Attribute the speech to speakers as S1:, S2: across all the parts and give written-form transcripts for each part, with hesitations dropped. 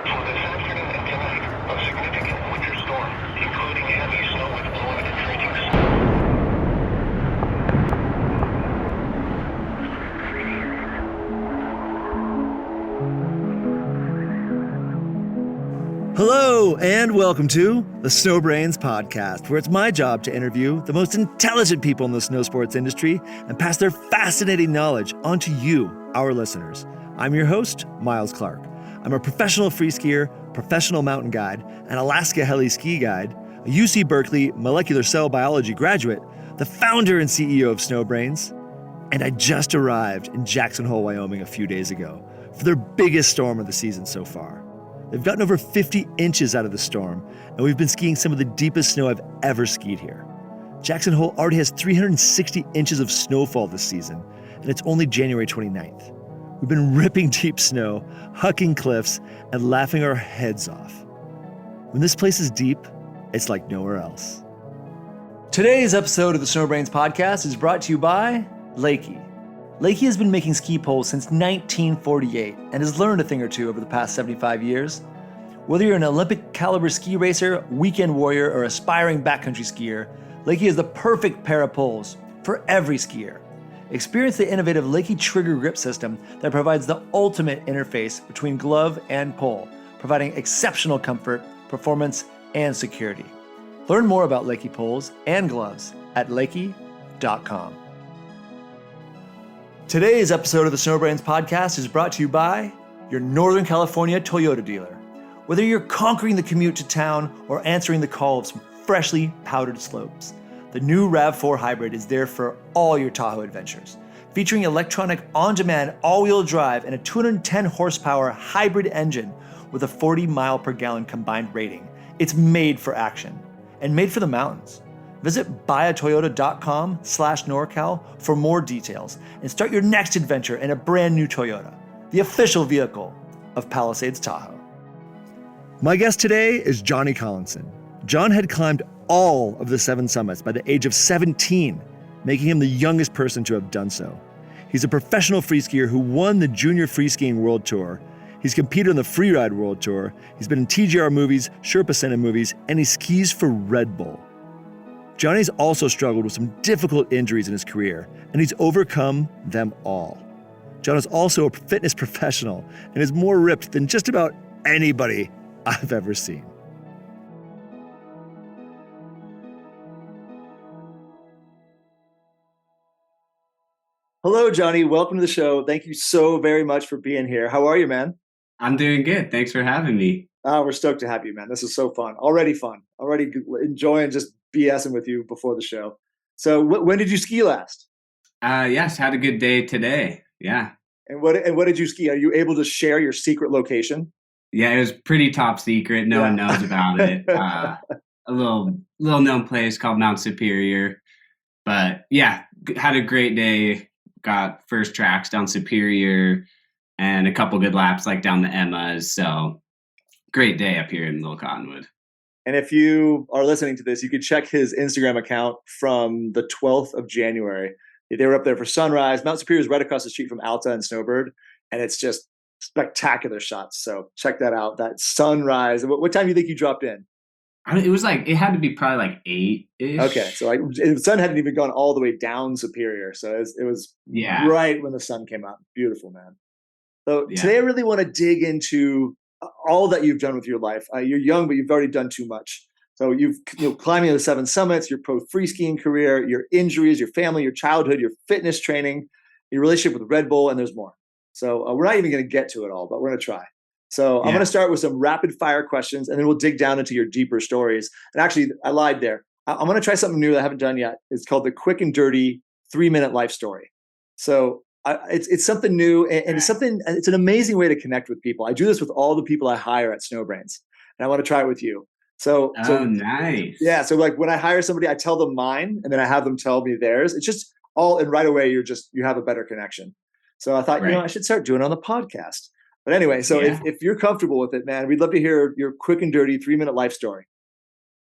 S1: For this afternoon and tonight, a significant winter storm, including heavy snow with limited training.
S2: Hello, and welcome to the Snowbrains podcast, where it's my job to interview the most intelligent people in the snow sports industry and pass their fascinating knowledge onto you, our listeners. I'm your host, Miles Clark. I'm a professional free skier, professional mountain guide, an Alaska heli ski guide, a UC Berkeley molecular cell biology graduate, the founder and CEO of Snowbrains, and I just arrived in Jackson Hole, Wyoming a few days ago for their biggest storm of the season so far. They've gotten over 50 inches out of the storm, and we've been skiing some of the deepest snow I've ever skied here. Jackson Hole already has 360 inches of snowfall this season, and it's only January 29th. We've been ripping deep snow, hucking cliffs, and laughing our heads off. When this place is deep, it's like nowhere else. Today's episode of the Snowbrains podcast is brought to you by LEKI. LEKI has been making ski poles since 1948 and has learned a thing or two over the past 75 years. Whether you're an Olympic caliber ski racer, weekend warrior, or aspiring backcountry skier, LEKI is the perfect pair of poles for every skier. Experience the innovative LEKI Trigger grip system that provides the ultimate interface between glove and pole, providing exceptional comfort, performance, and security. Learn more about LEKI poles and gloves at leki.com. Today's episode of the Snowbrains podcast is brought to you by your Northern California Toyota dealer. Whether you're conquering the commute to town or answering the call of some freshly powdered slopes, the new RAV4 Hybrid is there for all your Tahoe adventures. Featuring electronic on-demand all-wheel drive and a 210 horsepower hybrid engine with a 40 mile per gallon combined rating, it's made for action and made for the mountains. Visit buyatoyota.com/NorCal for more details and start your next adventure in a brand new Toyota, the official vehicle of Palisades Tahoe. My guest today is Johnny Collinson. John had climbed all of the 7 summits by the age of 17, making him the youngest person to have done so. He's a professional free skier who won the Junior Freeskier World Tour. He's competed on the Freeride World Tour. He's been in TGR movies, Sherpa Cinema movies, and he skis for Red Bull. Johnny's also struggled with some difficult injuries in his career, and he's overcome them all. John is also a fitness professional and is more ripped than just about anybody I've ever seen. Hello, Johnny. Welcome to the show. Thank you so very much for being here. How are you, man?
S3: I'm doing good. Thanks for having me.
S2: We're stoked to have you, man. This is so fun. Already fun. Already enjoying just BSing with you before the show. So when did you ski last?
S3: Yes, had a good day today. Yeah.
S2: And what did you ski? Are you able to share your secret location?
S3: Yeah, it was pretty top secret. No one knows about it. A little known place called Mount Superior. But yeah, had a great day. Got first tracks down Superior and a couple good laps like down the Emmas. So great day up here in Little Cottonwood.
S2: And if you are listening to this, you can check his Instagram account from the 12th of January. They were up there for sunrise. Mount Superior is right across the street from Alta and Snowbird, and it's just spectacular shots. So check that out, that sunrise. What time do you think you dropped in?
S3: It had to be probably like 8-ish.
S2: Okay, so the sun hadn't even gone all the way down Superior, so it was right when the sun came out. Beautiful, man. So today I really want to dig into all that you've done with your life. You're young, but you've already done too much. So you've climbing the 7 summits, your pro free skiing career, your injuries, your family, your childhood, your fitness training, your relationship with Red Bull, and there's more. So we're not even going to get to it all, but we're going to try. So I'm going to start with some rapid fire questions, and then we'll dig down into your deeper stories. And actually, I lied there. I'm going to try something new that I haven't done yet. It's called the quick and dirty 3-minute life story. So it's something new, and it's an amazing way to connect with people. I do this with all the people I hire at Snowbrains, and I want to try it with you. So
S3: nice.
S2: Yeah. So like when I hire somebody, I tell them mine, and then I have them tell me theirs. It's just all, and right away you have a better connection. So I thought, I should start doing it on the podcast. But anyway, so if you're comfortable with it, man, we'd love to hear your quick and dirty 3-minute life story.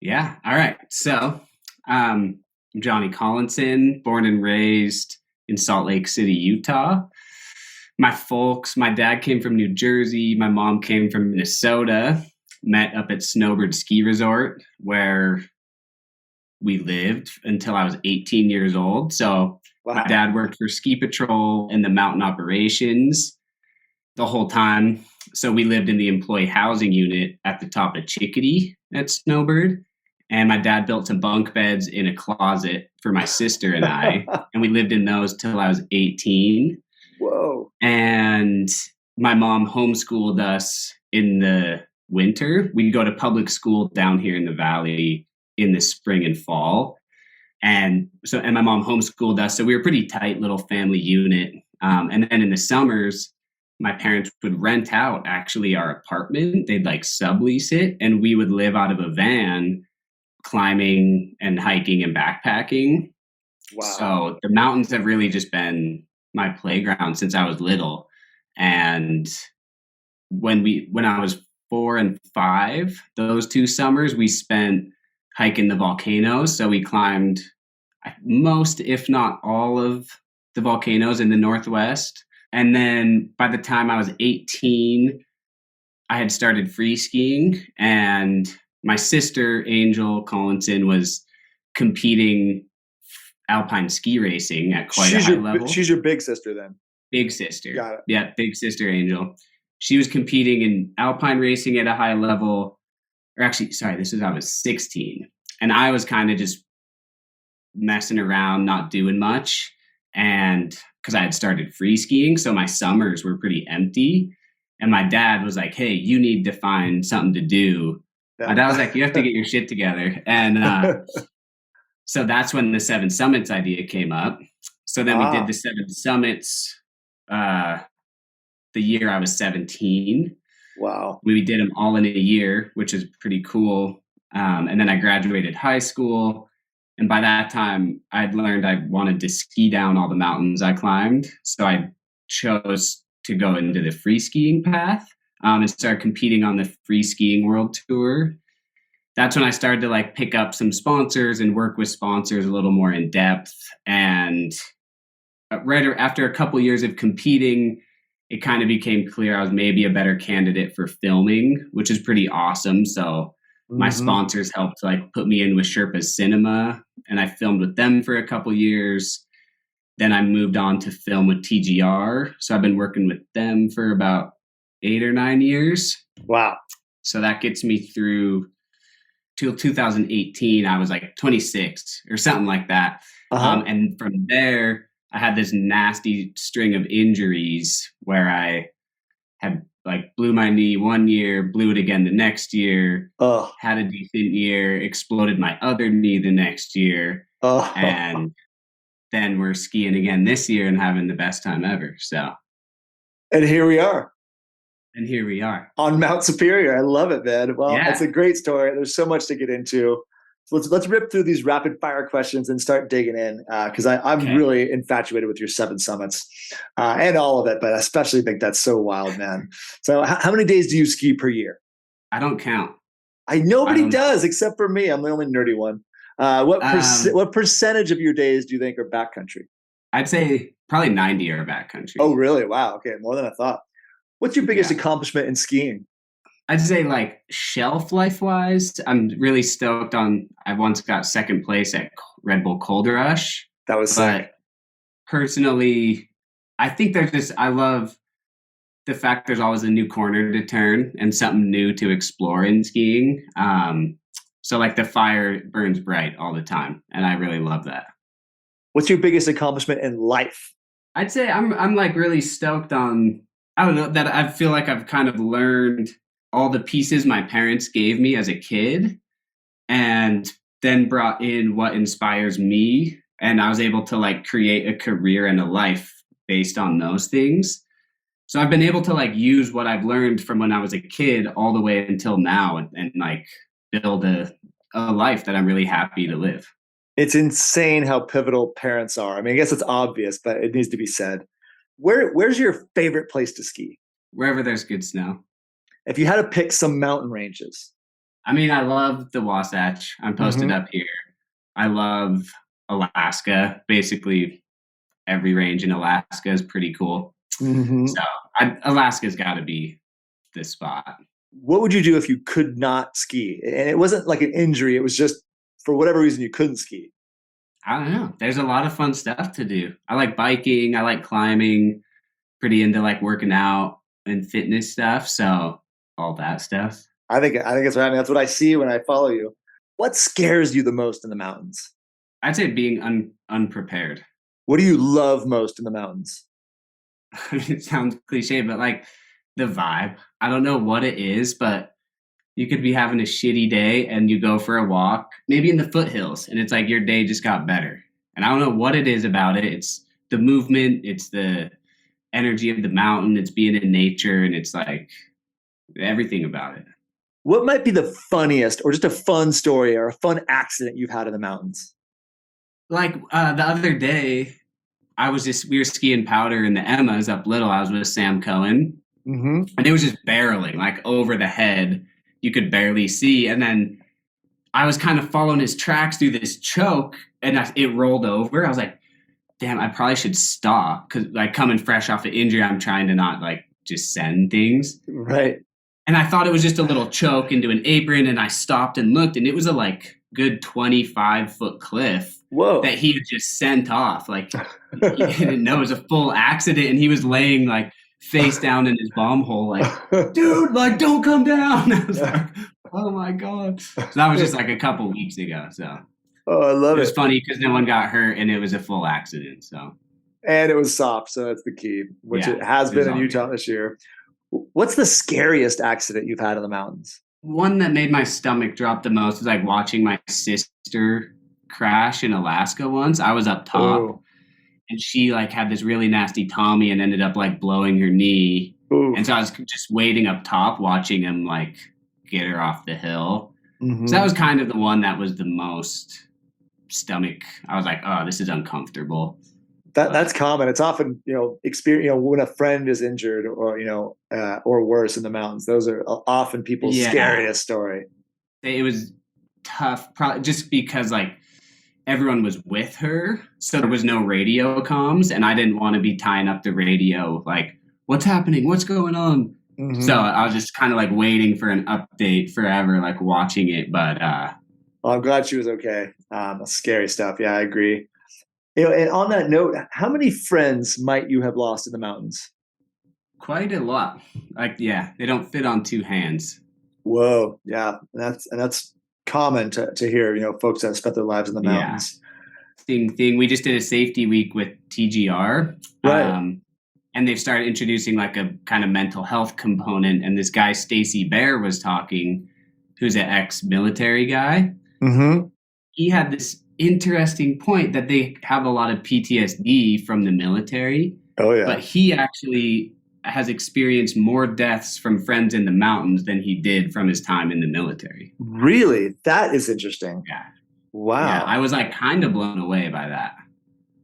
S3: Yeah. All right. So Johnny Collinson, born and raised in Salt Lake City, Utah. my dad came from New Jersey. My mom came from Minnesota, met up at Snowbird Ski Resort where we lived until I was 18 years old. So my dad worked for Ski Patrol in the mountain operations the whole time. So we lived in the employee housing unit at the top of Chickadee at Snowbird. And my dad built some bunk beds in a closet for my sister and I. And we lived in those till I was 18.
S2: Whoa.
S3: And my mom homeschooled us in the winter. We'd go to public school down here in the valley in the spring and fall. And my mom homeschooled us. So we were a pretty tight little family unit. And then in the summers, my parents would rent out actually our apartment. They'd like sublease it, and we would live out of a van climbing and hiking and backpacking.
S2: Wow.
S3: So the mountains have really just been my playground since I was little. And when I was 4 and 5, those 2 summers we spent hiking the volcanoes. So we climbed most, if not all, of the volcanoes in the Northwest. And then by the time I was 18, I had started free skiing, and my sister, Angel Collinson, was competing alpine ski racing at quite a high level.
S2: She's your big sister then?
S3: Big sister.
S2: Got it.
S3: Yeah, big sister Angel. She was competing in alpine racing at a high level. Or actually, sorry, I was 16. And I was kind of just messing around, not doing much. And because I had started free skiing, so my summers were pretty empty. And my dad was like, hey, you need to find something to do. My dad was like, you have to get your shit together. And so that's when the 7 Summits idea came up. So then we did the 7 Summits the year I was 17.
S2: Wow.
S3: We did them all in a year, which is pretty cool. And then I graduated high school. And by that time, I'd learned I wanted to ski down all the mountains I climbed. So I chose to go into the free skiing path and start competing on the Freeskier World Tour. That's when I started to like pick up some sponsors and work with sponsors a little more in depth. And right after a couple years of competing, it kind of became clear I was maybe a better candidate for filming, which is pretty awesome. So my sponsors helped like put me in with Sherpa Cinema, and I filmed with them for a couple years. Then I moved on to film with TGR. So I've been working with them for about 8 or 9 years.
S2: Wow.
S3: So that gets me through till 2018. I was like 26 or something like that. And from there, I had this nasty string of injuries where I had like blew my knee one year, blew it again the next year, had a decent year, exploded my other knee the next year. And then we're skiing again this year and having the best time ever. So.
S2: And here we are.
S3: On
S2: Mount Superior. I love it, man. Well, It's a great story. There's so much to get into. So let's rip through these rapid fire questions and start digging in, because I'm really infatuated with your 7 Summits and all of it, but I especially think that's so wild, man. So how many days do you ski per year?
S3: I don't count.
S2: Nobody does except for me. I'm the only nerdy one. What percentage of your days do you think are backcountry?
S3: I'd say probably 90 are backcountry.
S2: Oh, really? Wow. Okay, more than I thought. What's your biggest accomplishment in skiing?
S3: I'd say like shelf life wise, I'm really stoked on. I once got second place at Red Bull Cold Rush.
S2: That was sick.
S3: Personally, I think I love the fact there's always a new corner to turn and something new to explore in skiing. So like the fire burns bright all the time, and I really love that.
S2: What's your biggest accomplishment in life?
S3: I'd say I'm like really stoked on, I don't know, that I feel like I've kind of learned all the pieces my parents gave me as a kid, and then brought in what inspires me. And I was able to like create a career and a life based on those things. So I've been able to like use what I've learned from when I was a kid all the way until now and like build a life that I'm really happy to live.
S2: It's insane how pivotal parents are. I mean, I guess it's obvious, but it needs to be said. Where's your favorite place to ski?
S3: Wherever there's good snow.
S2: If you had to pick some mountain ranges.
S3: I mean, I love the Wasatch. I'm posted up here. I love Alaska. Basically, every range in Alaska is pretty cool.
S2: Mm-hmm.
S3: So Alaska's got to be the spot.
S2: What would you do if you could not ski? And it wasn't like an injury. It was just for whatever reason you couldn't ski.
S3: I don't know. There's a lot of fun stuff to do. I like biking. I like climbing. Pretty into like working out and fitness stuff. So all that stuff.
S2: I think it's right. I mean, that's what I see when I follow you. What scares you the most in the mountains?
S3: I'd say being unprepared.
S2: What do you love most in the mountains?
S3: It sounds cliche, but like the vibe. I don't know what it is, but you could be having a shitty day and you go for a walk, maybe in the foothills, and it's like your day just got better. And I don't know what it is about it. It's the movement, it's the energy of the mountain, it's being in nature, and it's like everything about it.
S2: What might be the funniest or just a fun story or a fun accident you've had in the mountains?
S3: Like the other day, we were skiing powder in the Emmas up Little. I was with Sam Cohen,
S2: Mm-hmm.
S3: and it was just barreling like over the head. You could barely see. And then I was kind of following his tracks through this choke, and it rolled over. I was like, damn, I probably should stop, because like coming fresh off an injury, I'm trying to not like just send things.
S2: Right.
S3: And I thought it was just a little choke into an apron, and I stopped and looked, and it was a like good 25-foot cliff.
S2: Whoa.
S3: That he had just sent off. Like he didn't know it was a full accident, and he was laying like face down in his bomb hole, like, dude, like, don't come down. I was like, oh my God. So that was just like a couple weeks ago. So
S2: Oh, I love it.
S3: It was funny because no one got hurt, and it was a full accident. So
S2: And it was soft, so that's the key, which
S3: Yeah,
S2: it has
S3: it was
S2: been in
S3: all
S2: Utah
S3: good.
S2: this year. What's the scariest accident you've had in the mountains?
S3: one that made my stomach drop the most was like watching my sister crash in Alaska once. I was up top.
S2: Ooh.
S3: And she like had this really nasty Tommy and ended up like blowing her knee.
S2: Ooh.
S3: And so I was just waiting up top, watching him like get her off the hill.
S2: Mhm.
S3: So that was kind of the one that was the most stomach. I was like, oh, this is uncomfortable.
S2: That's common. It's often, experience, when a friend is injured or, or worse in the mountains, those are often people's
S3: Yeah.
S2: scariest story.
S3: It was tough, probably just because like everyone was with her. So there was no radio comms, and I didn't want to be tying up the radio. Like, what's happening? What's going on?
S2: Mhm.
S3: So I was just kind of like waiting for an update forever, like watching it. But
S2: Well, I'm glad she was okay. Scary stuff. Yeah, I agree. And on that note, how many friends might you have lost in the mountains?
S3: quite a lot. Like, yeah, they don't fit on two hands.
S2: Whoa. Yeah. And that's common to hear, folks that have spent their lives in the
S3: Yeah.
S2: mountains.
S3: Thing. We just did a safety week with TGR.
S2: Right.
S3: And they've started introducing like a kind of mental health component. And this guy, Stacy Bear, was talking, who's an ex-military guy.
S2: Mm-hmm.
S3: He had this interesting point that they have a lot of PTSD from the military,
S2: Oh, yeah.
S3: but he actually has experienced more deaths from friends in the mountains than he did from his time in the military.
S2: Really? That is interesting.
S3: Yeah.
S2: Wow.
S3: Yeah, I was like kind of blown away by that.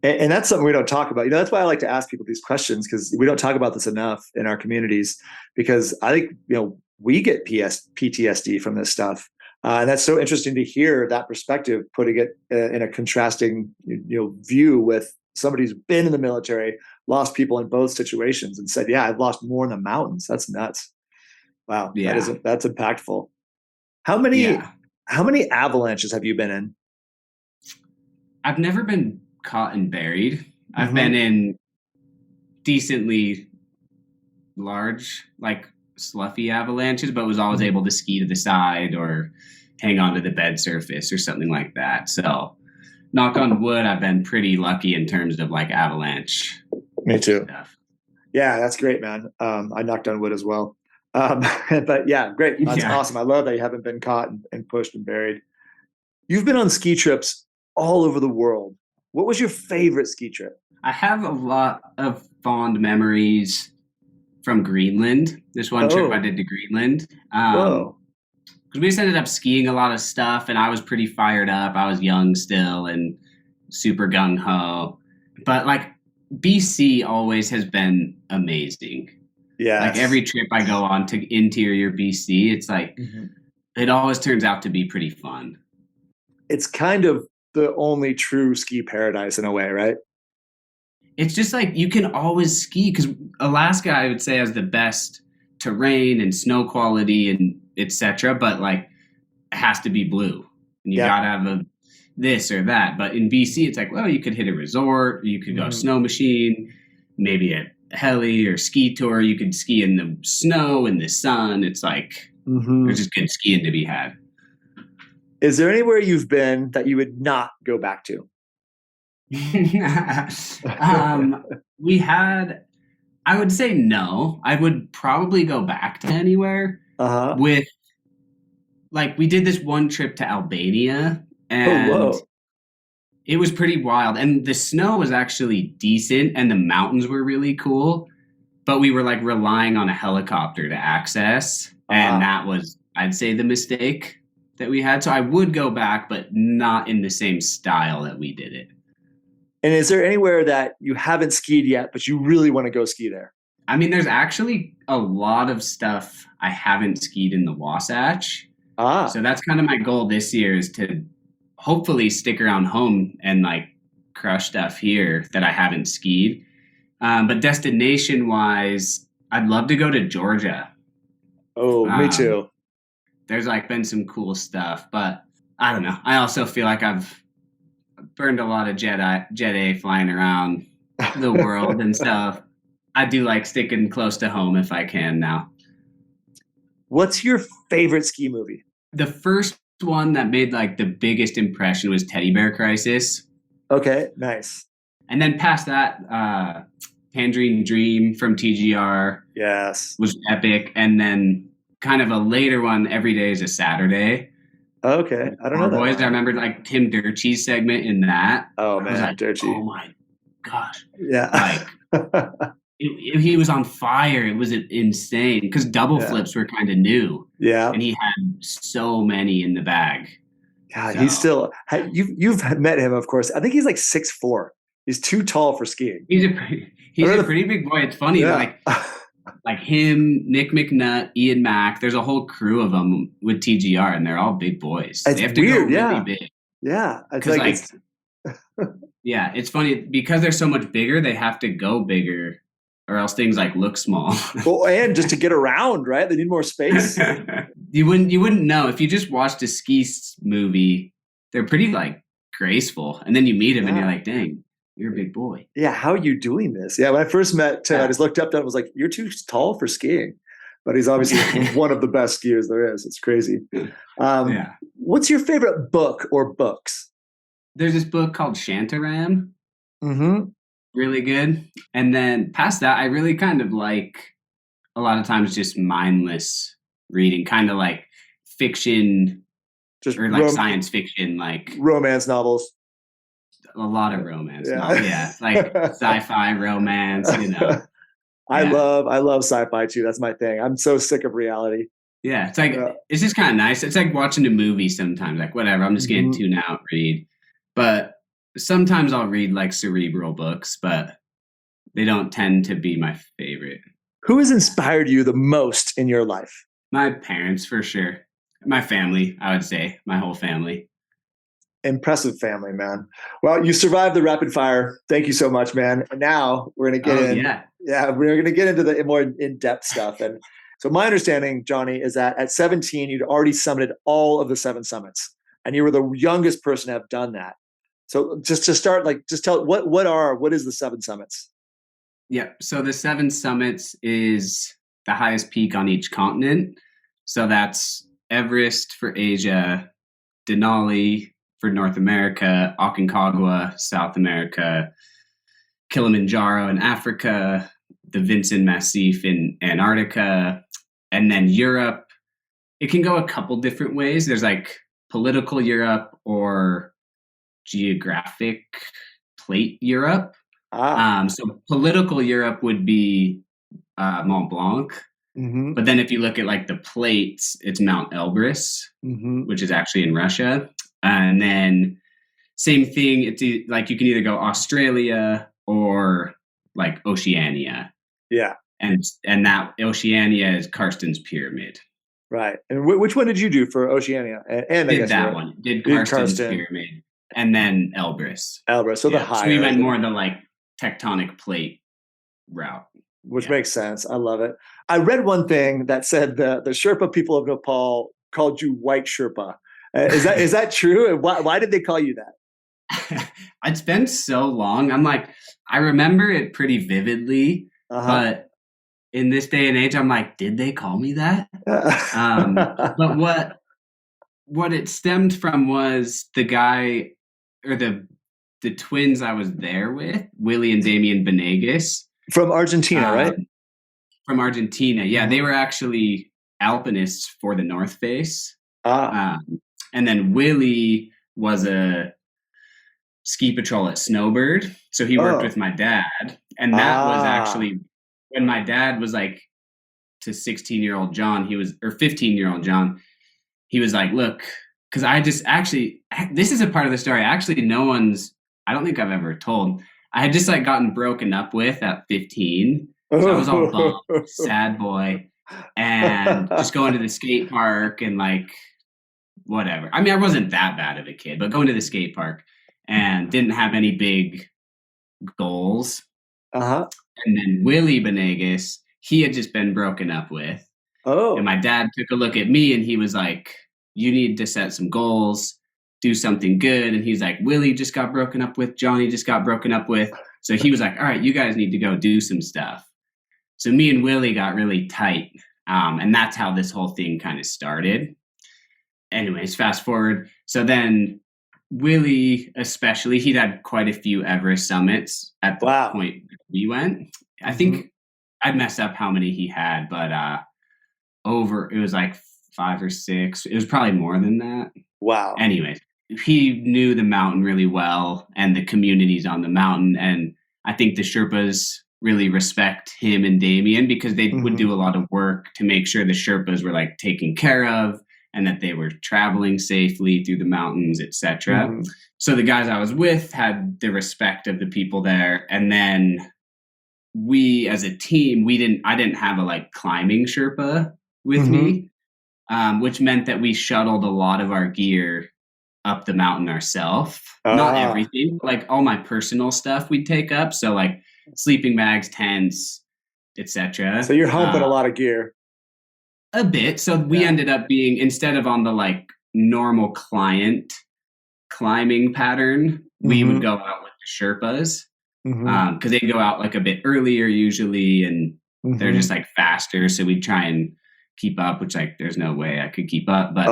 S2: And that's something we don't talk about. That's why I like to ask people these questions, because we don't talk about this enough in our communities, because I think, we get PTSD from this stuff. And that's so interesting to hear that perspective, putting it in a contrasting, view with somebody who's been in the military, lost people in both situations, and said, yeah, I've lost more in the mountains. That's nuts. Wow.
S3: Yeah.
S2: That's impactful. How many avalanches have you been in?
S3: I've never been caught and buried. I've
S2: Mhm.
S3: been in decently large, like sloughy avalanches, but was always able to ski to the side or hang onto the bed surface or something like that. So, knock on wood, I've been pretty lucky in terms of like avalanche
S2: Me too.
S3: stuff.
S2: Yeah, that's great, man. I knocked on wood as well. But yeah, great. That's
S3: Yeah.
S2: awesome. I love that you haven't been caught and pushed and buried. You've been on ski trips all over the world. What was your favorite ski trip?
S3: I have a lot of fond memories from Greenland. This one trip
S2: Oh.
S3: I did to Greenland.
S2: Whoa.
S3: Because we just ended up skiing a lot of stuff, and I was pretty fired up. I was young still and super gung ho. But like BC always has been amazing.
S2: Yeah.
S3: Like every trip I go on to interior BC, it's like
S2: Mhm.
S3: it always turns out to be pretty fun.
S2: It's kind of the only true ski paradise in a way, right?
S3: it's just like you can always ski because Alaska, I would say, has the best terrain and snow quality and etc. But like it has to be blue, and you gotta have a this or that. But in BC, it's like, well, you could hit a resort, you could go snow machine, maybe a heli or ski tour. You could ski in the snow in the sun. It's like there's just good skiing to be had.
S2: Is there anywhere you've been that you would not go back to?
S3: We had, I would say no. I would probably go back to anywhere with, like, we did this one trip to Albania and it was pretty wild. And the snow was actually decent and the mountains were really cool, but we were like relying on a helicopter to access. And that was, I'd say, the mistake that we had. So I would go back, but not in the same style that we did it.
S2: And is there anywhere that you haven't skied yet, but you really want to go ski there?
S3: I mean, there's actually a lot of stuff I haven't skied in the Wasatch. So that's kind of my goal this year, is to hopefully stick around home and like crush stuff here that I haven't skied. But destination wise, I'd love to go to Georgia.
S2: Oh, me too.
S3: There's like been some cool stuff, but I don't know. I also feel like I've burned a lot of Jet A flying around the world and stuff. I do like sticking close to home if I can now.
S2: What's your favorite ski movie?
S3: The first one that made like the biggest impression was Teddy Bear Crisis.
S2: Okay, nice.
S3: And then past that, Tangerine Dream from TGR was epic. And then kind of a later one, Every Day is a Saturday.
S2: Okay, I don't know that
S3: boys.
S2: one.
S3: I remember like Tim Durchee's segment in that.
S2: Oh man,
S3: like,
S2: Durchee!
S3: Oh my gosh!
S2: Yeah,
S3: like he was on fire. It was insane because double flips were kind of new.
S2: Yeah,
S3: and he had so many in the bag.
S2: God, he's still. You've met him, of course. I think he's like 6'4". He's too tall for skiing.
S3: He's a pretty big boy. It's funny, like him, Nick McNutt, Ian Mack. There's a whole crew of them with TGR, and they're all big boys.
S2: It's
S3: they have to
S2: weird,
S3: go really big.
S2: Yeah, it's
S3: yeah, it's funny because they're so much bigger. They have to go bigger, or else things like look small.
S2: Well, and just to get around, right? They need more space.
S3: You wouldn't know if you just watched a ski movie. They're pretty like graceful, and then you meet him, and you're like, dang. You're a big boy. Yeah,
S2: how are you doing this? Yeah, when I first met Tim, I just looked up to him and was like, you're too tall for skiing. But he's obviously one of the best skiers there is. It's crazy. What's your favorite book or books?
S3: There's this book called Shantaram.
S2: Mm-hmm.
S3: Really good. And then past that, I really kind of like a lot of times just mindless reading, kind of like fiction or like science fiction, like
S2: romance novels.
S3: A lot of romance. Like sci-fi romance, you know.
S2: I love sci-fi too. That's my thing. I'm so sick of reality.
S3: Yeah, it's like it's just kind of nice. It's like watching a movie sometimes. Like whatever, I'm just getting tune out, read. But sometimes I'll read like cerebral books, but they don't tend to be my favorite.
S2: Who has inspired you the most in your life?
S3: My parents, for sure. My family, I would say. My whole family.
S2: Impressive family, man. Well, you survived the rapid fire. Thank you so much, man. And now we're going to get in. We're going to get into the more in-depth stuff. And so my understanding, Johnny, is that at 17, you'd already summited all of the 7 summits, and you were the youngest person to have done that. So just to start, just tell what is the 7 summits?
S3: Yeah. So the 7 summits is the highest peak on each continent. So that's Everest for Asia, Denali for North America, Aconcagua, South America, Kilimanjaro in Africa, the Vincent Massif in Antarctica, and then Europe. It can go a couple different ways. There's like political Europe or geographic plate Europe. So political Europe would be Mont Blanc. Mm-hmm. But then if you look at like the plates, it's Mount Elbrus, which is actually in Russia. And then same thing, it's like you can either go Australia or like Oceania.
S2: Yeah.
S3: And that Oceania is Karsten's Pyramid.
S2: Right. And which one did you do for Oceania? And I
S3: did
S2: guess
S3: that one. Did Karsten's Pyramid. And then Elbrus.
S2: So the higher.
S3: So we went more the like tectonic plate route.
S2: Which makes sense. I love it. I read one thing that said the Sherpa people of Nepal called you White Sherpa. Is that true? And why did they call you that?
S3: It's been so long. I'm like, I remember it pretty vividly, but in this day and age, I'm like, did they call me that? But what it stemmed from was the guy or the twins I was there with, Willie and Damian Benegas.
S2: From Argentina, right?
S3: From Argentina. Yeah, they were actually alpinists for the North Face. And then Willie was a ski patrol at Snowbird. So he worked with my dad. And that was actually when my dad was like to 16-year-old John, or 15-year-old John, he was like, look, because this is a part of the story. Actually, I don't think I've ever told. I had just like gotten broken up with at 15. So I was all bummed, sad boy, and just going to the skate park and like whatever. I mean, I wasn't that bad of a kid, but going to the skate park and didn't have any big goals. And then Willie Benegas, he had just been broken up with. And my dad took a look at me and he was like, you need to set some goals, do something good. And he's like, Willie just got broken up with, Johnny just got broken up with. So he was like, all right, you guys need to go do some stuff. So me and Willie got really tight. And that's how this whole thing kind of started. Anyways, fast forward. So then Willie, especially, he'd had quite a few Everest summits at the point we went. I think I'd messed up how many he had, but it was like 5 or 6. It was probably more than that.
S2: Wow.
S3: Anyways, he knew the mountain really well and the communities on the mountain. And I think the Sherpas really respect him and Damien because they would do a lot of work to make sure the Sherpas were like taken care of and that they were traveling safely through the mountains, etc. So the guys I was with had the respect of the people there. And then we as a team, I didn't have a like climbing Sherpa with me, which meant that we shuttled a lot of our gear up the mountain ourselves. Not everything, like all my personal stuff we'd take up. So like sleeping bags, tents, etc. So
S2: you're humping a lot of gear.
S3: A bit. So we ended up being, instead of on the like normal client climbing pattern, we would go out with the Sherpas because they go out like a bit earlier usually, and they're just like faster. So we'd try and keep up, which like there's no way I could keep up. But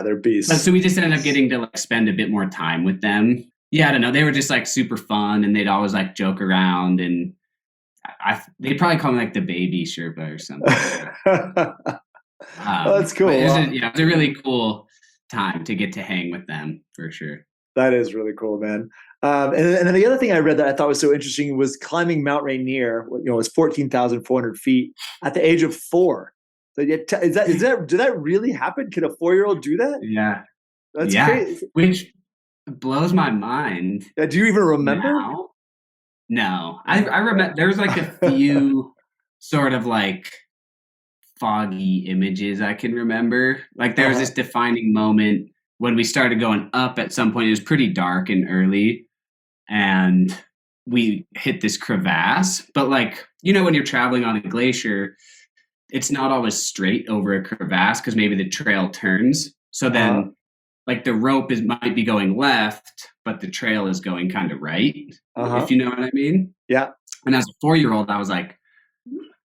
S2: they're beasts.
S3: But so we just ended up getting to like spend a bit more time with them. Yeah, I don't know. They were just like super fun, and they'd always like joke around, and they'd probably call me like the baby Sherpa or something.
S2: That's cool.
S3: It was a really cool time to get to hang with them for sure.
S2: That is really cool, man. And then the other thing I read that I thought was so interesting was climbing Mount Rainier. It was 14,400 feet at the age of 4. So did that really happen? Can a 4-year-old do that?
S3: Yeah,
S2: that's crazy.
S3: Which blows my mind.
S2: Do you even remember?
S3: Now? No, I remember there was like a few sort of like foggy images I can remember. Like there was this defining moment when we started going up at some point. It was pretty dark and early, and we hit this crevasse. But like, when you're traveling on a glacier, it's not always straight over a crevasse because maybe the trail turns. So then like the rope might be going left, but the trail is going kind of right, if you know what I mean.
S2: Yeah.
S3: And as a 4-year-old, I was like,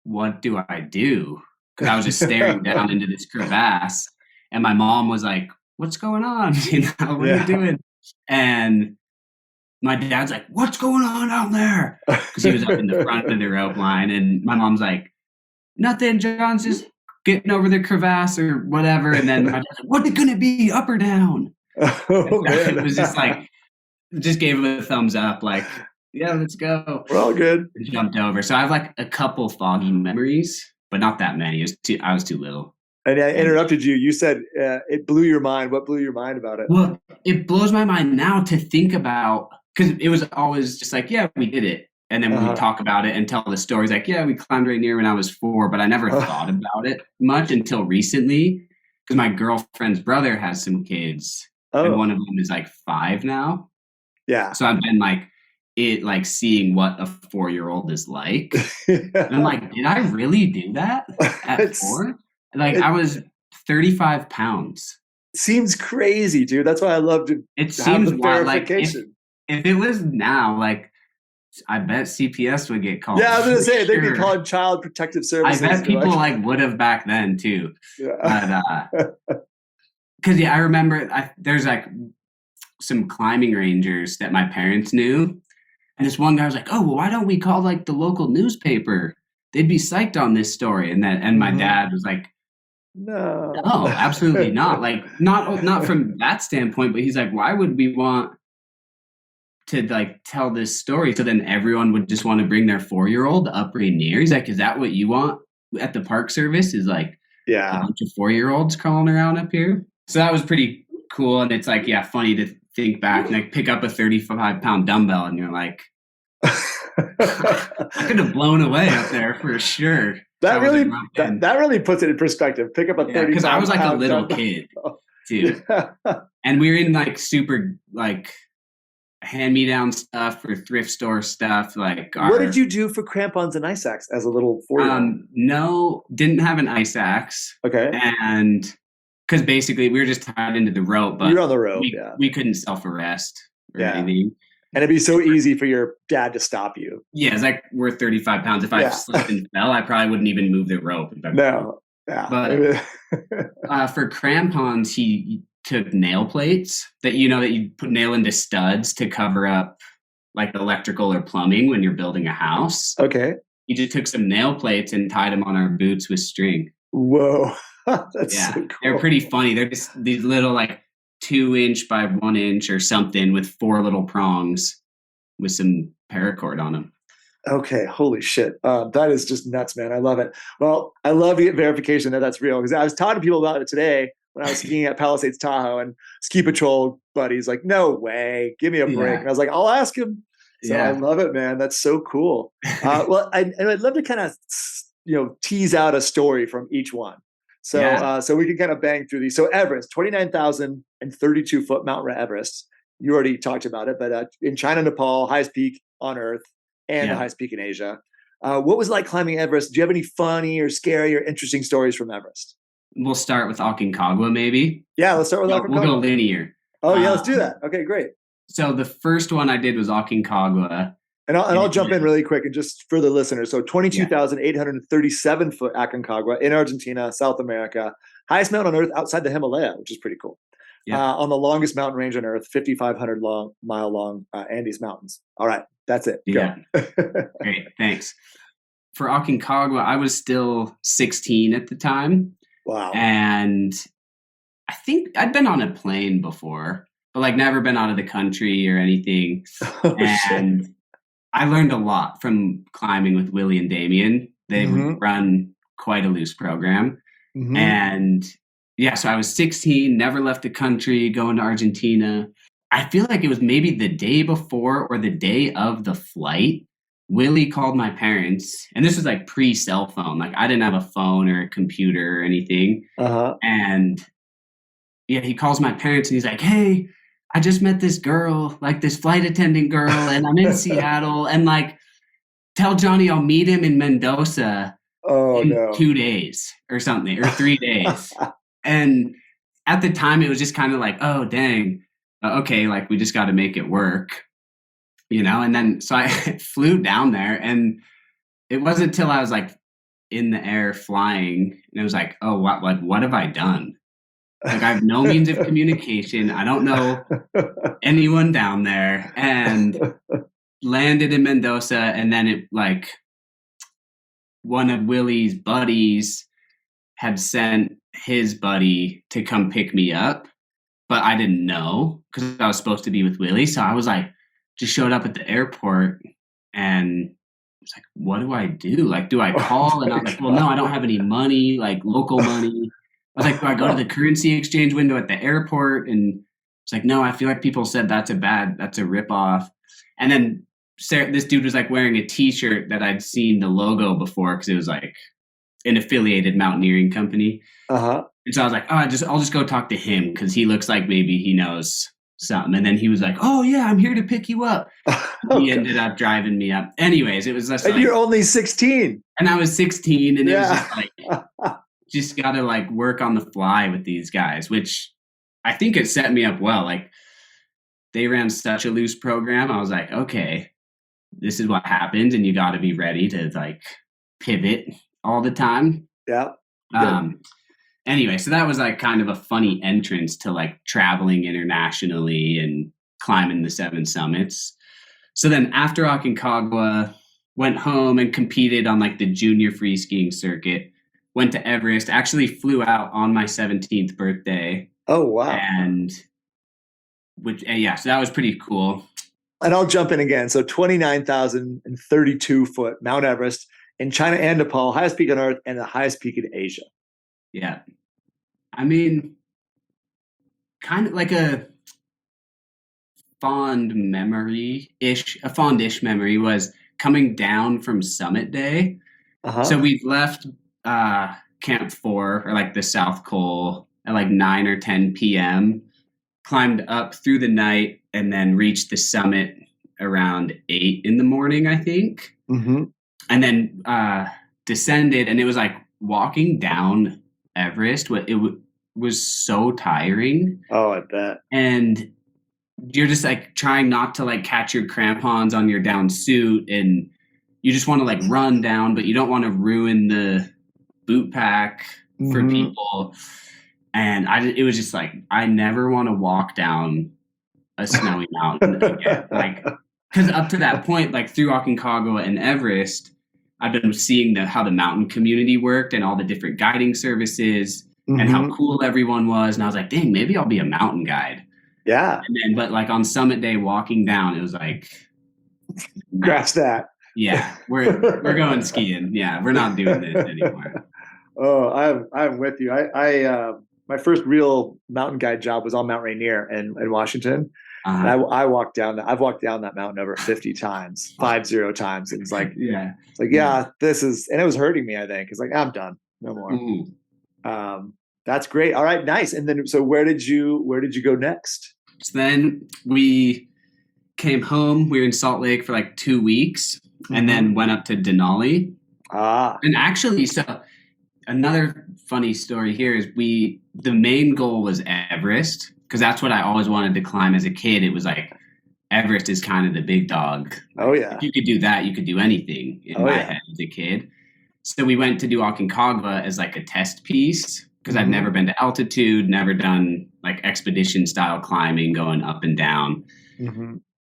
S3: what do I do? Because I was just staring down into this crevasse, and my mom was like, what's going on? What are you doing? And my dad's like, what's going on out there? Because he was up in the front of the rope line, and my mom's like, nothing, John's just getting over the crevasse or whatever. And then my dad's like, what's it going to be, up or down? It was just like, just gave him a thumbs up, like, yeah, let's go.
S2: We're all good.
S3: And jumped over. So I have like a couple foggy memories, but not that many. I was too little.
S2: And I interrupted you. You said it blew your mind. What blew your mind about it?
S3: Well, it blows my mind now to think about, because it was always just like, yeah, we did it. And then we talk about it and tell the stories like, yeah, we climbed Rainier when I was 4, but I never thought about it much until recently, because my girlfriend's brother has some kids, and one of them is like 5 now.
S2: Yeah.
S3: So I've been like it like seeing what a 4-year-old is like. And I'm like, did I really do that at 4? Like I was 35 pounds.
S2: Seems crazy, dude. That's why I love to
S3: It
S2: have
S3: seems
S2: the
S3: wild. Like
S2: verification.
S3: if it was now, like I bet CPS would get called.
S2: Yeah, I was gonna say they'd be
S3: sure.
S2: calling Child Protective
S3: I
S2: Services.
S3: bet people like would have back then too.
S2: Yeah.
S3: But because I remember there's like some climbing rangers that my parents knew, and this one guy was like, "Oh, well, why don't we call like the local newspaper? They'd be psyched on this story." And my dad was like,
S2: No,
S3: absolutely not. Like not from that standpoint, but he's like, why would we want to like tell this story so then everyone would just want to bring their 4-year-old up Rainier? He's like, is that what you want at the Park Service? Is like a bunch of 4-year-olds crawling around up here? So that was pretty cool, and it's like funny to think back and like pick up a 35-pound dumbbell, and you're like, I could have blown away up there for sure.
S2: That really puts it in perspective. Pick up a 30
S3: because I was like a little kid, dude, and we were in like super like hand-me-down stuff or thrift store stuff. Like,
S2: what did you do for crampons and ice axe as a little 4-year-old?
S3: No, didn't have an ice axe.
S2: Okay,
S3: and because basically we were just tied into the rope, but
S2: you're on the rope.
S3: We couldn't self-arrest or anything.
S2: And it'd be so easy for your dad to stop you.
S3: Yeah, it's like we're 35 pounds. If I slipped and fell, I probably wouldn't even move the rope.
S2: No. Yeah.
S3: But for crampons, he took nail plates that you put nail into studs to cover up like electrical or plumbing when you're building a house.
S2: Okay.
S3: He just took some nail plates and tied them on our boots with string.
S2: Whoa. That's so cool.
S3: They're pretty funny. They're just these little like 2-inch by 1-inch or something with 4 little prongs with some paracord on them.
S2: Okay, holy shit. That is just nuts, man. I love it. Well, I love the verification that that's real, because I was talking to people about it today when I was skiing at Palisades Tahoe, and ski patrol buddies like, no way, give me a break. And I was like, I'll ask him. So I love it, man. That's so cool. Well, I'd love to kind of tease out a story from each one. So so we can kind of bang through these. So Everest, 29,032 foot Mount Everest. You already talked about it, but in China, Nepal, highest peak on Earth and the highest peak in Asia. What was it like climbing Everest? Do you have any funny or scary or interesting stories from Everest?
S3: We'll start with Aconcagua, maybe.
S2: Yeah, let's start with Aconcagua.
S3: We'll go linear.
S2: Oh, yeah, let's do that. Okay, great.
S3: So the first one I did was Aconcagua.
S2: And I'll jump in really quick and just for the listeners. So 22,837 foot Aconcagua in Argentina, South America. Highest mountain on Earth outside the Himalaya, which is pretty cool. Yeah. On the longest mountain range on Earth, 5,500 mile long Andes Mountains. All right, that's it.
S3: Yeah. Great, thanks. For Aconcagua, I was still 16 at the time.
S2: Wow.
S3: And I think I'd been on a plane before, but like never been out of the country or anything. And shit. I learned a lot from climbing with Willie and Damien. They run quite a loose program. And so I was 16, never left the country, going to Argentina. I feel like it was maybe the day before or the day of the flight. Willie called my parents, and this was like pre-cell phone. Like I didn't have a phone or a computer or anything. And he calls my parents and he's like, hey, I just met this girl, like this flight attendant girl, and I'm in Seattle, and like, tell Johnny I'll meet him in Mendoza in 2 days or something, or 3 days. And at the time, it was just kind of like, oh, dang, okay, like we just got to make it work, And then so I flew down there, and it wasn't until I was like in the air flying, and it was like, oh, what have I done? Like I have no means of communication. I don't know anyone down there, and landed in Mendoza. And then it like one of Willie's buddies had sent his buddy to come pick me up, but I didn't know because I was supposed to be with Willie. So I was like, just showed up at the airport and was like, what do I do? Like, do I call? And I'm like, well, no, I don't have any money, like local money. I was like, do I go to the currency exchange window at the airport? And it's like, no, I feel like people said that's a ripoff. And then this dude was like wearing a t-shirt that I'd seen the logo before because it was like an affiliated mountaineering company. And so I was like, oh, I'll just go talk to him because he looks like maybe he knows something. And then he was like, "Oh yeah, I'm here to pick you up." He ended up driving me up. Anyways, it was just
S2: and you're only 16.
S3: And I was 16, and it was
S2: Yeah.
S3: just like, just got to like work on the fly with these guys, which I think it set me up well. Like they ran such a loose program. I was like, okay, this is what happens, and you got to be ready to like pivot all the time.
S2: Yeah.
S3: Anyway, so that was like kind of a funny entrance to like traveling internationally and climbing the 7 summits. So then after Aconcagua, went home and competed on like the junior free skiing circuit, went to Everest, actually flew out on my 17th birthday.
S2: Oh, wow.
S3: And so that was pretty cool.
S2: And I'll jump in again. So 29,032 foot Mount Everest in China and Nepal, highest peak on Earth and the highest peak in Asia.
S3: Yeah. I mean, kind of like a fondish memory was coming down from summit day. So we left Camp 4 or like the South Col at like 9 or 10 p.m., climbed up through the night and then reached the summit around 8 in the morning, I think.
S2: Mm-hmm.
S3: And then descended, and it was like walking down Everest. It was so tiring.
S2: Oh, I bet.
S3: And you're just like trying not to like catch your crampons on your down suit, and you just want to like run down, but you don't want to ruin the boot pack for people. And it was just like, I never want to walk down a snowy mountain again. Like, because up to that point, like through Aconcagua and Everest, I've been seeing how the mountain community worked and all the different guiding services and how cool everyone was. And I was like, dang, maybe I'll be a mountain guide.
S2: Yeah.
S3: But like on summit day walking down, it was like,
S2: scratch that.
S3: Yeah, we're going skiing. Yeah, we're not doing this anymore.
S2: Oh, I'm with you. I my first real mountain guide job was on Mount Rainier in Washington. And I walked down that. I've walked down that mountain over 50 times, 50 times. And it's like, this is, and it was hurting me. I think it's like, I'm done, no more. That's great. All right, nice. And then, so where did you go next?
S3: So then we came home. We were in Salt Lake for like 2 weeks, and then went up to Denali. And actually, so another funny story here is the main goal was Everest, because that's what I always wanted to climb as a kid. It was like, Everest is kind of the big dog.
S2: Oh yeah.
S3: If you could do that, you could do anything in my head as a kid. So we went to do Aconcagua as like a test piece, because I'd never been to altitude, never done like expedition style climbing, going up and down.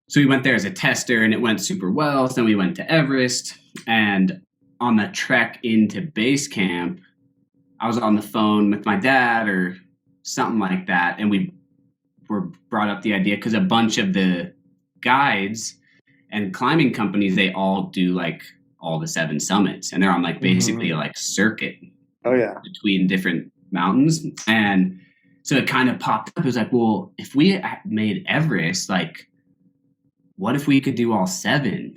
S3: So we went there as a tester, and it went super well. So then we went to Everest, and on the trek into base camp, I was on the phone with my dad or something like that, and we were brought up the idea, because a bunch of the guides and climbing companies, they all do like all the 7 summits, and they're on like basically like circuit between different mountains. And so it kind of popped up. It was like, well, if we made Everest, like, what if we could do all 7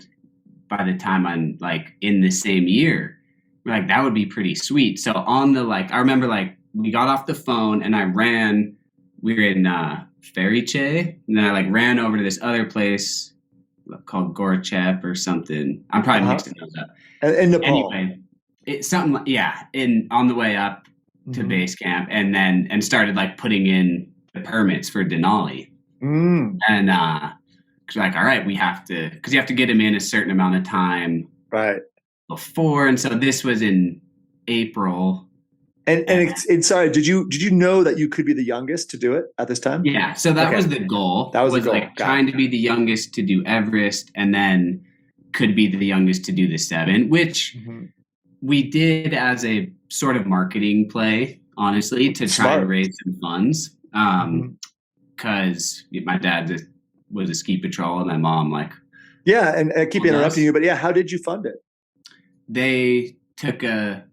S3: by the time I'm like in the same year? We're like, that would be pretty sweet. So on the I remember like we got off the phone and we were in Feriche, and then I like ran over to this other place called Gorchep or something. I'm probably mixing those up.
S2: In Nepal.
S3: Anyway, it's something on the way up to base camp, and started like putting in the permits for Denali. And cause like, all right, we have to, because you have to get them in a certain amount of time before. And so this was in April.
S2: And sorry, did you know that you could be the youngest to do it at this time?
S3: Yeah. So that was the goal.
S2: That was the goal.
S3: Like trying to be the youngest to do Everest, and then could be the youngest to do the 7, which we did as a sort of marketing play, honestly, to try and raise some funds. Because my dad was a ski patrol, and my mom
S2: and I keep interrupting you, but how did you fund it?
S3: They took a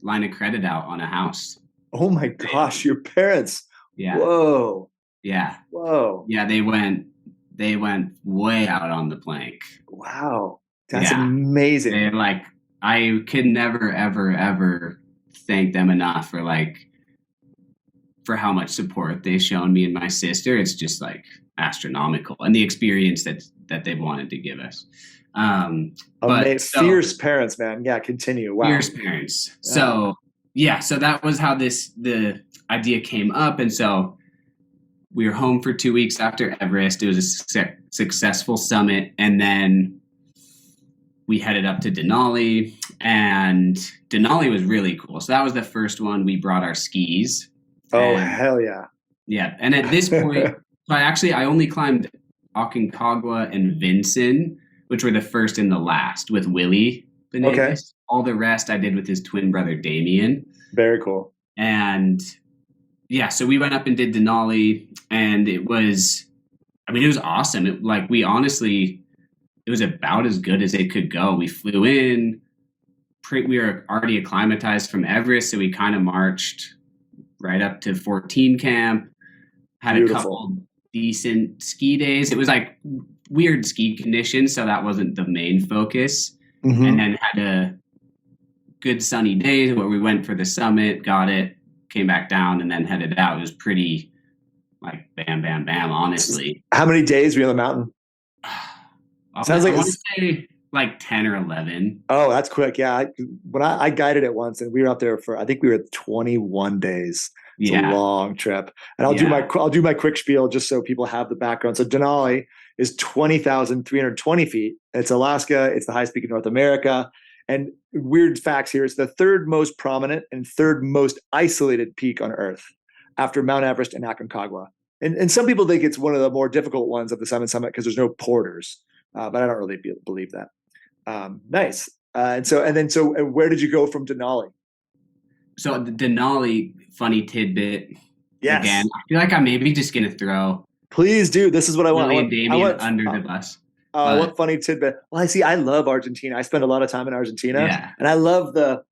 S3: line of credit out on a house.
S2: Oh my gosh, your parents.
S3: Yeah.
S2: Whoa.
S3: Yeah.
S2: Whoa.
S3: Yeah, they went way out on the plank.
S2: Wow. That's amazing.
S3: They I could never, ever, ever thank them enough for for how much support they've shown me and my sister, it's just like astronomical, and the experience that they've wanted to give us.
S2: Fierce parents, man. Yeah, continue. Wow.
S3: Fierce parents. Yeah. So that was how the idea came up. And so we were home for 2 weeks after Everest. It was a successful summit. And then we headed up to Denali, and Denali was really cool. So that was the first one. We brought our skis.
S2: Oh, hell yeah.
S3: Yeah. And at this point, I only climbed Aconcagua and Vinson, which were the first and the last, with Willie Benegas. Okay. All the rest I did with his twin brother, Damien.
S2: Very cool.
S3: And yeah, so we went up and did Denali, and it was awesome. It was about as good as it could go. We flew in, we were already acclimatized from Everest, so we kind of marched right up to 14 camp, had Beautiful. A couple decent ski days. It was like weird ski conditions, so that wasn't the main focus. Mm-hmm. And then had a good sunny day where we went for the summit, got it, came back down, and then headed out. It was pretty like bam, bam, bam, honestly.
S2: How many days were you on the mountain?
S3: Sounds like I want to say like 10 or 11.
S2: Oh, that's quick. Yeah. When I guided it once, and we were up there for, I think we were 21 days. It's a long trip. And I'll do my quick spiel just so people have the background. So Denali is 20,320 feet. It's Alaska. It's the highest peak in North America. And weird facts here, it's the third most prominent and third most isolated peak on Earth after Mount Everest and Aconcagua. And some people think it's one of the more difficult ones of the summit because there's no porters. But I don't really believe that. Nice. So where did you go from Denali?
S3: So the Denali, funny tidbit.
S2: Yes.
S3: Again, I feel like I'm maybe just going to throw.
S2: Please do. This is what I want.
S3: Damien under the bus.
S2: What funny tidbit. Well, I love Argentina. I spend a lot of time in Argentina, and I love the,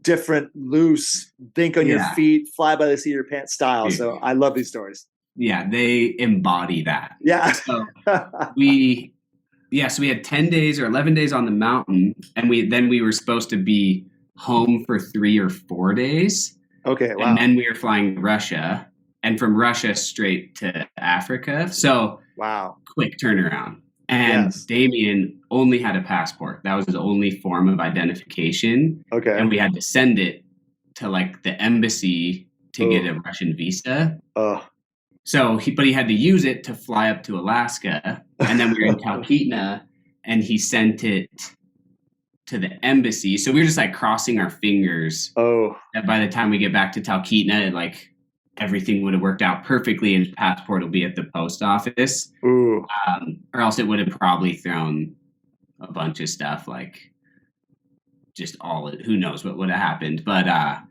S2: different, loose, think on your feet, fly by the seat of your pants style. So I love these stories.
S3: Yeah, they embody that.
S2: Yeah.
S3: So we had 10 days or 11 days on the mountain, and we were supposed to be home for 3 or 4 days.
S2: Okay, wow.
S3: And then we were flying to Russia, and from Russia straight to Africa. So
S2: wow,
S3: quick turnaround. And Damien only had a passport. That was his only form of identification.
S2: Okay.
S3: And we had to send it to like the embassy to get a Russian visa. So he had to use it to fly up to Alaska. And then we were in Talkeetna, and he sent it to the embassy. So we were just like crossing our fingers that by the time we get back to Talkeetna, like everything would have worked out perfectly and his passport will be at the post office. Or else it would have probably thrown a bunch of stuff, like just who knows what would have happened. But I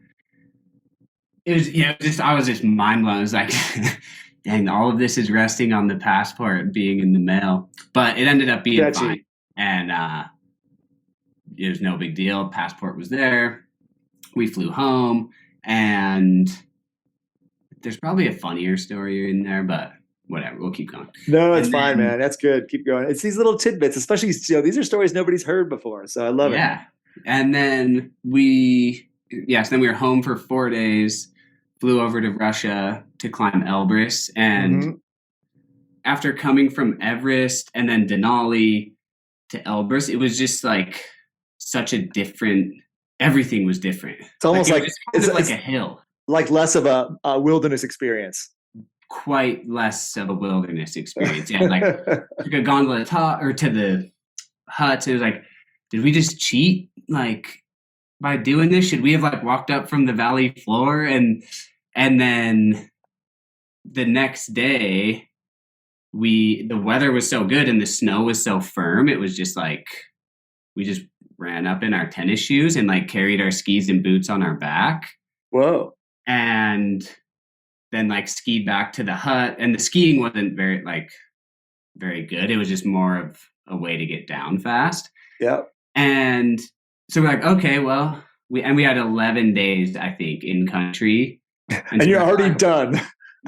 S3: was just mind blown. I was like, dang, all of this is resting on the passport being in the mail. But it ended up being fine. And it was no big deal. Passport was there. We flew home, and there's probably a funnier story in there, but whatever. We'll keep going.
S2: No, it's fine, man. That's good. Keep going. It's these little tidbits, especially, these are stories nobody's heard before. So I love it.
S3: Yeah. And then we were home for 4 days, flew over to Russia to climb Elbrus. And after coming from Everest and then Denali to Elbrus, it was just like such a different, everything was different.
S2: It's almost like
S3: it's like a hill.
S2: Like less of a wilderness experience.
S3: Quite less of a wilderness experience. Yeah, like took a gondola to the huts. It was like, did we just cheat? Like by doing this, should we have like walked up from the valley floor? And then the next day, the weather was so good and the snow was so firm. It was just like we just ran up in our tennis shoes and like carried our skis and boots on our back.
S2: Whoa.
S3: And then like skied back to the hut, and the skiing wasn't very good. It was just more of a way to get down fast.
S2: Yeah.
S3: And so we're like, okay, well, we had 11 days, I think, in country.
S2: And you're already done.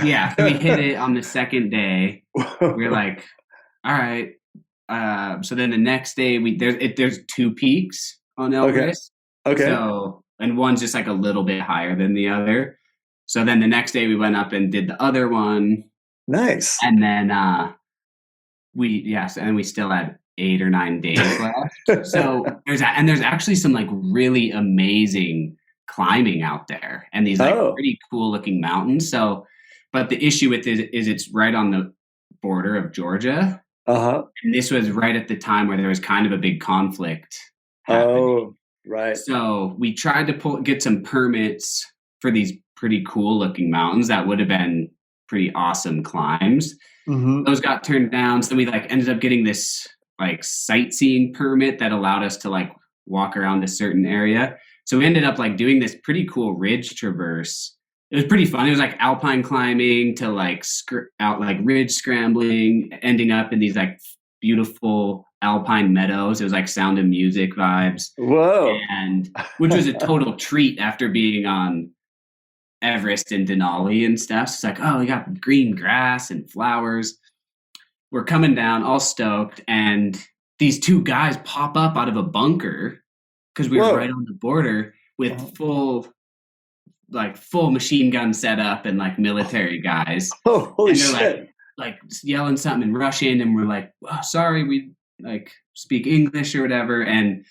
S3: Yeah. We hit it on the second day. We're like, all right. So then the next day there's 2 peaks on Elbrus.
S2: Okay.
S3: So, and one's just like a little bit higher than the other. So then the next day we went up and did the other one.
S2: Nice.
S3: And then we still had 8 or 9 days left. So there's actually some like really amazing climbing out there, and these like pretty cool looking mountains. So, but the issue with it is it's right on the border of Georgia. And this was right at the time where there was kind of a big conflict happening.
S2: Oh, right.
S3: So we tried to get some permits for these pretty cool looking mountains that would have been pretty awesome climbs. Those got turned down. So we like ended up getting this like sightseeing permit that allowed us to like walk around a certain area. So we ended up like doing this pretty cool ridge traverse. It was pretty fun. It was like alpine climbing to like out like ridge scrambling, ending up in these like beautiful alpine meadows. It was like Sound of Music vibes.
S2: Whoa.
S3: And which was a total treat after being on Everest and Denali and stuff. So it's like, oh, we got green grass and flowers. We're coming down all stoked, and these 2 guys pop up out of a bunker because we were right on the border with full machine gun setup and like military guys.
S2: Oh, holy shit.
S3: Like yelling something in Russian, and we're like, oh, sorry, we like speak English or whatever. And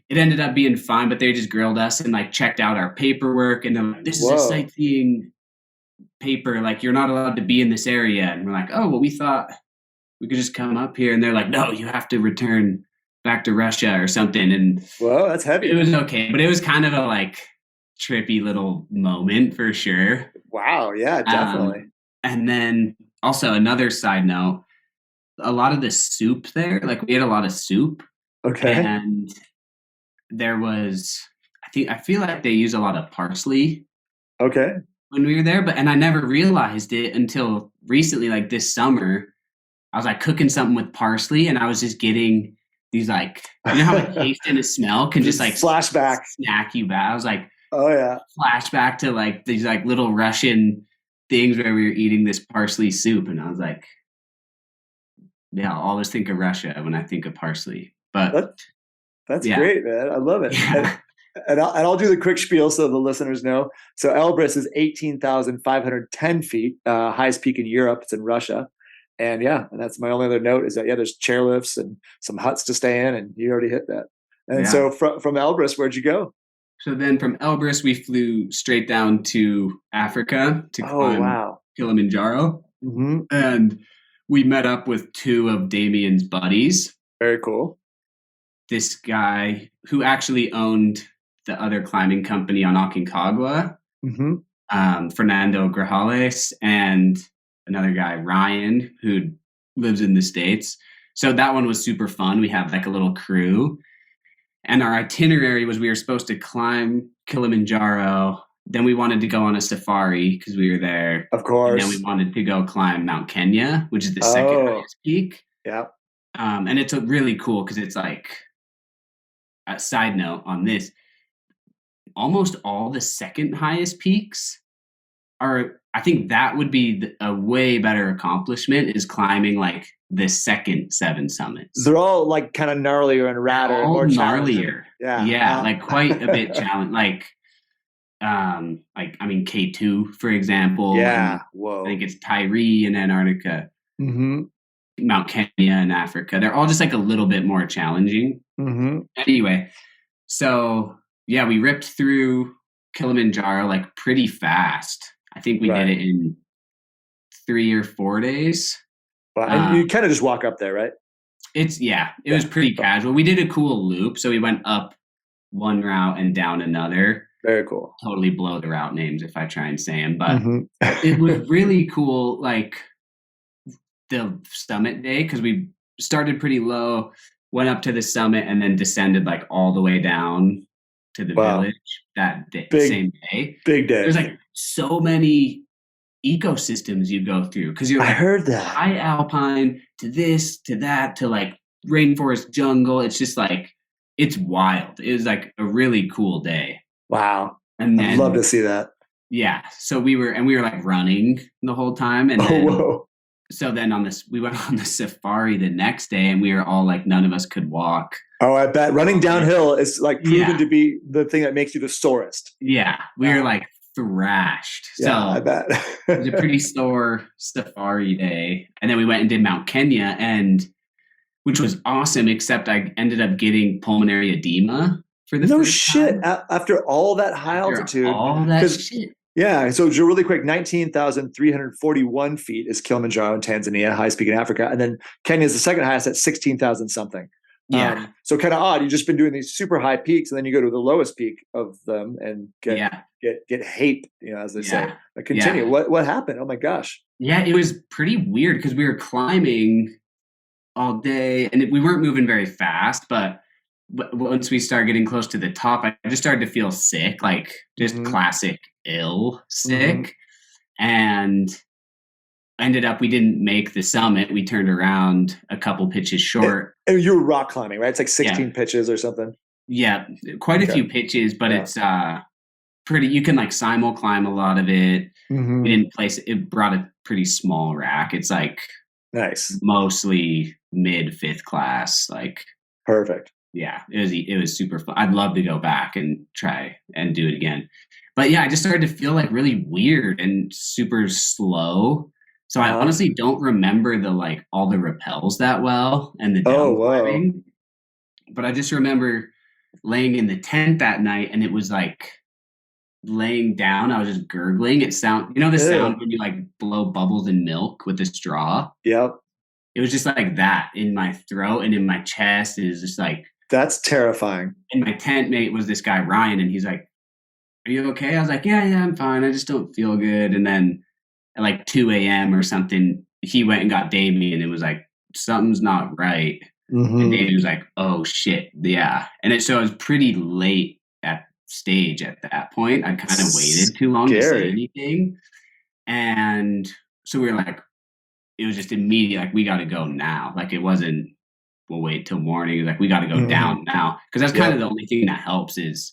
S3: it ended up being fine, but they just grilled us and like checked out our paperwork, and they're like, this is a sightseeing paper, like you're not allowed to be in this area. And we're like, oh, well, we thought we could just come up here. And they're like, no, you have to return back to Russia or something. And
S2: well, that's heavy.
S3: It was okay, but it was kind of a like trippy little moment for sure.
S2: Wow. Yeah, definitely.
S3: And then also another side note, a lot of the soup there, like we had a lot of soup.
S2: Okay.
S3: And there was, I feel like they use a lot of parsley.
S2: Okay.
S3: When we were there, and I never realized it until recently, like this summer. I was like cooking something with parsley, and I was just getting these like, you know how a taste and a smell can just like
S2: flashback,
S3: snack you back. I was like,
S2: oh yeah,
S3: flashback to like these like little Russian things where we were eating this parsley soup, and I was like, yeah, I'll always think of Russia when I think of parsley. But
S2: that's great, man. I love it. Yeah. And I'll do the quick spiel so the listeners know. So Elbrus is 18,510 feet, highest peak in Europe. It's in Russia. And that's my only other note is that, there's chairlifts and some huts to stay in, and you already hit that. And so from Elbrus, where'd you go?
S3: So then from Elbrus, we flew straight down to Africa to climb Kilimanjaro. And we met up with 2 of Damien's buddies.
S2: Very cool.
S3: This guy who actually owned the other climbing company on Aconcagua, Fernando Grajales, and another guy, Ryan, who lives in the States. So that one was super fun. We had like a little crew. And our itinerary was we were supposed to climb Kilimanjaro. Then we wanted to go on a safari because we were there.
S2: Of course.
S3: And then we wanted to go climb Mount Kenya, which is the second highest peak.
S2: Yeah.
S3: And it's really cool because it's like, a side note on this, almost all the second highest peaks are, I think that would be a way better accomplishment is climbing like the second 7 summits.
S2: They're all like kind of gnarlier and radder.
S3: All
S2: more
S3: gnarlier.
S2: Yeah.
S3: Like quite a bit challenging. Like K2, for example.
S2: Yeah. Whoa.
S3: I think it's Tyree in Antarctica. Mount Kenya in Africa. They're all just like a little bit more challenging. Anyway, so we ripped through Kilimanjaro like pretty fast. I think we did it in 3 or 4 days.
S2: Well, and you kind of just walk up there, right?
S3: It was pretty casual. We did a cool loop. So we went up one route and down another.
S2: Very cool.
S3: Totally blow the route names if I try and say them. But it was really cool, like the summit day, because we started pretty low, went up to the summit, and then descended like all the way down to the village that day, same day.
S2: Big day.
S3: There's like so many ecosystems you go through because you're like,
S2: I heard that
S3: high alpine to this to that to like rainforest jungle. It's just like it's wild. It was like a really cool day.
S2: Wow.
S3: And then,
S2: I'd love to see that.
S3: Yeah. So we were like running the whole time. And then, so then we went on the safari the next day, and we were all like, none of us could walk.
S2: Oh, I bet running downhill is like proven to be the thing that makes you the sorest.
S3: Yeah. We were like thrashed.
S2: Yeah, I
S3: So
S2: bet.
S3: it was a pretty sore safari day. And then we went and did Mount Kenya, which was awesome, except I ended up getting pulmonary edema for the
S2: No
S3: first
S2: shit.
S3: time.
S2: After all that high
S3: After
S2: altitude,
S3: all that shit.
S2: yeah. So really quick, 19,341 feet is Kilimanjaro in Tanzania, highest peak in Africa, and then Kenya is the second highest at 16,000 something.
S3: Yeah.
S2: So kind of odd. You've just been doing these super high peaks, and then you go to the lowest peak of them and get hate, as they say. But continue.
S3: Yeah.
S2: What happened? Oh my gosh.
S3: Yeah, it was pretty weird because we were climbing all day and we weren't moving very fast, but once we started getting close to the top, I just started to feel sick, like just classic ill sick. And ended up, we didn't make the summit. We turned around a couple pitches short.
S2: And you were rock climbing, right? It's like 16 pitches or something.
S3: Yeah, quite a few pitches, but it's pretty, you can like simul climb a lot of it. We didn't place it, brought a pretty small rack. It's like
S2: nice,
S3: mostly mid fifth class, like
S2: perfect.
S3: Yeah, it was super fun. I'd love to go back and try and do it again. But yeah, I just started to feel like really weird and super slow. So I honestly don't remember all the rappels that well and the down climbing. But I just remember laying in the tent that night, and it was like laying down, I was just gurgling. It sound, the sound when you like blow bubbles in milk with a straw.
S2: Yep.
S3: It was just like that in my throat and in my chest. It was just like,
S2: that's terrifying.
S3: And my tent mate was this guy Ryan, and he's like, "Are you okay?" I was like, "Yeah, I'm fine. I just don't feel good." And then at like 2 a.m. or something, he went and got Damien, and it was like, something's not right. And Damien was like, "Oh shit, yeah." And so it was pretty late at stage at that point. I kind of waited too long to say anything, and so we were like, it was just immediate, like, we got to go now. Like, it wasn't, we'll wait till morning. Like, we got to go down now, because that's kind of the only thing that helps is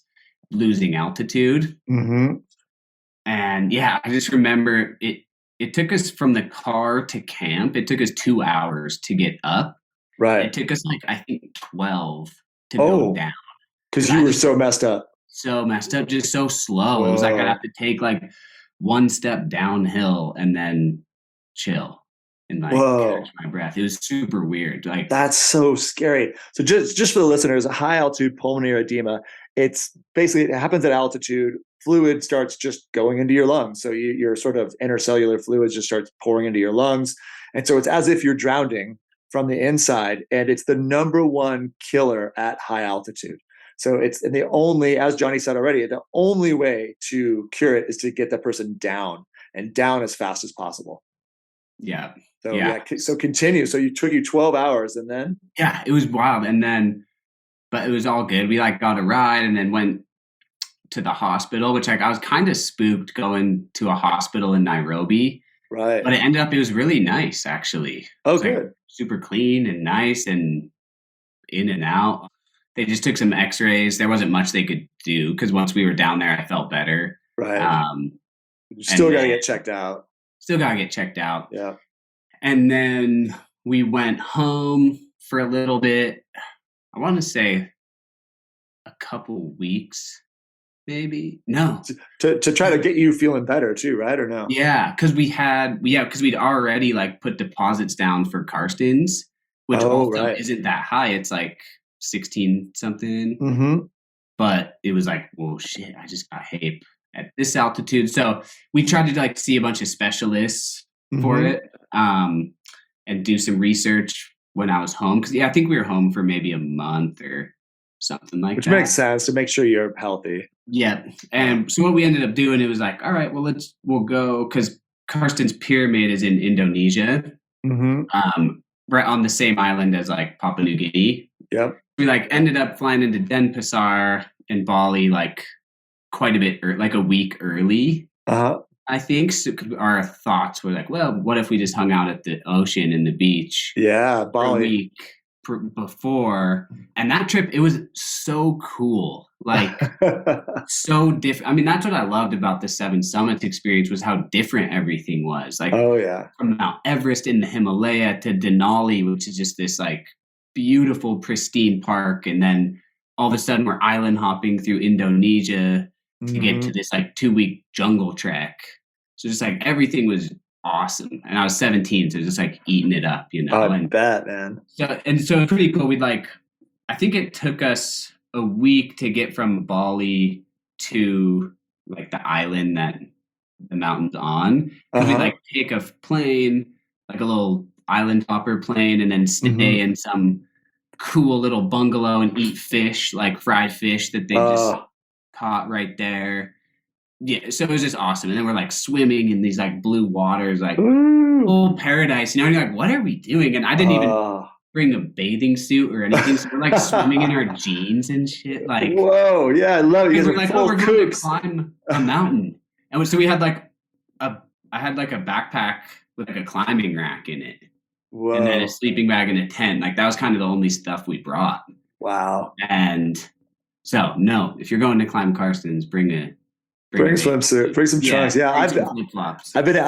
S3: losing altitude. And yeah, I just remember it took us from the car to camp. It took us 2 hours to get up.
S2: Right.
S3: It took us like, I think 12 to go down.
S2: Because you were so messed up.
S3: So messed up, just so slow. Whoa. It was like I'd have to take like one step downhill and then chill and like catch my breath. It was super weird. Like,
S2: that's so scary. So just for the listeners, high altitude pulmonary edema, it's basically, it happens at altitude. Fluid starts just going into your lungs. So your sort of intercellular fluids just starts pouring into your lungs. And so it's as if you're drowning from the inside, and it's the number one killer at high altitude. So and the only, as Johnny said already, the only way to cure it is to get that person down as fast as possible.
S3: Yeah.
S2: So continue. So it took you 12 hours, and then?
S3: Yeah, it was wild. And then, but it was all good. We like got a ride and then went to the hospital, which like I was kind of spooked going to a hospital in Nairobi.
S2: Right.
S3: But it was really nice, actually.
S2: Oh, good.
S3: Like super clean and nice and in and out. They just took some x-rays. There wasn't much they could do because once we were down there, I felt better.
S2: Right. You still got to get checked out.
S3: Yeah. And then we went home for a little bit. I want to say a couple weeks, maybe. No.
S2: To try to get you feeling better too, right? Or no?
S3: Yeah, because we'd already like put deposits down for Karstens, which also isn't that high. It's like 16 something. But it was like, whoa, shit, I just got HAPE at this altitude. So we tried to like see a bunch of specialists for it and do some research when I was home. Because I think we were home for maybe a month or something like that.
S2: Which makes sense to make sure you're healthy.
S3: Yeah. And so what we ended up doing, it was like, all right, well, we'll go, because Karsten's Pyramid is in Indonesia, right on the same island as like Papua New Guinea.
S2: Yep.
S3: We like ended up flying into Denpasar in Bali like quite a bit, like a week early. I think so. Our thoughts were like, well, what if we just hung out at the ocean and the beach?
S2: Yeah, Bali.
S3: A week before. And that trip, it was so cool. Like, so different. I mean, that's what I loved about the Seven Summits experience, was how different everything was. Like, from Mount Everest in the Himalaya to Denali, which is just this like beautiful, pristine park. And then all of a sudden we're island hopping through Indonesia to get to this like 2-week jungle trek. So just like everything was awesome. And I was 17, so just like eating it up, you know.
S2: I bet, man.
S3: So it's pretty cool. I think it took us a week to get from Bali to like the island that the mountain's on. We like take a plane, like a little island hopper plane, and then stay in some cool little bungalow and eat fish, like fried fish that they just caught right there. Yeah, so it was just awesome. And then we're like swimming in these like blue waters, like full paradise. You know, and you're like, what are we doing? And I didn't even bring a bathing suit or anything. So we're like swimming in our jeans and shit. Like,
S2: whoa, yeah, I love it.
S3: We're like, we're going to climb a mountain. And so we had like I had like a backpack with like a climbing rack in it. Whoa. And then a sleeping bag and a tent. Like that was kind of the only stuff we brought.
S2: Wow.
S3: And so, no, if you're going to climb Carson's, bring a
S2: swimsuit, bring some trunks. Yeah, I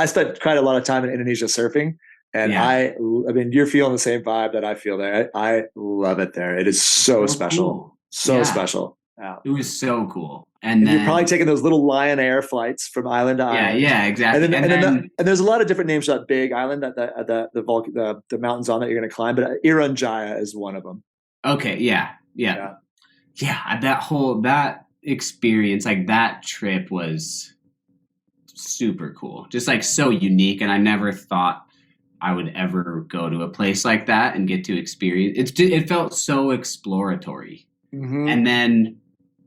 S2: spent quite a lot of time in Indonesia surfing, and I mean, you're feeling the same vibe that I feel there. I love it there. It is so special, cool. Special. Yeah.
S3: It was so cool. And then,
S2: you're probably taking those little Lion Air flights from island to island.
S3: Yeah, exactly.
S2: And there's a lot of different names for that big island that the mountains on that you're going to climb, but Iranjaya is one of them.
S3: Okay. Yeah. That experience, like that trip was super cool, just like so unique. And I never thought I would ever go to a place like that and get to experience it. Felt so exploratory. And then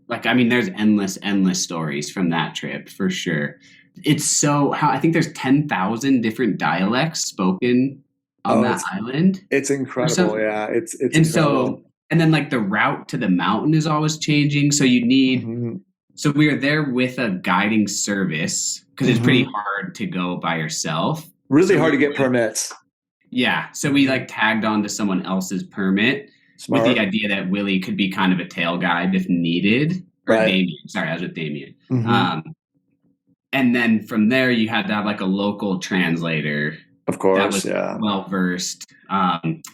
S3: like, I mean, there's endless stories from that trip for sure. It's I think there's 10,000 different dialects spoken on that island.
S2: It's incredible. Yeah. It's
S3: and
S2: incredible.
S3: And then like the route to the mountain is always changing. So you need, so we were there with a guiding service because it's pretty hard to go by yourself.
S2: Really hard to get permits.
S3: Yeah. So we like tagged on to someone else's permit. Smart. With the idea that Willie could be kind of a tail guide if needed. Or Damien. Sorry, I was with Damien. And then from there, you had to have like a local translator.
S2: Of course,
S3: that was well-versed.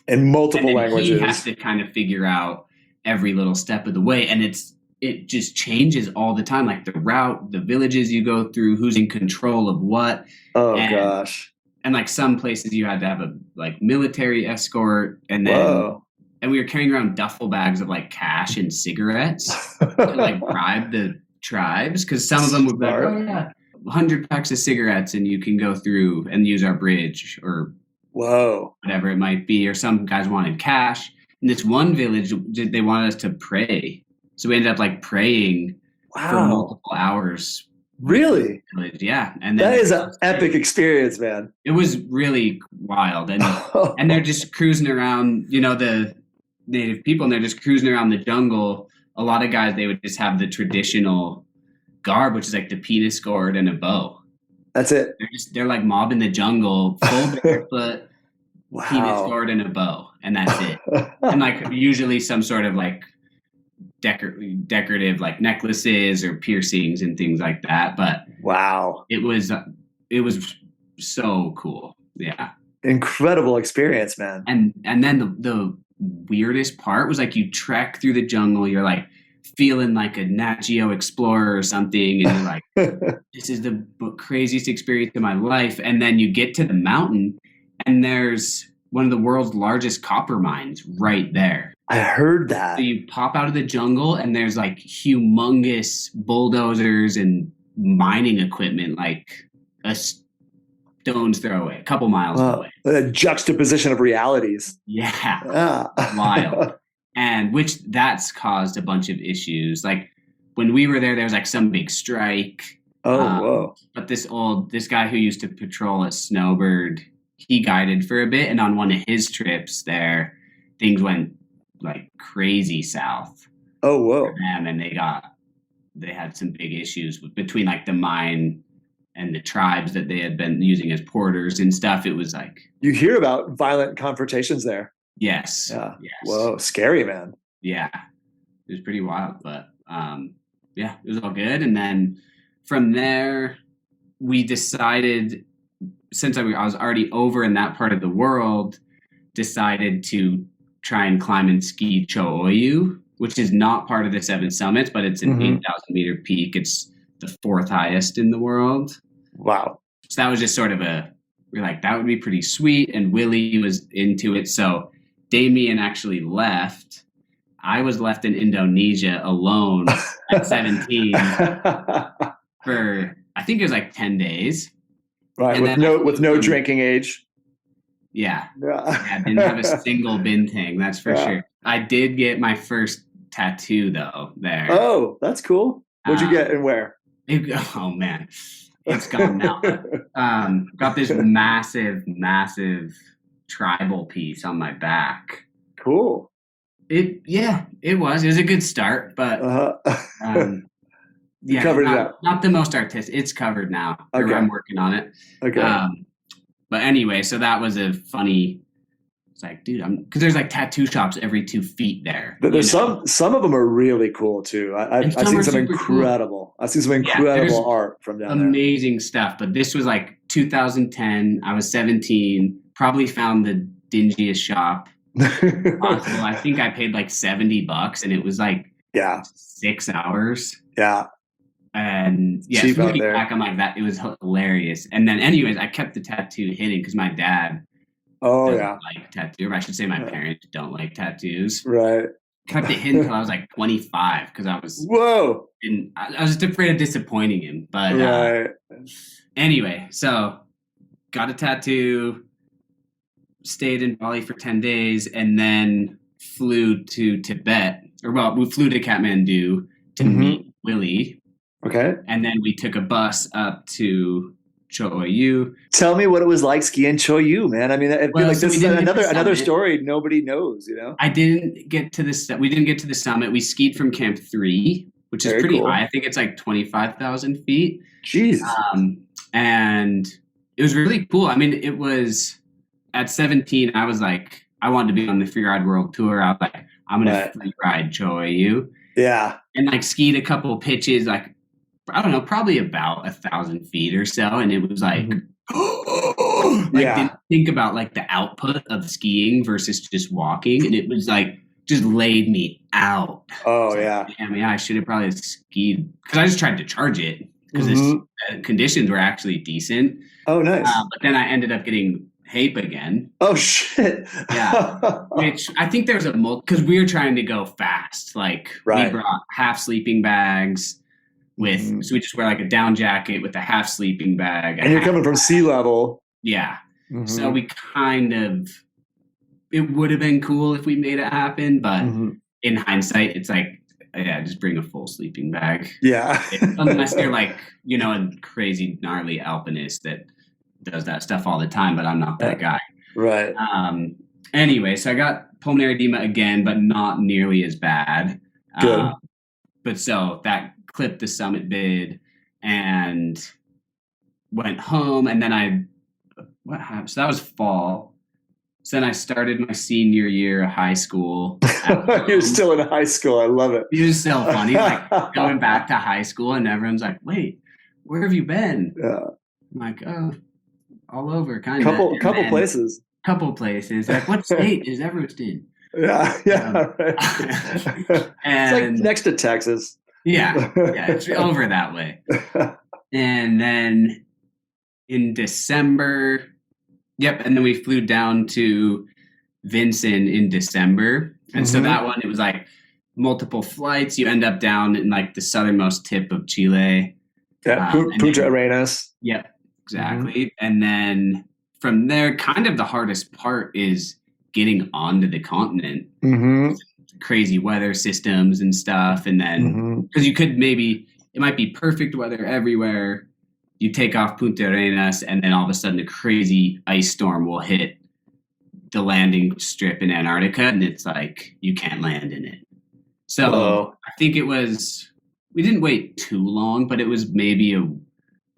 S2: In multiple languages.
S3: He has to kind of figure out every little step of the way. And it just changes all the time. Like the route, the villages you go through, who's in control of what.
S2: Gosh.
S3: And like some places you had to have a like military escort. And then... And we were carrying around duffel bags of like cash and cigarettes to like bribe the tribes. Cause some of them would be like, 100 packs of cigarettes and you can go through and use our bridge or whatever it might be. Or some guys wanted cash. In this one village, they wanted us to pray. So we ended up like praying for multiple hours.
S2: Really?
S3: Yeah. And then
S2: that is an epic experience, man.
S3: It was really wild. And they're just cruising around, you know, the native people, and they're just cruising around the jungle. A lot of guys, they would just have the traditional garb, which is like the penis gourd and a bow.
S2: That's it.
S3: They're like mobbing the jungle, full barefoot, penis gourd and a bow, and that's it. And like usually some sort of like decorative like necklaces or piercings and things like that. But it was so cool. Yeah, incredible experience, man. And then the weirdest part was like you trek through the jungle, you're like feeling like a Nat Geo explorer or something, and you're like this is the craziest experience of my life. And then you get to the mountain and there's one of the world's largest copper mines right there. I heard that. So you pop out of the jungle and there's like humongous bulldozers and mining equipment like a stone's throw away, a couple miles away. A juxtaposition of realities. Yeah. Wild. And that's caused a bunch of issues. Like when we were there was like some big strike. But this guy who used to patrol at Snowbird, he guided for a bit. And on one of his trips there, things went like crazy south. For them, and they had some big issues between like the mine and the tribes that they had been using as porters and stuff. It was like, you hear about violent confrontations there. Yes. Yeah. Yes. Whoa. Scary, man. Yeah. It was pretty wild, but it was all good. And then from there we decided, since I was already over in that part of the world, decided to try and climb and ski Cho Oyu, which is not part of the 7 summits, but it's an 8,000 meter peak. It's the 4th highest in the world.
S2: Wow.
S3: So that was just sort of we're like, that would be pretty sweet. And Willie was into it. So Damien actually left. I was left in Indonesia alone at 17 for, I think it was like 10 days.
S2: Right.
S3: And
S2: with no drinking age.
S3: Yeah. I didn't have a single bintang, that's for sure. I did get my first tattoo though there.
S2: Oh, that's cool. What'd you get and where?
S3: Oh man, it's gone now. Got this massive tribal piece on my back.
S2: Cool.
S3: It was a good start, but
S2: you covered it up.
S3: Not the most artistic. It's covered now.
S2: Okay.
S3: I'm working on it.
S2: Okay.
S3: But anyway, so that was a funny. It's like, dude, because there's like tattoo shops every 2 feet there.
S2: There's some of them are really cool too. I've seen some incredible. Cool. I've seen some incredible art from down there.
S3: Amazing stuff. But this was like 2010. I was 17. Probably found the dingiest shop possible. I think I paid like $70, and it was like 6 hours.
S2: Yeah.
S3: And looking back, I'm like, that it was hilarious. And then, anyways, I kept the tattoo hidden because my dad. Doesn't like tattoo. Or I should say my parents don't like tattoos.
S2: Right.
S3: Kept it hidden until I was like 25 because I was.
S2: Whoa.
S3: And I was just afraid of disappointing him. But anyway, so got a tattoo, stayed in Bali for 10 days, and then flew to Tibet. We flew to Kathmandu to meet Willie.
S2: Okay.
S3: And then we took a bus up to Choyu.
S2: Tell me what it was like skiing Choyu, man. I mean, I feel like this is another story nobody knows, you know?
S3: We didn't get to the summit. We skied from Camp 3, which is pretty high. I think it's like 25,000 feet.
S2: Jeez.
S3: And it was really cool. I mean, it was at 17, I was like, I wanted to be on the Freeride World Tour. I was like, I'm going to free ride Choyu. Yeah. And like skied a couple of pitches, like, I don't know, probably about 1,000 feet or so. And it was like, didn't think about like the output of skiing versus just walking. And it was like, just laid me out. Oh, yeah. I mean, I should have probably skied because I just tried to charge it because the conditions were actually decent. Oh, nice. But then I ended up getting HAPE again. Oh, shit. Yeah. Which I think there's because we were trying to go fast. Like, we brought half sleeping bags. So we just wear like a down jacket with a half sleeping bag. And you're coming from sea level. Yeah. So we it would have been cool if we made it happen. But in hindsight, it's like, just bring a full sleeping bag. Yeah. Unless you're like, a crazy gnarly alpinist that does that stuff all the time. But I'm not that guy. Right. Anyway, so I got pulmonary edema again, but not nearly as bad. Good. But so that clipped the summit bid and went home. And then what happened? So that was fall. So then I started my senior year of high school. You're still in high school. I love it. It was so funny. Like going back to high school and everyone's like, wait, where have you been? Yeah. I'm like, oh, all over kind of. Couple places. Couple places. Like, what state is Everest in? Yeah. Right. And it's like next to Texas. Yeah, it's over that way. And then in December, and then we flew down to Vincent in December. And so that one, it was like multiple flights. You end up down in like the southernmost tip of Chile. Yeah, Punta Arenas. Yep, exactly. And then from there, kind of the hardest part is getting onto the continent. Crazy weather systems and stuff, and then because it might be perfect weather everywhere, you take off Punta Arenas and then all of a sudden a crazy ice storm will hit the landing strip in Antarctica and it's like you can't land in it. So I think we didn't wait too long, but it was maybe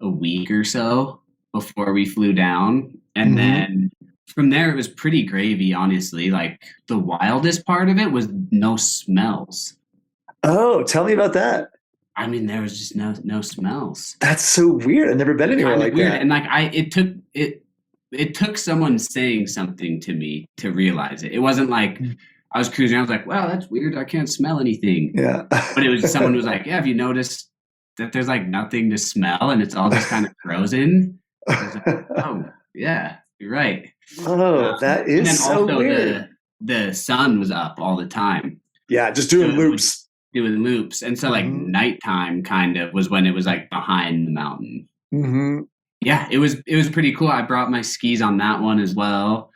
S3: a week or so before we flew down, and then from there, it was pretty gravy, honestly. Like, the wildest part of it was no smells. Oh, tell me about that. I mean, there was just no smells. That's so weird. I've never been anywhere like that. And like, it took someone saying something to me to realize it. It wasn't like I was cruising. I was like, wow, that's weird. I can't smell anything. Yeah. But it was someone who was like, yeah, have you noticed that there's like nothing to smell and it's all just kind of frozen. I was like, oh yeah, you're right.
S2: Oh, that
S3: And then
S2: is so
S3: also
S2: weird.
S3: the sun was up all the time.
S2: Yeah, just doing
S3: So
S2: loops.
S3: doing loops. And so like nighttime kind of was when it was like behind the mountain.
S2: Mm-hmm.
S3: Yeah, it was pretty cool. I brought my skis on that one as well,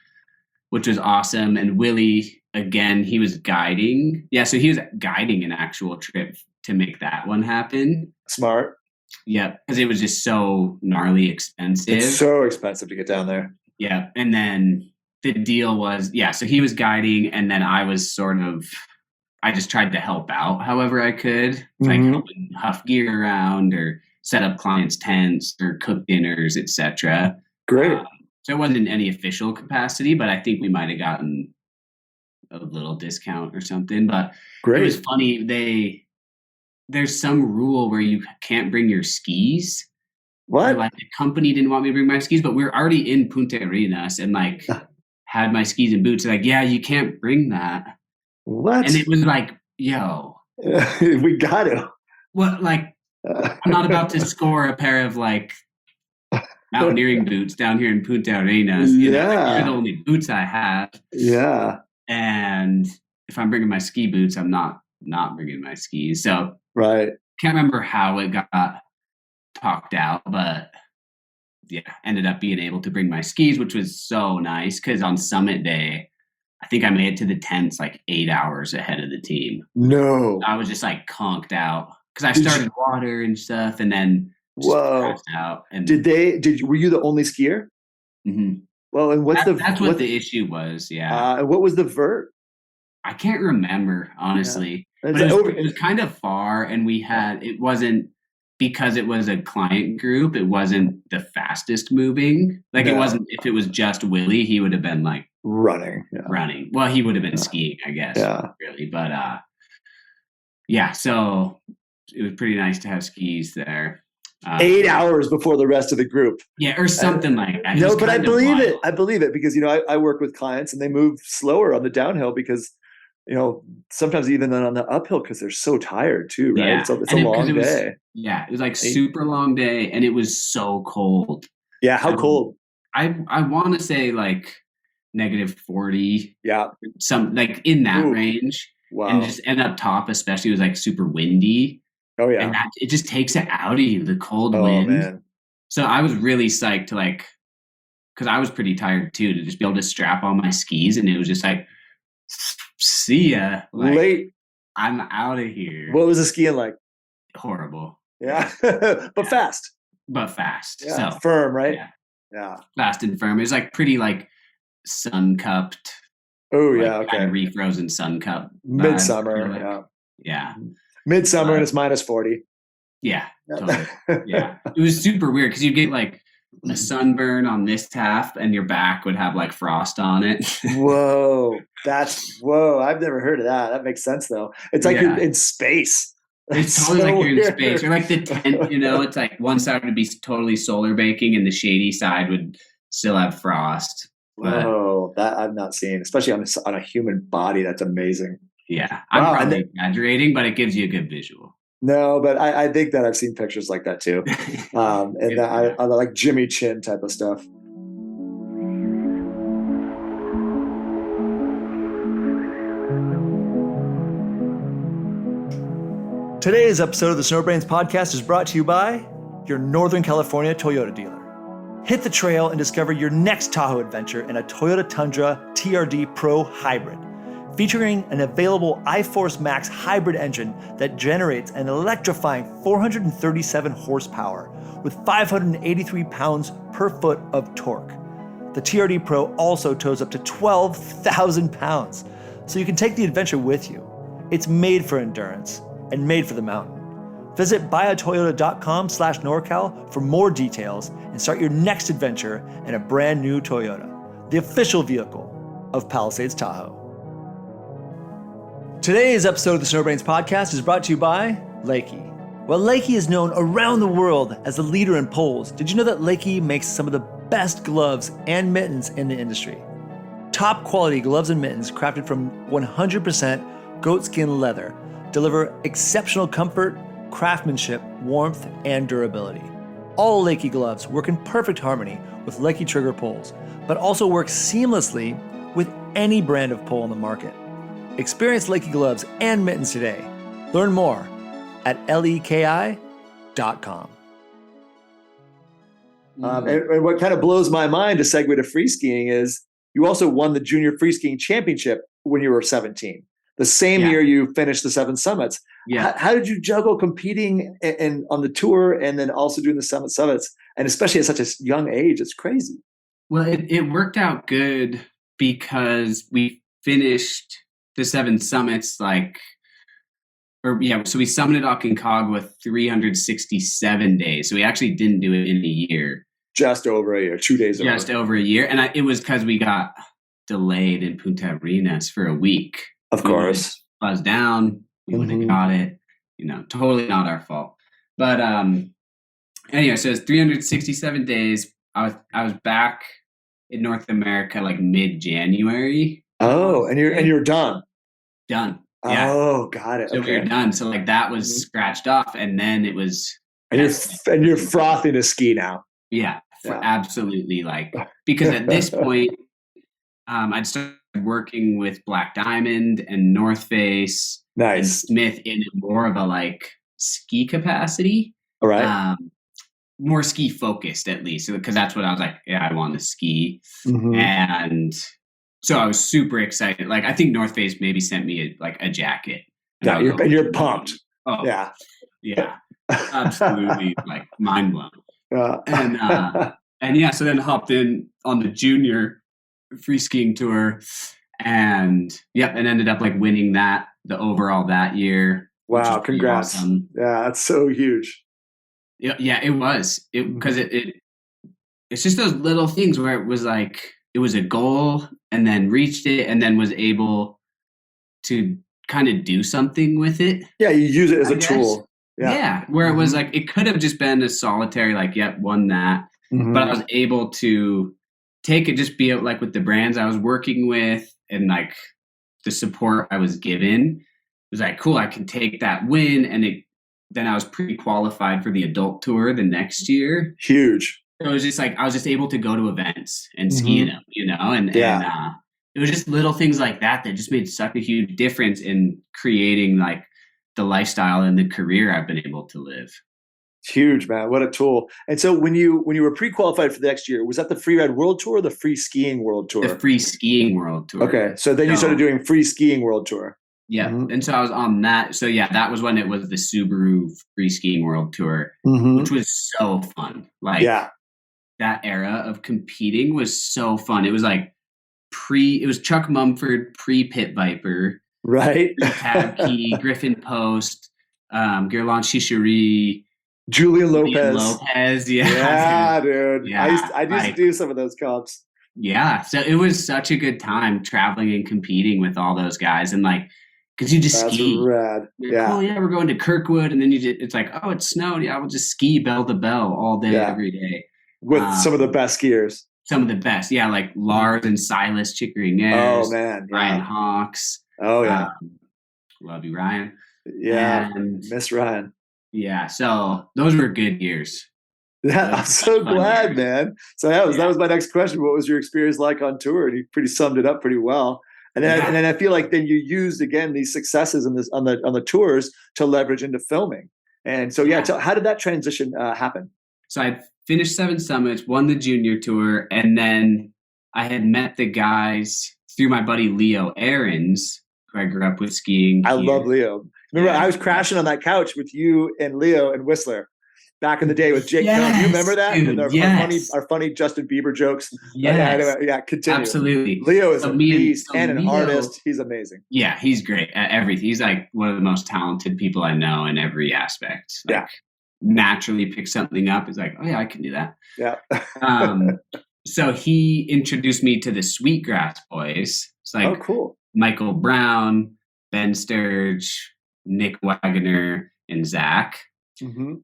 S3: which was awesome. And Willie, again, he was guiding. Yeah, so he was guiding an actual trip to make that one happen.
S2: Smart.
S3: Yeah, because it was just so gnarly expensive.
S2: It's so expensive to get down there.
S3: Yeah, and then the deal was, so he was guiding, and then I was I just tried to help out however I could, like helping huff gear around or set up clients' tents or cook dinners, etc.
S2: Great.
S3: So it wasn't in any official capacity, but I think we might have gotten a little discount or something. But
S2: Great.
S3: It was funny. There's some rule where you can't bring your skis.
S2: What?
S3: Like the company didn't want me to bring my skis, but we were already in Punta Arenas and like had my skis and boots. Like, yeah, you can't bring that.
S2: What?
S3: And it was like, yo,
S2: we got to.
S3: What? Like, I'm not about to score a pair of like mountaineering boots down here in Punta Arenas. You know, like, they're the only boots I have.
S2: Yeah.
S3: And if I'm bringing my ski boots, I'm not bringing my skis. So
S2: right.
S3: Can't remember how it got talked out, but ended up being able to bring my skis, which was so nice because on summit day, I think I made it to the tents like 8 hours ahead of the team.
S2: No.
S3: I was just like conked out because I started water and stuff and then just passed out. And
S2: were you the only skier?
S3: Mm-hmm.
S2: Well, and
S3: that's what the issue was. Yeah.
S2: And what was the vert?
S3: I can't remember, honestly.
S2: Yeah.
S3: But it was kind of far and it wasn't, because it was a client group, it wasn't the fastest moving. Like it wasn't, if it was just Willie, he would have been like
S2: running.
S3: Well, he would have been skiing, I guess. Yeah. Really. But so it was pretty nice to have skis there.
S2: 8 hours before the rest of the group.
S3: Yeah, or something like that.
S2: No, but I believe it. I believe it because, I work with clients and they move slower on the downhill because, sometimes even on the uphill because they're so tired too, right?
S3: Yeah.
S2: It's a long day.
S3: Yeah, it was like super long day and it was so cold.
S2: Yeah, how cold?
S3: I want to say like -40.
S2: Yeah.
S3: Some like in that range.
S2: Wow.
S3: And up top especially it was like super windy.
S2: Oh yeah.
S3: And it just takes it out of you, the cold wind. Man. So I was really psyched to like, because I was pretty tired too, to just be able to strap on my skis and it was just like, see ya. Like,
S2: late.
S3: I'm out of here.
S2: What was the skiing like?
S3: Horrible.
S2: Yeah. But fast.
S3: But fast.
S2: Yeah.
S3: So
S2: firm, right? Yeah.
S3: Fast and firm. It was like pretty like sun cupped.
S2: Oh yeah. Okay.
S3: Kind of refrozen sun cup.
S2: Midsummer.
S3: Like, yeah.
S2: Midsummer and it's -40.
S3: Yeah. Totally. Yeah. It was super weird because you get like a sunburn on this half and your back would have like frost on it.
S2: Whoa. I've never heard of that. That makes sense though. It's like you're in space.
S3: It's totally so like you're in space. Or like the tent, it's like one side would be totally solar baking and the shady side would still have frost.
S2: Whoa, that I've not seen, especially on a human body. That's amazing.
S3: Yeah. I'm probably exaggerating, but it gives you a good visual.
S2: No, but I think that I've seen pictures like that too. And I like Jimmy Chin type of stuff. Today's episode of the Snowbrains podcast is brought to you by your Northern California Toyota dealer. Hit the trail and discover your next Tahoe adventure in a Toyota Tundra TRD Pro Hybrid, featuring an available iForce Max hybrid engine that generates an electrifying 437 horsepower with 583 pounds per foot of torque. The TRD Pro also tows up to 12,000 pounds, so you can take the adventure with you. It's made for endurance and made for the mountain. Visit buyatoyota.com/NorCal for more details and start your next adventure in a brand new Toyota, the official vehicle of Palisades Tahoe. Today's episode of the Snowbrains podcast is brought to you by LEKI. While LEKI is known around the world as the leader in poles, did you know that LEKI makes some of the best gloves and mittens in the industry? Top quality gloves and mittens crafted from 100% goatskin leather deliver exceptional comfort, craftsmanship, warmth, and durability. All LEKI gloves work in perfect harmony with LEKI Trigger poles, but also work seamlessly with any brand of pole on the market. Experience LEKI gloves and mittens today. Learn more at LEKI.com. And what kind of blows my mind to segue to free skiing is you also won the Junior Freeskier Championship when you were 17. The same year you finished the 7 summits.
S3: Yeah.
S2: How did you juggle competing and on the tour and then also doing the summits, and especially at such a young age? It's crazy.
S3: Well, it worked out good because we finished the 7 summits so we summited Aconcagua with 367 days. So we actually didn't do it in a year.
S2: Just over a year, 2 days over.
S3: Just over a year. And it was because we got delayed in Punta Arenas for a week.
S2: Of course.
S3: Buzzed down. We wouldn't have got it. Totally not our fault. But anyway, so it's 367 days. I was back in North America like mid-January.
S2: Oh, and you're done.
S3: Done. Yeah.
S2: Oh, got it.
S3: So we were done. So that was scratched off, and then it was.
S2: And you're frothing to ski now.
S3: Yeah, absolutely. Because at this point, I'd started working with Black Diamond and North Face, and Smith in more of a ski capacity.
S2: All right.
S3: More ski focused, at least, because that's what I was like. Yeah, I want to ski, and so I was super excited. I think North Face maybe sent me a jacket.
S2: Yeah, you're pumped.
S3: Oh, yeah, absolutely, mind blown. And so then hopped in on the Junior Freeskier Tour, and ended up winning the overall that year.
S2: Wow, congrats.
S3: Awesome.
S2: Yeah, that's so huge.
S3: Yeah, it was. Because it's just those little things where it was it was a goal and then reached it and then was able to kind of do something with it.
S2: Yeah, you use it as a tool.
S3: Yeah, where it was it could have just been a solitary, won that. But I was able to take it, just be it with the brands I was working with and the support I was given. It was cool, I can take that win. And then I was pre-qualified for the adult tour the next year.
S2: Huge.
S3: So it was just I was just able to go to events and ski in them, and it was just little things like that just made such a huge difference in creating the lifestyle and the career I've been able to live.
S2: It's huge, man. What a tool. And so when you were pre-qualified for the next year, was that the Freeride World Tour or the Freeskier World Tour?
S3: The Freeskier World Tour.
S2: Okay. So then you started doing Freeskier World Tour.
S3: Yeah. And so I was on that. So that was when it was the Subaru Freeskier World Tour, which was so fun. That era of competing was so fun. It was it was Chuck Mumford pre-Pit Viper.
S2: Right.
S3: Tab Key, Griffin Post, Guerlain Chichery,
S2: Julian Lopez.
S3: Yeah,
S2: dude.
S3: Yeah,
S2: I used to do some of those comps.
S3: Yeah, so it was such a good time traveling and competing with all those guys, and because you just ski.
S2: That's rad.
S3: Oh yeah, we're going to Kirkwood, and then it's oh, it's snowed. Yeah, we'll just ski bell to bell all day, every day
S2: with some of the best skiers.
S3: Some of the best, Lars and Silas Chickering Ayers.
S2: Oh man,
S3: Ryan Hawks.
S2: Oh yeah,
S3: love you, Ryan.
S2: Yeah, miss Ryan.
S3: Yeah, so those were good years.
S2: Yeah, I'm so glad, man. So that was my next question. What was your experience like on tour? And you pretty summed it up pretty well. And then I feel then you used again these successes on the tours to leverage into filming. And so so how did that transition happen?
S3: So I finished 7 summits, won the junior tour, and then I had met the guys through my buddy Leo Ahrens, who I grew up with skiing.
S2: I love Leo. Remember, I was crashing on that couch with you and Leo and Whistler back in the day with Jake.
S3: Yes,
S2: do you remember that?
S3: Dude,
S2: and our funny Justin Bieber jokes.
S3: Yes.
S2: Continue.
S3: Absolutely.
S2: Leo is a beast and an artist. He's amazing.
S3: Yeah, he's great at everything. He's one of the most talented people I know in every aspect. Naturally pick something up. He's oh yeah, I can do that.
S2: Yeah.
S3: So he introduced me to the Sweetgrass Boys. It's
S2: oh, cool.
S3: Michael Brown, Ben Sturge, Nick Wagoner, and Zach.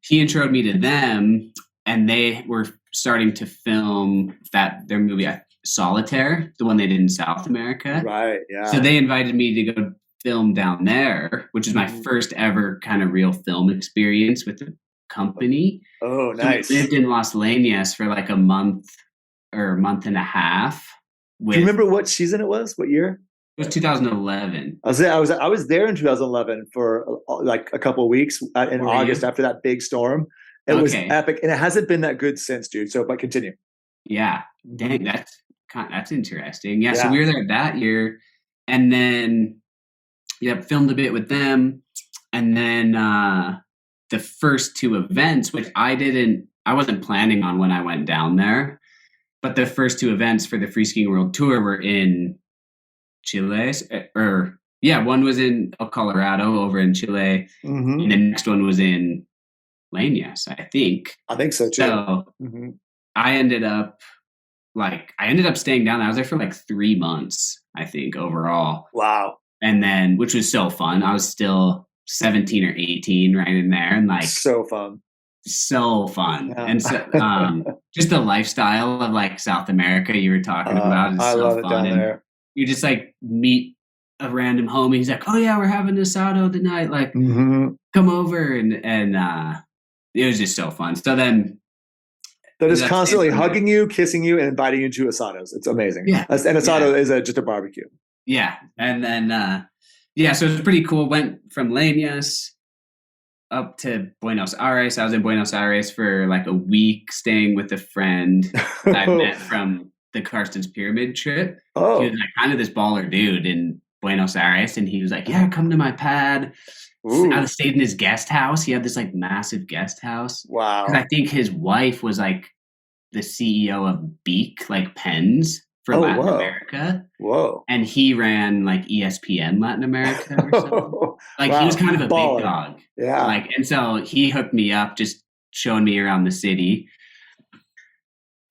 S3: He introduced me to them, and they were starting to film their movie Solitaire, the one they did in South America.
S2: Right. Yeah.
S3: So they invited me to go film down there, which is my first ever kind of real film experience with the company.
S2: Oh,
S3: So
S2: nice.
S3: we lived in Las Leñas for like a month or a month and a half.
S2: Do you remember what season it was? What year?
S3: It was 2011.
S2: I was there in 2011 for like a couple of weeks in August after that big storm. It was epic, and it hasn't been that good since, dude. So, but continue.
S3: Yeah, dang, that's interesting. Yeah, so we were there that year, and then filmed a bit with them, and then the first two events, which I wasn't planning on when I went down there, but the first two events for the Freeskier World Tour were in Chile, one was in Colorado over in Chile, and the next one was in Leñas, I think.
S2: I think so too.
S3: So I ended up staying down there. I was there for like 3 months, I think, overall.
S2: Wow.
S3: And then, which was so fun. I was still 17 or 18 right in there, and like
S2: so fun.
S3: Yeah. And so just the lifestyle of like South America you were talking about is so
S2: love
S3: fun.
S2: It down there.
S3: You just like meet a random homie. He's like, "Oh yeah, we're having asado tonight. Like, come over." And it was just so fun. So then
S2: they're just constantly hugging you, kissing you, and inviting you to asados. It's amazing.
S3: Yeah.
S2: And asado is just a barbecue.
S3: Yeah. And then, so it was pretty cool. Went from Leñas up to Buenos Aires. I was in Buenos Aires for like a week staying with a friend that I met from the Karsten's Pyramid trip.
S2: Oh.
S3: He was like kind of this baller dude in Buenos Aires. And he was like, "Yeah, come to my pad." Ooh. I stayed in his guest house. He had this like massive guest house.
S2: Wow.
S3: I think his wife was like the CEO of Beak, like pens for Latin America.
S2: Whoa.
S3: And he ran like ESPN Latin America or something. Like he was kind of a big dog.
S2: Yeah.
S3: Like, and so he hooked me up, just showing me around the city.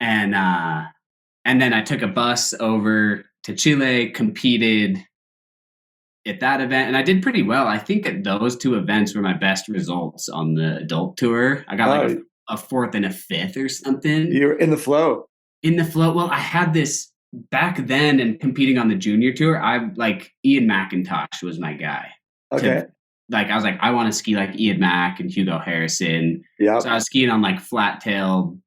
S3: And then I took a bus over to Chile, competed at that event, and I did pretty well. I think that those two events were my best results on the adult tour. I got like a fourth and a fifth or something.
S2: You're in the flow.
S3: Well, I had this back then, and competing on the junior tour, I like Ian McIntosh was my guy.
S2: Okay.
S3: I was like, I want to ski like Ian Mac and Hugo Harrison. Yeah. So I was skiing on like flat tail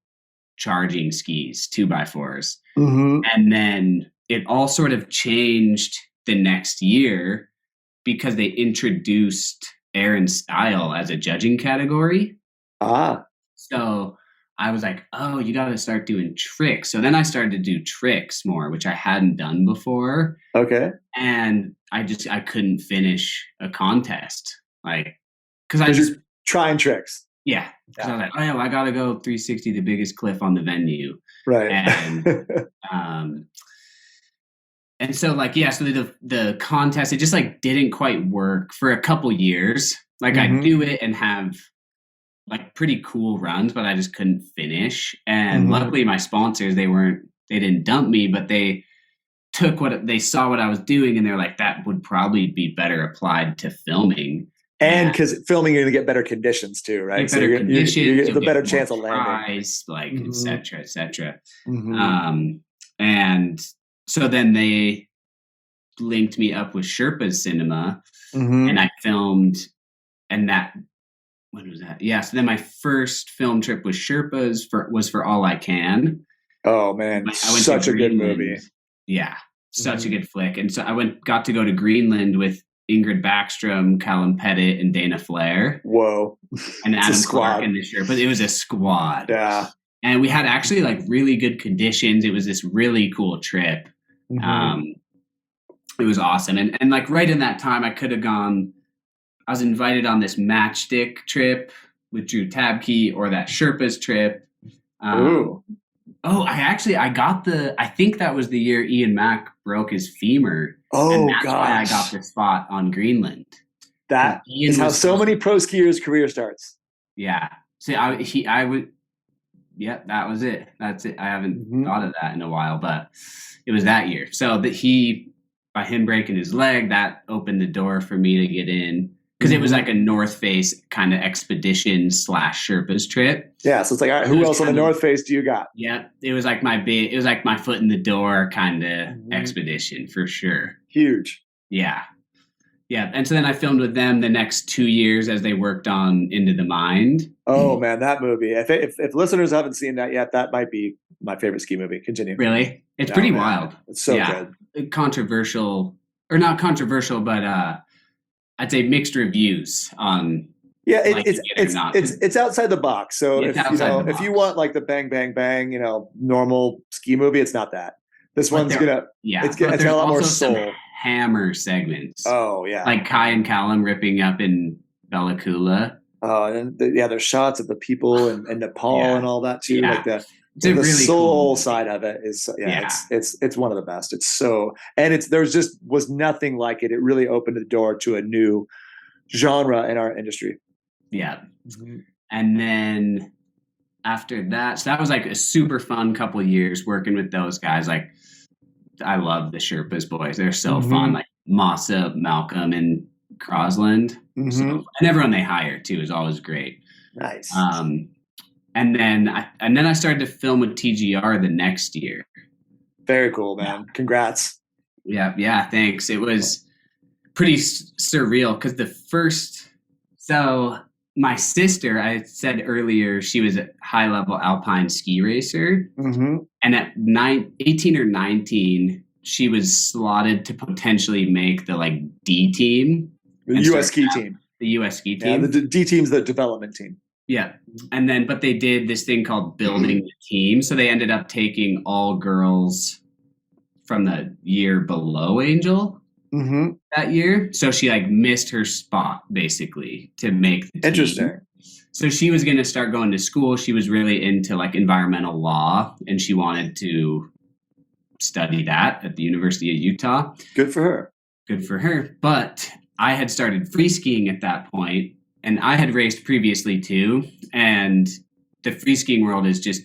S3: charging skis, 2x4s. And then it all sort of changed the next year because they introduced air and style as a judging category. So I was like, oh, you got to start doing tricks. So then I started to do tricks more, which I hadn't done before.
S2: Okay.
S3: And I couldn't finish a contest. Like, cause I just
S2: trying tricks.
S3: Yeah. So I was like, oh yeah, well, I got to go 360, the biggest cliff on the venue.
S2: Right.
S3: And so like, yeah, so the contest, it just like didn't quite work for a couple years. Like I'd do it and have like pretty cool runs, but I just couldn't finish. And luckily my sponsors, they didn't dump me, but they saw what I was doing, and they're like, that would probably be better applied to filming.
S2: And because filming, you're going to get better conditions too, right?
S3: So better conditions,
S2: you get the better chance of landing.
S3: Prize, like, et cetera, et cetera. And so then they linked me up with Sherpa Cinema, and I filmed, and when was that? Yeah, so then my first film trip with Sherpas was for All I Can.
S2: Oh man, such a good movie.
S3: Yeah, such a good flick. And so I got to go to Greenland with Ingrid Backstrom, Callum Pettit, and Dana Flair.
S2: Whoa.
S3: And Adam Clark and the Sherpas. It was a squad.
S2: Yeah.
S3: And we had actually like really good conditions. It was this really cool trip. It was awesome. And like right in that time, I was invited on this matchstick trip with Drew Tabke, or that Sherpas trip. I think that was the year Ian Mac broke his femur. And that's why I got the spot on Greenland.
S2: That is how so many pro skiers' career starts.
S3: Yeah. So that was it. That's it. I haven't thought of that in a while, but it was that year. So by him breaking his leg, that opened the door for me to get in. Because it was like a North Face kind of expedition / Sherpas trip.
S2: Yeah, so it's like, all right, who else on the North Face do you got?
S3: Yeah, it was like my foot in the door kind of expedition for sure.
S2: Huge.
S3: Yeah. Yeah. And so then I filmed with them the next 2 years as they worked on Into the Mind.
S2: Oh man, that movie. If listeners haven't seen that yet, that might be my favorite ski movie. Continue.
S3: Really? It's pretty wild.
S2: It's so good.
S3: Controversial, or not controversial, but I'd say mixed reviews on.
S2: Yeah, it's outside the box. So if you want like the bang bang bang, normal ski movie, it's not that. This one's got a lot more soul.
S3: Hammer segments.
S2: Oh yeah,
S3: like Kai and Callum ripping up in Bella Coola.
S2: Oh, and there's shots of the people in Nepal and all that too.
S3: Yeah.
S2: Like the
S3: really
S2: soul
S3: cool
S2: side of it is it's one of the best. It's so, and was nothing like it. It really opened the door to a new genre in our industry.
S3: Yeah. Mm-hmm. And then after that, so that was like a super fun couple of years working with those guys. Like, I love the Sherpas boys. They're so fun. Like Massa, Malcolm, and Crosland. So, and everyone they hire too is always great.
S2: Nice.
S3: And then I started to film with TGR the next year.
S2: Very cool, man. Yeah. Congrats.
S3: Yeah, thanks. It was pretty surreal because so my sister, I said earlier, she was a high-level alpine ski racer. And at 18 or 19, she was slotted to potentially make the D team.
S2: The U.S. ski team.
S3: The U.S. ski team.
S2: Yeah, the D team's the development team.
S3: Yeah. And then, but they did this thing called building the team. So they ended up taking all girls from the year below Angel that year. So she missed her spot basically to make the team.
S2: Interesting.
S3: So she was going to start going to school. She was really into environmental law and she wanted to study that at the University of Utah.
S2: Good for her.
S3: But I had started free skiing at that point. And I had raced previously too, and the free skiing world is just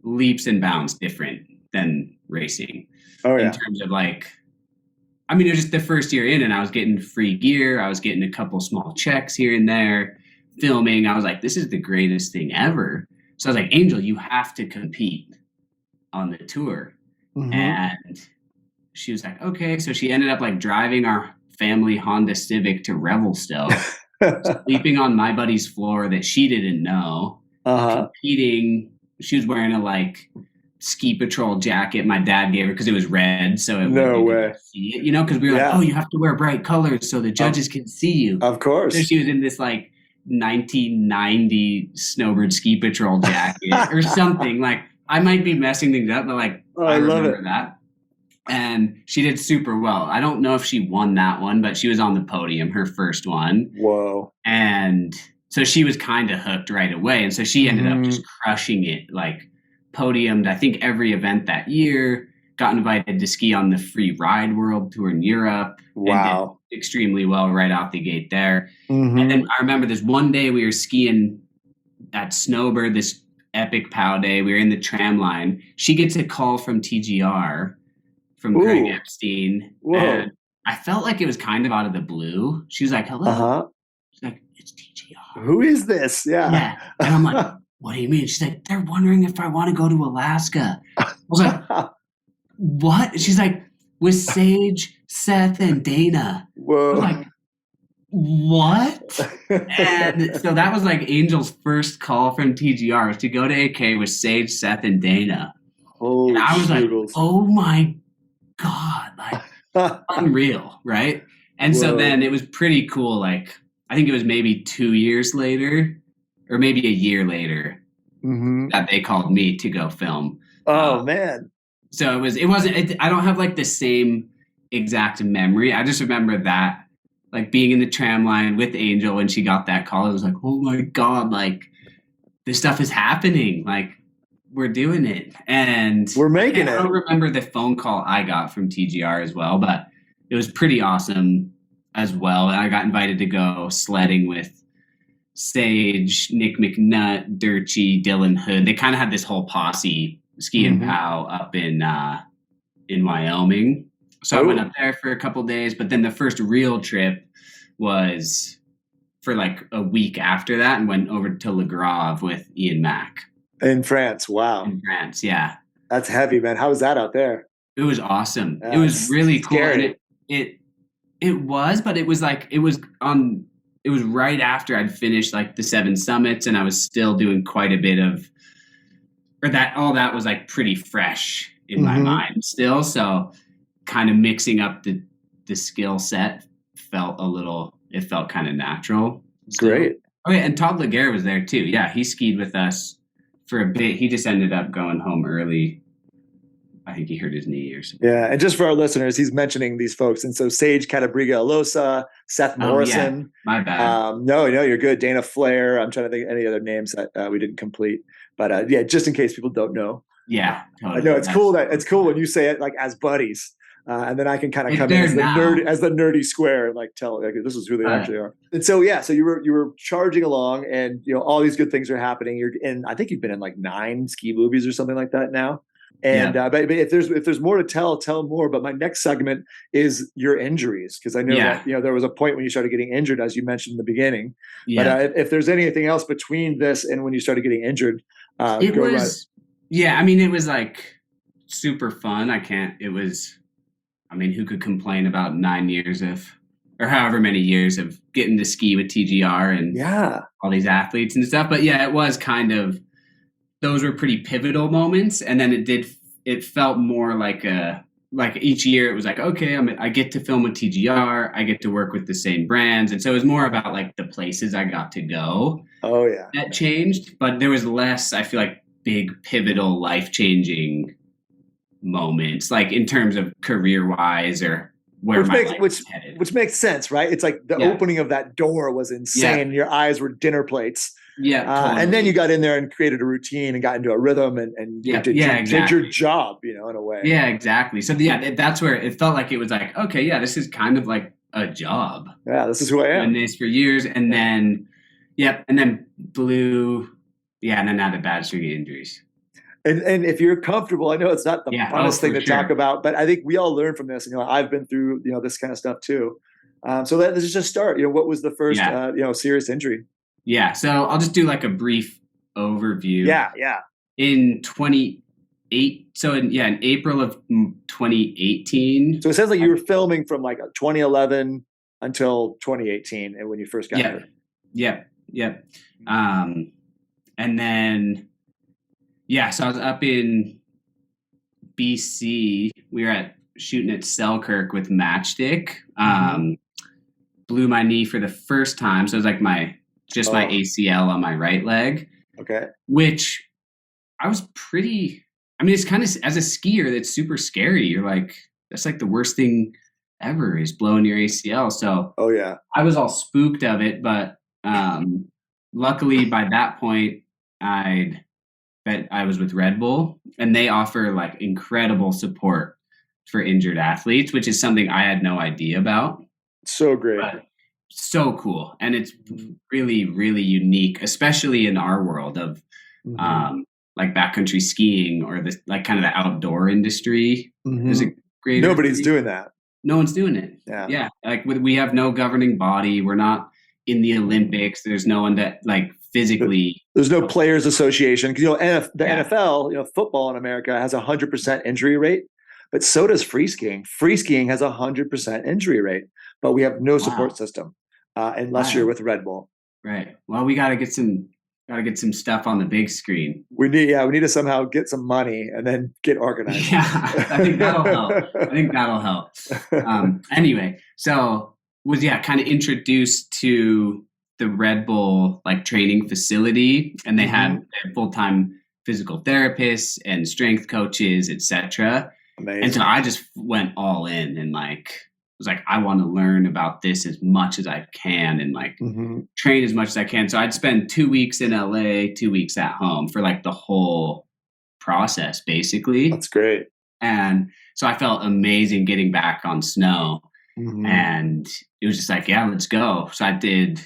S3: leaps and bounds different than racing.
S2: Oh yeah.
S3: In terms of it was just the first year in, and I was getting free gear. I was getting a couple small checks here and there, filming. I was like, this is the greatest thing ever. So I was like, Angel, you have to compete on the tour. And she was like, okay. So she ended up driving our family Honda Civic to Revelstoke. Sleeping on my buddy's floor that she didn't know, competing. She was wearing a ski patrol jacket my dad gave her because it was red, so
S2: no way.
S3: See it, because we were like, oh, you have to wear bright colors so the judges can see you.
S2: Of course.
S3: So she was in this 1990 Snowbird ski patrol jacket or something. I might be messing things up, but I remember that. And she did super well. I don't know if she won that one, but she was on the podium, her first one.
S2: Whoa.
S3: And so she was kind of hooked right away. And so she ended up just crushing it, podiumed, I think, every event that year, got invited to ski on the Freeride World Tour in Europe.
S2: Wow.
S3: And did extremely well right out the gate there. And then I remember this one day we were skiing at Snowbird, this epic POW day. We were in the tram line. She gets a call from TGR. From Greg Epstein.
S2: Whoa.
S3: And I felt like it was kind of out of the blue. She was like, hello. She's like, it's TGR.
S2: Who is this? Yeah.
S3: And I'm like, what do you mean? She's like, they're wondering if I want to go to Alaska. I was like, what? She's like, with Sage, Seth, and Dana.
S2: Whoa.
S3: I was like, what? And so that was Angel's first call from TGR was to go to AK with Sage, Seth, and Dana.
S2: Holy
S3: and I was
S2: strudels.
S3: Like, oh my God, unreal, right? And so then it was pretty cool. I think it was maybe 2 years later, or maybe a year later, that they called me to go film.
S2: Oh man!
S3: So it wasn't. I don't have the same exact memory. I just remember that being in the tram line with Angel when she got that call. It was like, oh my God, this stuff is happening. We're doing it, and
S2: we're making it.
S3: I don't remember the phone call I got from TGR as well, but it was pretty awesome as well. And I got invited to go sledding with Sage, Nick McNutt, Durchie, Dylan Hood. They kind of had this whole posse ski and POW up in Wyoming. So I went up there for a couple days, but then the first real trip was for a week after that, and went over to Le Grave with Ian Mack.
S2: In France, wow.
S3: In France, yeah.
S2: That's heavy, man. How was that out there?
S3: It was awesome. It was really cool. And It was, but it was right after I'd finished like the 7 summits, and I was still doing quite a bit of, or that all that was like pretty fresh in my mind still. So kind of mixing up the skill set felt kind of natural.
S2: Great.
S3: Oh yeah, and Todd Laguerre was there too. Yeah, he skied with us for a bit. He just ended up going home early. I think he hurt his knee or something.
S2: Yeah, and just for our listeners, he's mentioning these folks. And so Sage Catabriga-Alosa, Seth Morrison.
S3: Yeah. My bad.
S2: No, you're good. Dana Flair. I'm trying to think of any other names that we didn't complete. But yeah, just in case people don't know.
S3: Yeah, totally.
S2: I know it's cool when you say it like as buddies. And then I can kind of come in as the nerdy square and like tell like this is who they actually are. And so so you were charging along, and all these good things are happening. You're in, I think you've been in like 9 ski movies or something like that now. And but if there's more to tell more. But my next segment is your injuries, because I know that there was a point when you started getting injured, as you mentioned in the beginning. Yeah. But if there's anything else between this and when you started getting injured, it was
S3: it was like super fun. Who could complain about 9 years or however many years of getting to ski with TGR and all these athletes and stuff. But yeah, it was kind of, those were pretty pivotal moments. And then it felt more like each year it was like, okay, I get to film with TGR. I get to work with the same brands. And so it was more about like the places I got to go.
S2: Oh yeah.
S3: That changed, but there was less, I feel like, big pivotal life-changing moments, like in terms of career-wise or where my life was headed.
S2: Which makes sense, right? It's like the opening of that door was insane. Yeah. Your eyes were dinner plates.
S3: Yeah, totally.
S2: And then you got in there and created a routine and got into a rhythm and did your job, in a way.
S3: Yeah, exactly. So that's where it felt like it was like, okay, this is kind of like a job.
S2: Yeah, this is who I am.
S3: Doing this for years, and then blew. Yeah, and then now the bad string of injuries.
S2: And if you're comfortable, I know it's not the funnest thing to talk about, but I think we all learn from this. And I've been through this kind of stuff too. So let's just start. What was the first serious injury?
S3: Yeah, so I'll just do like a brief overview.
S2: Yeah.
S3: In April of 2018.
S2: So it sounds like you were filming from like 2011 until 2018, and when you first got hurt.
S3: Yep. And then, so I was up in BC. We were shooting at Selkirk with Matchstick. Blew my knee for the first time. So it was like my ACL on my right leg.
S2: Okay.
S3: Which I was it's kind of, as a skier, that's super scary. You're like, that's like the worst thing ever is blowing your ACL. So I was all spooked of it, but luckily by that point, I was with Red Bull, and they offer like incredible support for injured athletes, which is something I had no idea about.
S2: So great.
S3: But so cool. And it's really, really unique, especially in our world of like backcountry skiing or the like kind of the outdoor industry. There's a great.
S2: Nobody's doing that.
S3: No one's doing it.
S2: Yeah.
S3: Like we have no governing body. We're not in the Olympics. There's no one that like physically.
S2: There's no players association, because the NFL, football in America has 100% injury rate, but so does free skiing. Free skiing has 100% injury rate, but we have no support system unless you're with Red Bull.
S3: Right. Well, we got to get some stuff on the big screen.
S2: We need to somehow get some money and then get organized.
S3: Yeah, I think that'll help. Anyway, so was kind of introduced to the Red Bull like training facility, and they had full-time physical therapists and strength coaches, etc.
S2: Amazing.
S3: And so I just went all in and like was like, I want to learn about this as much as I can and like train as much as I can. So I'd spend 2 weeks in LA, 2 weeks at home for like the whole process, basically.
S2: That's great.
S3: And so I felt amazing getting back on snow. And it was just like, let's go. So I did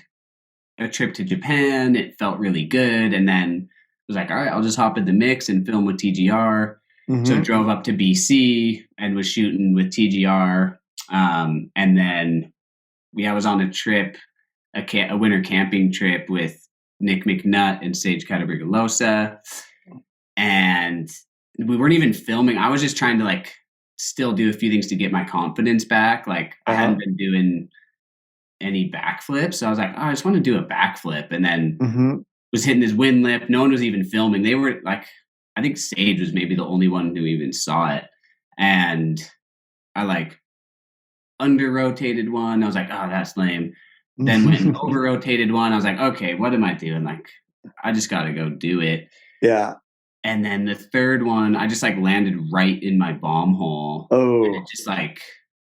S3: a trip to Japan. It felt really good. And then I was like, all right, I'll just hop in the mix and film with TGR. So I drove up to BC and was shooting with TGR. And then I was on a trip, a winter camping trip with Nick McNutt and Sage Catabriga-Alosa. And we weren't even filming. I was just trying to like still do a few things to get my confidence back. Like I hadn't been doing any backflips. So I was like, oh, I just want to do a backflip. And then was hitting this wind lip. No one was even filming. They were like, I think Sage was maybe the only one who even saw it. And I like under rotated one. I was like, oh, that's lame. Then when over rotated one, I was like, okay, what am I doing? Like, I just got to go do it.
S2: Yeah.
S3: And then the third one, I just like landed right in my bomb hole.
S2: Oh.
S3: And it just like,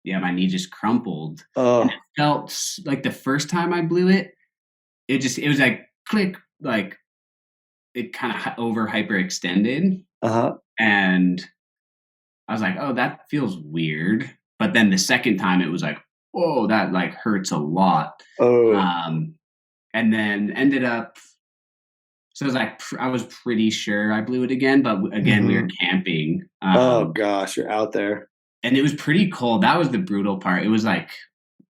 S3: yeah, my knee just crumpled.
S2: Oh.
S3: And it felt like the first time I blew it, it was like click, like it kind of over hyperextended. And I was like, oh, that feels weird. But then the second time it was like, whoa, that like hurts a lot.
S2: Oh.
S3: And then ended up, so I was like, I was pretty sure I blew it again, but again, we were camping.
S2: Oh gosh, you're out there.
S3: And it was pretty cold. That was the brutal part. It was like,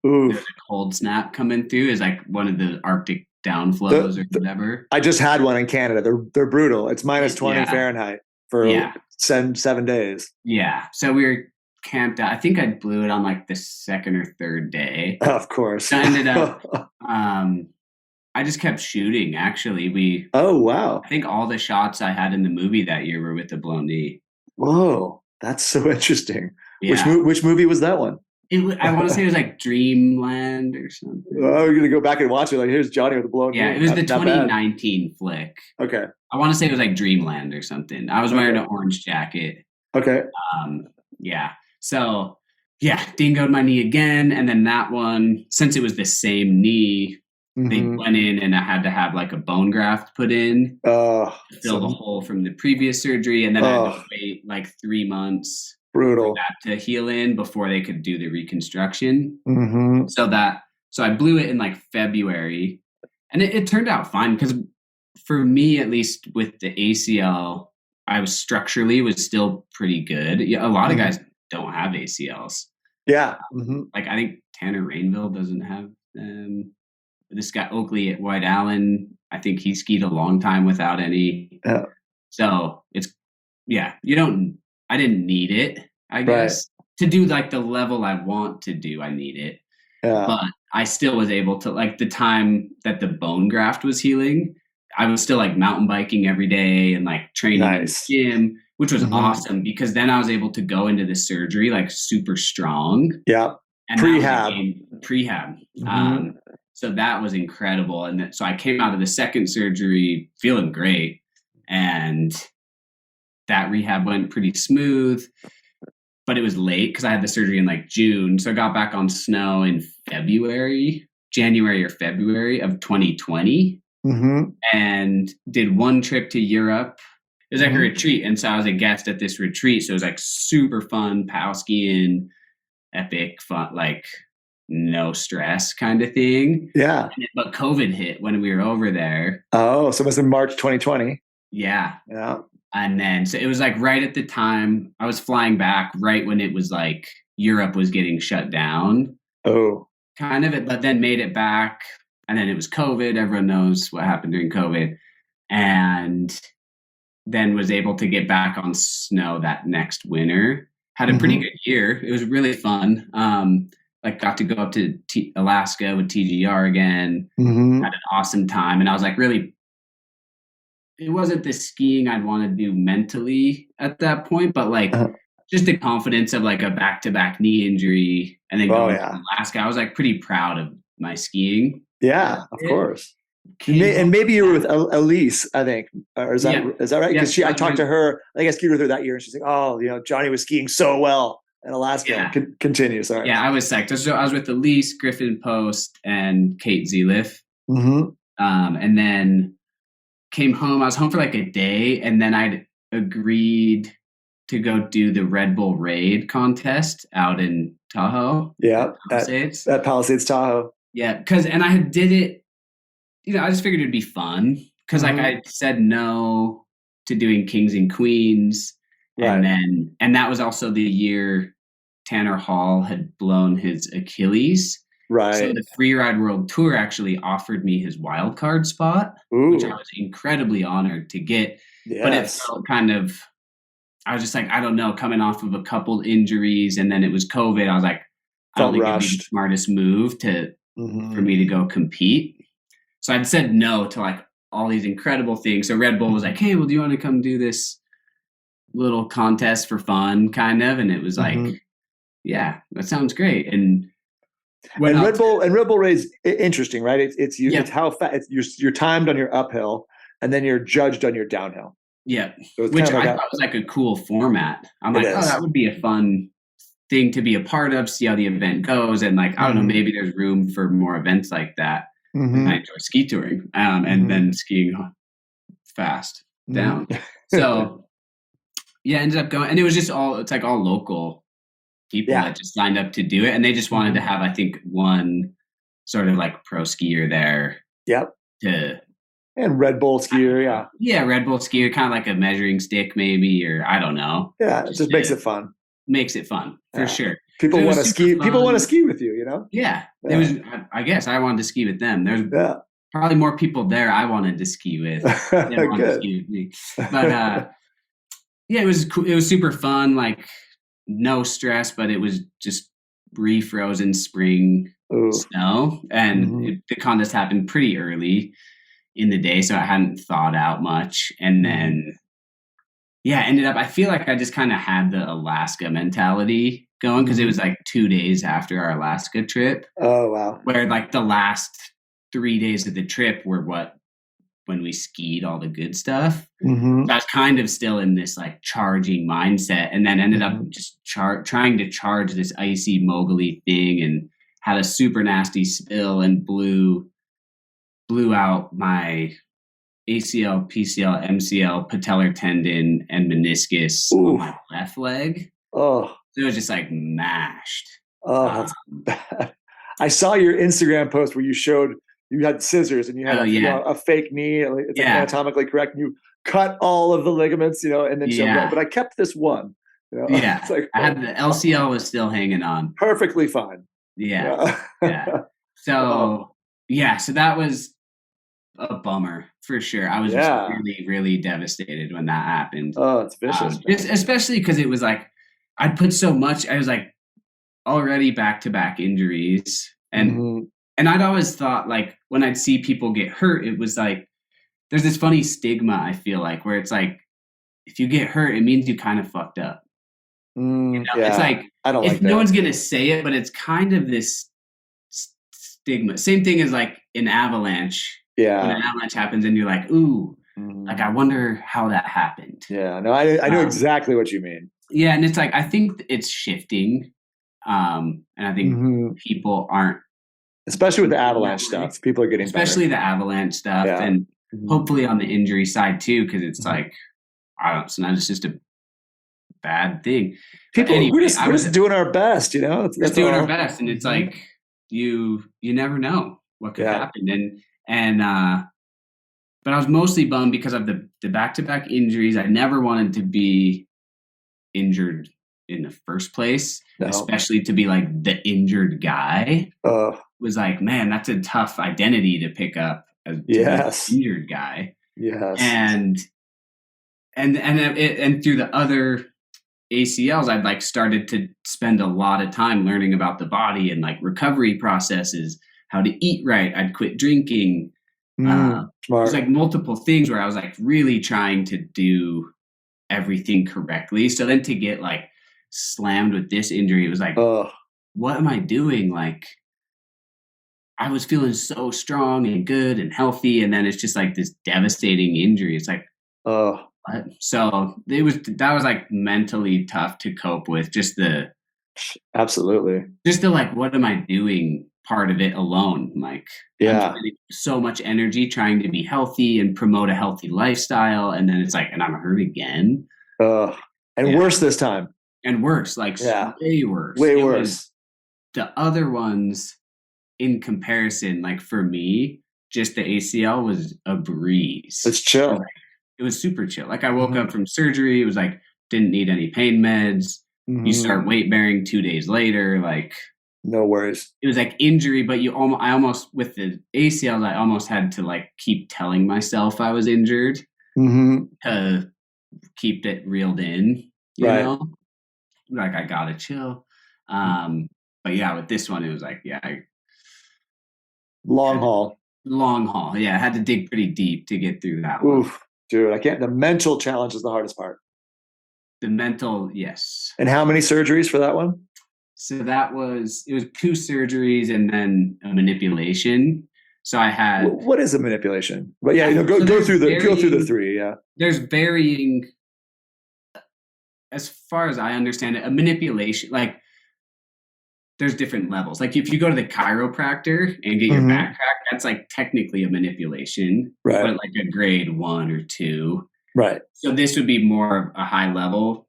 S3: there was a cold snap coming through. Is like one of the Arctic downflows or whatever.
S2: I just had one in Canada. They're brutal. It's minus 20 Fahrenheit for 7 days.
S3: Yeah. So we were camped out. I think I blew it on like the second or third day.
S2: Of course.
S3: So I ended up, I just kept shooting. Actually,
S2: Oh wow!
S3: I think all the shots I had in the movie that year were with the blown knee.
S2: Whoa, that's so interesting.
S3: Yeah.
S2: Which movie was that one?
S3: I want to say it was like Dreamland or something.
S2: Oh, you're gonna go back and watch it. Like, here's Johnny with the blown knee.
S3: Yeah, it was the 2019 flick.
S2: Okay.
S3: I want to say it was like Dreamland or something. I was wearing an orange jacket.
S2: Okay.
S3: Yeah. So yeah, dingoed my knee again, and then that one, since it was the same knee. They went in and I had to have like a bone graft put in to fill the hole from the previous surgery. And then I had to wait like 3 months
S2: brutal
S3: for that to heal in before they could do the reconstruction. So I blew it in like February, and it turned out fine because for me, at least with the ACL, I was structurally still pretty good. Yeah, a lot of guys don't have ACLs.
S2: Yeah.
S3: Like I think Tanner Rainville doesn't have them. This guy Oakley at White Allen, I think he skied a long time without any. So it's, I didn't need it, I guess. To do like the level I want to do, I need it. But I still was able to, like the time that the bone graft was healing, I was still like mountain biking every day and like training in the gym, which was awesome because then I was able to go into the surgery like super strong.
S2: Yeah.
S3: And prehab. So that was incredible. And so I came out of the second surgery feeling great. And that rehab went pretty smooth. But it was late because I had the surgery in like June. So I got back on snow in January or February of 2020. And did one trip to Europe. It was like a retreat. And so I was a guest at this retreat. So it was like super fun, pow skiing, epic fun, like no stress kind of thing.
S2: Yeah.
S3: But COVID hit when we were over there.
S2: Oh, so it was in March 2020.
S3: Yeah.
S2: Yeah.
S3: And then, so it was like right at the time I was flying back right when it was like Europe was getting shut down.
S2: Oh.
S3: Kind of it, but then made it back. And then it was COVID. Everyone knows what happened during COVID. And then was able to get back on snow that next winter. Had a pretty good year. It was really fun. Like got to go up to Alaska with TGR again. Had an awesome time. And I was like, really, it wasn't the skiing I'd want to do mentally at that point, but like just the confidence of like a back-to-back knee injury and then going to Alaska. I was like pretty proud of my skiing.
S2: Yeah, of course. And maybe you were with Elise, I think. Or is that right? Because I talked to her. I think I skied with her that year, and she's like, "Oh, Johnny was skiing so well in Alaska."
S3: Yeah.
S2: Continue. Sorry.
S3: Yeah, I was psyched. So I was with Elise, Griffin Post, and Kate Zeliff. And then came home. I was home for like a day, and then I'd agreed to go do the Red Bull Raid contest out in Tahoe.
S2: Yeah, at Palisades Tahoe.
S3: Yeah, and I did it. I just figured it'd be fun because like I said no to doing Kings and Queens. And that was also the year Tanner Hall had blown his Achilles. Right. So the Freeride World Tour actually offered me his wild card spot, which I was incredibly honored to get. Yes. But it felt kind of, I was just like, I don't know, coming off of a couple injuries, and then it was COVID. I was like, I don't
S2: Felt
S3: think it'd be
S2: rushed.
S3: the smartest move for me to go compete. So I'd said no to like all these incredible things. So Red Bull was like, hey, well, do you want to come do this little contest for fun, kind of? And it was like, yeah, that sounds great. And
S2: Red Bull Race, interesting, right? It's how fast you're timed on your uphill, and then you're judged on your downhill.
S3: Yeah,
S2: so
S3: which I thought was like a cool format. I'm like, oh, that would be a fun thing to be a part of, see how the event goes, and like, I don't know, maybe there's room for more events like that. I enjoy ski touring, and then skiing fast down. So yeah, ended up going, and it was just it's like all local people that just signed up to do it, and they just wanted to have, I think, one sort of like pro skier there.
S2: Yep.
S3: And
S2: Red Bull skier,
S3: yeah, Red Bull skier, kind of like a measuring stick, maybe, or I don't know.
S2: Yeah, it just makes it fun.
S3: Makes it fun for sure.
S2: People want to ski. Fun. People want to ski with you, you know.
S3: Yeah, it was. I guess I wanted to ski with them. There's probably more people there I wanted to ski with than wanted to ski with me. But yeah, it was cool. It was super fun. Like no stress, but it was just refrozen spring snow, and the contest happened pretty early in the day, so I hadn't thawed out much, and then. Yeah, ended up, I feel like I just kind of had the Alaska mentality going, because it was like 2 days after our Alaska trip.
S2: Oh, wow.
S3: Where like the last 3 days of the trip were when we skied all the good stuff. So I was kind of still in this like charging mindset, and then ended up just trying to charge this icy moguli thing, and had a super nasty spill and blew out my ACL, PCL, MCL, patellar tendon, and meniscus on my left leg. So it was just like mashed.
S2: That's bad. I saw your Instagram post where you had scissors and you had a fake knee. It's anatomically correct. And you cut all of the ligaments, and then showed but I kept this one.
S3: Yeah,
S2: it's like,
S3: I had the LCL was still hanging on.
S2: Perfectly fine.
S3: Yeah. So so that was a bummer for sure. I was just really, really devastated when that happened.
S2: Oh, it's vicious.
S3: Especially because it was like I'd put so much. I was like already back-to-back injuries, and I'd always thought like when I'd see people get hurt, it was like there's this funny stigma, I feel like, where it's like if you get hurt, it means you kind of fucked up. It's like
S2: I don't like
S3: no one's gonna say it, but it's kind of this stigma. Same thing as like an avalanche.
S2: Yeah.
S3: When an avalanche happens and you're like, ooh, like I wonder how that happened.
S2: Yeah, no, I know exactly what you mean.
S3: Yeah, and it's like I think it's shifting. And I think people aren't,
S2: especially with the avalanche stuff, people are getting
S3: especially
S2: better.
S3: The avalanche stuff, and hopefully on the injury side too, because it's like it's just a bad thing.
S2: People, we're just doing our best,
S3: That's doing our best, and it's like you never know what could happen, but I was mostly bummed because of the back-to-back injuries. I never wanted to be injured in the first place, especially to be like the injured guy. Was like, man, that's a tough identity to pick up as the injured guy.
S2: Yes.
S3: And through the other ACLs, I'd like started to spend a lot of time learning about the body and like recovery processes, how to eat right. I'd quit drinking. There's like multiple things where I was like really trying to do everything correctly. So then to get like slammed with this injury, it was like, what am I doing? Like I was feeling so strong and good and healthy, and then it's just like this devastating injury. It's like, what? So that was like mentally tough to cope with. Just the like, what am I doing? Part of it alone, like I'm spending so much energy trying to be healthy and promote a healthy lifestyle, and then it's like, and I'm hurt again,
S2: and worse this time,
S3: and worse, like way worse. The other ones, in comparison, like for me, just the ACL was a breeze.
S2: It's chill.
S3: It was super chill. Like I woke up from surgery, it was like didn't need any pain meds. You start weight bearing 2 days later, like.
S2: No worries.
S3: It was like injury, but I almost with the ACLs, I almost had to like keep telling myself I was injured to keep it reeled in. you
S2: Right.
S3: know, like I gotta chill. But yeah, with this one, it was like,
S2: Long haul.
S3: long haul. Yeah, I had to dig pretty deep to get through that one.
S2: Oof, dude, I can't. The mental challenge is the hardest part.
S3: The mental, yes.
S2: And how many surgeries for that one?
S3: So it was 2 surgeries and then a manipulation. So I had.
S2: What is a manipulation? But yeah, go through the 3. Yeah.
S3: There's varying, as far as I understand it, a manipulation, like there's different levels. Like if you go to the chiropractor and get your back cracked, that's like technically a manipulation,
S2: right?
S3: But like a grade 1 or 2,
S2: right?
S3: So this would be more of a high level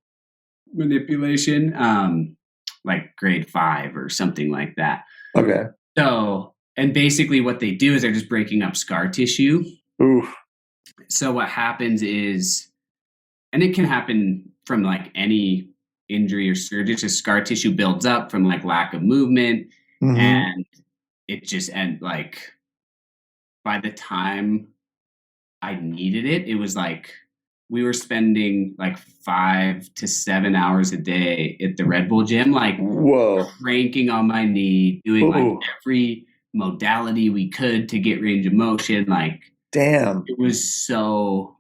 S3: manipulation, like grade 5 or something like that.
S2: Okay.
S3: So, and basically what they do is they're just breaking up scar tissue.
S2: Oof.
S3: So what happens is, and it can happen from like any injury or surgery, just scar tissue builds up from like lack of movement, and it just, and like by the time I needed it, it was like we were spending like 5 to 7 hours a day at the Red Bull gym, like cranking on my knee, doing like every modality we could to get range of motion. Like,
S2: damn,
S3: it was so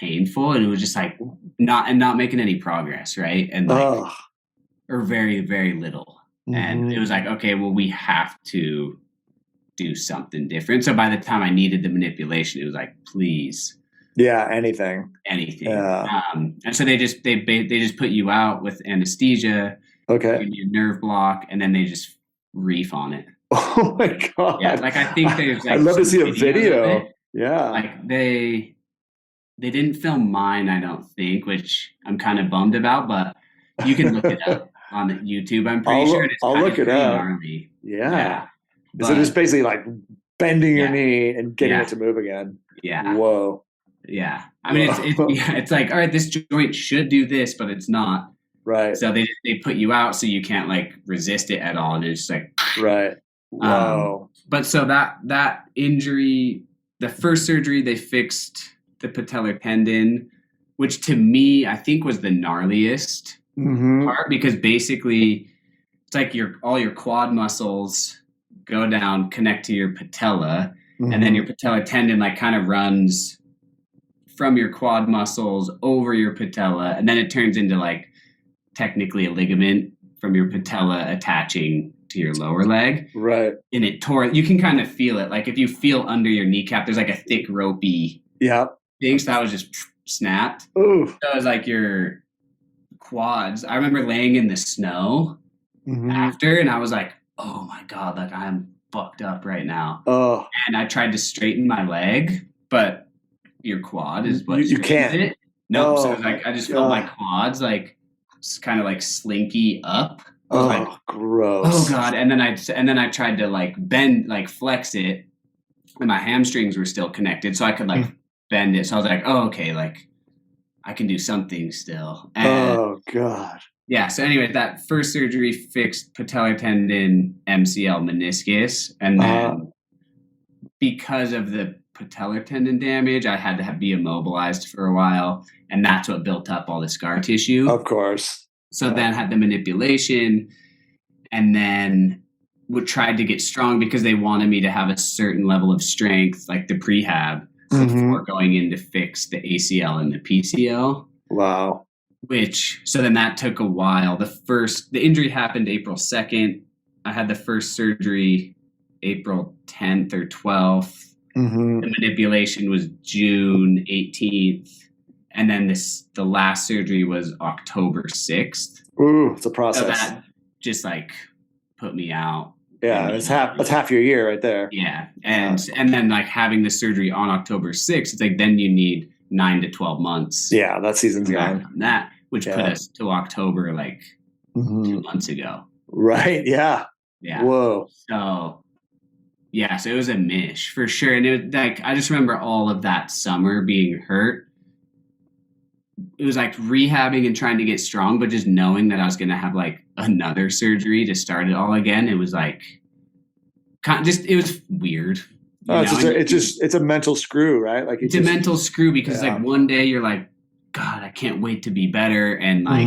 S3: painful, and it was just like not making any progress, right? And like, or very, very little. And it was like, okay, well, we have to do something different. So by the time I needed the manipulation, it was like, please.
S2: Yeah, anything.
S3: Yeah. And so they just put you out with anesthesia,
S2: okay,
S3: give you a nerve block, and then they just reef on it.
S2: Oh my god!
S3: Yeah, like I think there's. Like,
S2: I'd love to see a video. Yeah,
S3: like they didn't film mine, I don't think, which I'm kind of bummed about. But you can look it up on YouTube. I'm pretty sure.
S2: I'll look it up.
S3: Gnarly.
S2: Yeah. So it's basically like bending your knee and getting it to move again.
S3: Yeah.
S2: Whoa.
S3: Yeah. I mean, it's like, all right, this joint should do this, but it's not.
S2: Right.
S3: So they put you out so you can't like resist it at all. And it's like,
S2: right. Wow.
S3: But so that injury, the first surgery, they fixed the patellar tendon, which to me, I think was the gnarliest part, because basically it's like all your quad muscles go down, connect to your patella, and then your patellar tendon like kind of runs from your quad muscles over your patella, and then it turns into like technically a ligament from your patella attaching to your lower leg. Right. And it tore, you can kind of feel it. Like if you feel under your kneecap, there's like a thick ropey thing. So that was just snapped. Ooh. So it was like your quads. I remember laying in the snow after, and I was like, oh my God, like I'm fucked up right now. Oh. And I tried to straighten my leg, but your quad is what
S2: you can't.
S3: It. Nope. So like I just felt my quads like kind of like slinky up.
S2: Oh,
S3: like,
S2: gross.
S3: Oh God. And then I tried to like bend, like flex it, and my hamstrings were still connected. So I could like bend it. So I was like, oh, okay, like I can do something still. And,
S2: oh God.
S3: Yeah. So anyway, that first surgery fixed patellar tendon, MCL, meniscus. And then because of the patellar tendon damage, I had to be immobilized for a while. And that's what built up all the scar tissue.
S2: Of course.
S3: So then had the manipulation, and then tried to get strong because they wanted me to have a certain level of strength, like the prehab, before going in to fix the ACL and the PCL. Wow. So then that took a while. The injury happened April 2nd. I had the first surgery April 10th or 12th. The manipulation was June 18th. And then the last surgery was October 6th.
S2: Ooh, it's a process.
S3: So that just like put me out.
S2: Yeah, that's half your year right there.
S3: Yeah. And then like having the surgery on October 6th, it's like then you need 9 to 12 months.
S2: Yeah, that season's gone.
S3: That, which put us to October like 2 months ago.
S2: Right. Yeah.
S3: Yeah.
S2: Whoa.
S3: So yeah, so it was a mish for sure. And it was like I just remember all of that summer being hurt. It was like rehabbing and trying to get strong, but just knowing that I was going to have like another surgery to start it all again. It was like, it was weird.
S2: Oh, it's a mental screw, right? Like
S3: it's a mental screw because like one day you're like God, I can't wait to be better. And like,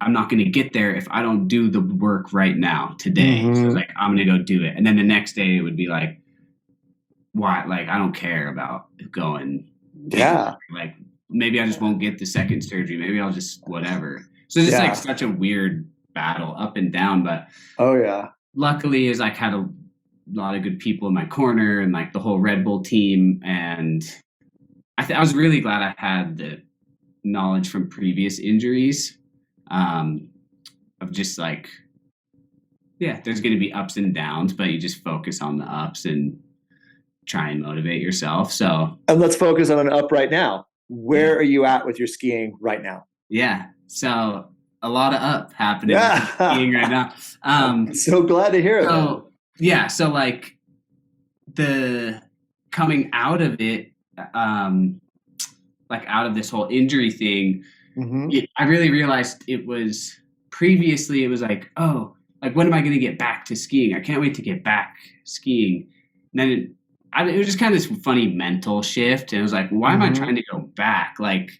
S3: I'm not going to get there if I don't do the work right now today. So it's like, I'm going to go do it. And then the next day it would be like, why? Like, I don't care about going.
S2: Yeah.
S3: Like, maybe I just won't get the second surgery. Maybe I'll just whatever. So it's just like such a weird battle up and down. But luckily is like had a lot of good people in my corner and like the whole Red Bull team. And I was really glad I had the knowledge from previous injuries of just like, there's going to be ups and downs, but you just focus on the ups and try and motivate yourself. So,
S2: and let's focus on an up right now. Where are you at with your skiing right now?
S3: Yeah. So a lot of up happening with skiing right now.
S2: I'm so glad to hear it.
S3: So like the coming out of it, like out of this whole injury thing, I really realized it was previously, it was like, oh, like when am I going to get back to skiing? I can't wait to get back skiing. And then it was just kind of this funny mental shift. And it was like, why am I trying to go back? Like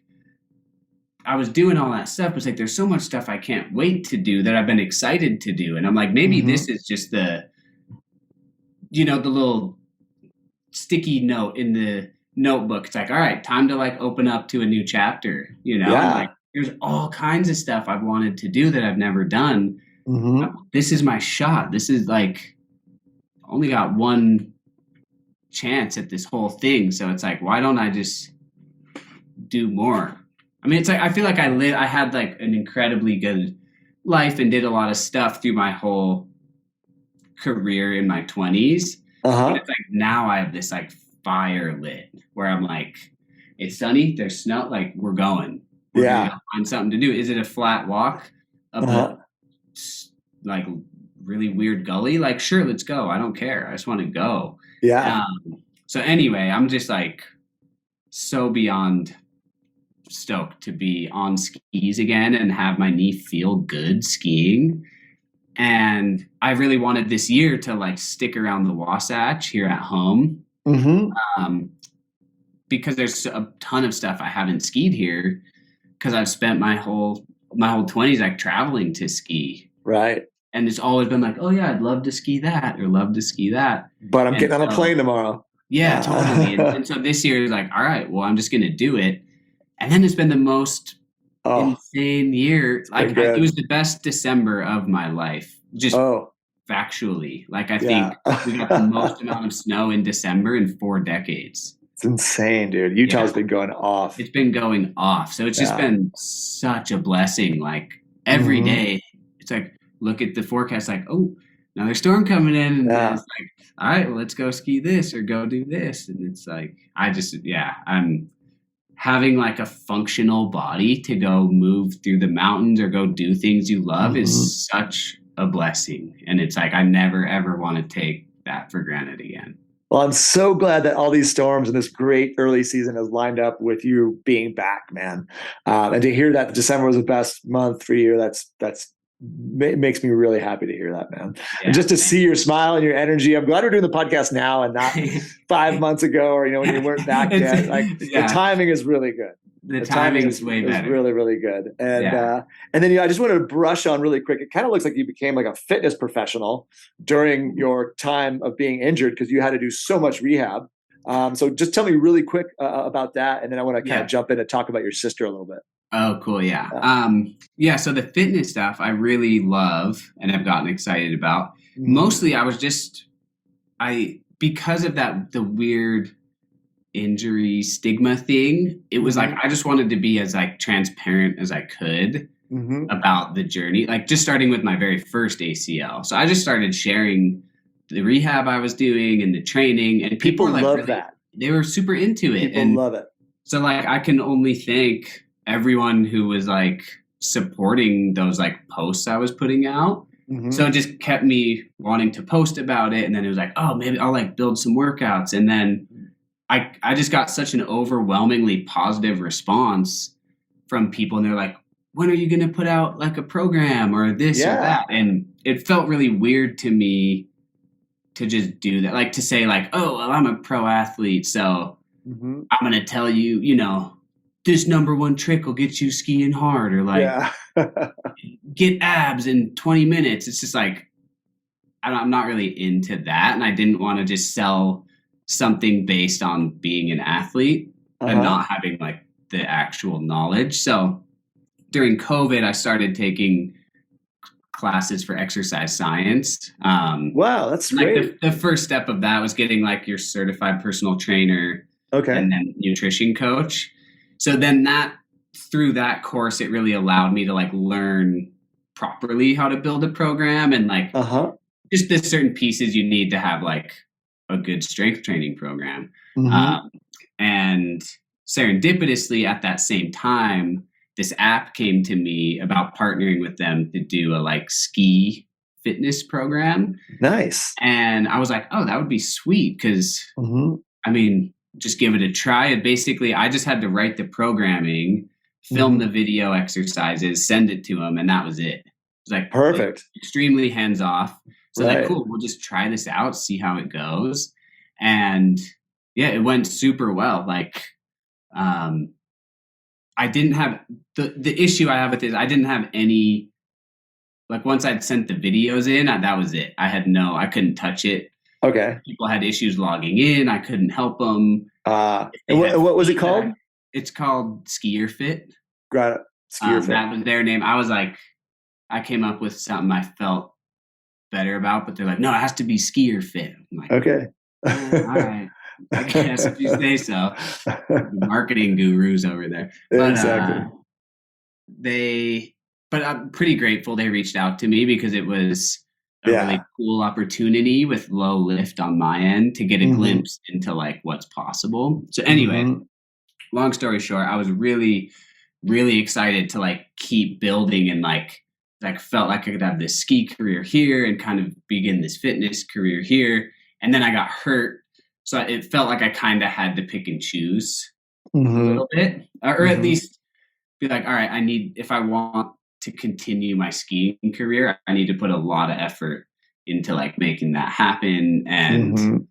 S3: I was doing all that stuff. It's like, there's so much stuff I can't wait to do that I've been excited to do. And I'm like, maybe this is just the little sticky note in the notebook. It's like, all right, time to like open up to a new chapter, like there's all kinds of stuff I've wanted to do that I've never done. This is my shot. This is like, only got one chance at this whole thing. So it's like, why don't I just do more? I mean, it's like, I feel like I had like an incredibly good life and did a lot of stuff through my whole career in my 20s. But it's like, now I have this like fire lit where I'm like, it's sunny, there's snow, like we're going. We're gonna find something to do. Is it a flat walk up a like really weird gully? Like, sure, let's go. I don't care. I just want to go. So anyway, I'm just like so beyond stoked to be on skis again and have my knee feel good skiing. And I really wanted this year to like stick around the Wasatch here at home. Because there's a ton of stuff I haven't skied here because I've spent my whole 20s like traveling to ski.
S2: Right.
S3: And it's always been like, oh yeah, I'd love to ski that or love to ski that.
S2: But I'm getting on a plane tomorrow.
S3: Yeah, totally. And so this year is like, all right, well, I'm just going to do it. And then it's been the most insane year. Like it was the best December of my life. Just factually. Like I think we got the most amount of snow in December in 4 decades.
S2: It's insane, dude. Utah's been going off.
S3: It's been going off. So it's just been such a blessing. Like every day, it's like, look at the forecast, like, oh, another storm coming in. And then it's like, all right, well, let's go ski this or go do this. And it's like, I'm having like a functional body to go move through the mountains or go do things you love is such a blessing. And it's like, I never, ever want to take that for granted again.
S2: Well, I'm so glad that all these storms and this great early season has lined up with you being back, man. And to hear that December was the best month for you, that's makes me really happy to hear that, man. And just to see your smile and your energy. I'm glad we're doing the podcast now and not 5 months ago or, when you weren't back yet. Like the timing is really good.
S3: The timing is way better.
S2: It's really, really good. And then I just wanted to brush on really quick. It kind of looks like you became like a fitness professional during your time of being injured because you had to do so much rehab. So just tell me really quick about that. And then I want to kind of jump in and talk about your sister a little bit.
S3: Oh, cool. Yeah. So the fitness stuff I really love and have gotten excited about. Mostly because of the weird injury stigma thing, it was like, I just wanted to be as like transparent as I could about the journey, like just starting with my very first ACL. So I just started sharing the rehab I was doing and the training, and people
S2: love
S3: really,
S2: that.
S3: They were super into it.
S2: People love it.
S3: So like, I can only thank everyone who was like supporting those like posts I was putting out. So it just kept me wanting to post about it. And then it was like, oh, maybe I'll like build some workouts. And then I just got such an overwhelmingly positive response from people. And they're like, when are you going to put out like a program or this or that? And it felt really weird to me to just do that. Like to say like, oh, well, I'm a pro athlete. So I'm going to tell you, this number one trick will get you skiing hard, or like get abs in 20 minutes. It's just like, I'm not really into that. And I didn't want to just sell something based on being an athlete and not having like the actual knowledge. So during COVID, I started taking classes for exercise science.
S2: Wow, that's great.
S3: Like the first step of that was getting like your certified personal trainer, and then nutrition coach. So then through that course, it really allowed me to like learn properly how to build a program and like just the certain pieces you need to have like a good strength training program. And serendipitously at that same time, this app came to me about partnering with them to do a like ski fitness program.
S2: Nice.
S3: And I was like, oh, that would be sweet. Cause I mean, just give it a try. And basically I just had to write the programming, film the video exercises, send it to them. And that was it. It was like
S2: perfect.
S3: Like, extremely hands off. So like, cool, we'll just try this out, see how it goes. And yeah, it went super well. Like, I didn't have the issue I have with this. I didn't have any, like once I'd sent the videos in, that was it. I couldn't touch it.
S2: Okay.
S3: People had issues logging in. I couldn't help them.
S2: And what was it called?
S3: It's called Skier Fit.
S2: Got it. Skier Fit.
S3: That was their name. I was like, I came up with something I felt better about, but they're like, no, it has to be Skier Fit. I'm like,
S2: okay.
S3: All right. I guess if you say so. Marketing gurus over there. But,
S2: exactly.
S3: But I'm pretty grateful they reached out to me because it was a really cool opportunity with low lift on my end to get a glimpse into like what's possible. So anyway, long story short, I was really, really excited to like keep building and like felt like I could have this ski career here and kind of begin this fitness career here. And then I got hurt. So it felt like I kind of had to pick and choose a little bit, or at least be like, all right, if I want to continue my skiing career, I need to put a lot of effort into like making that happen. And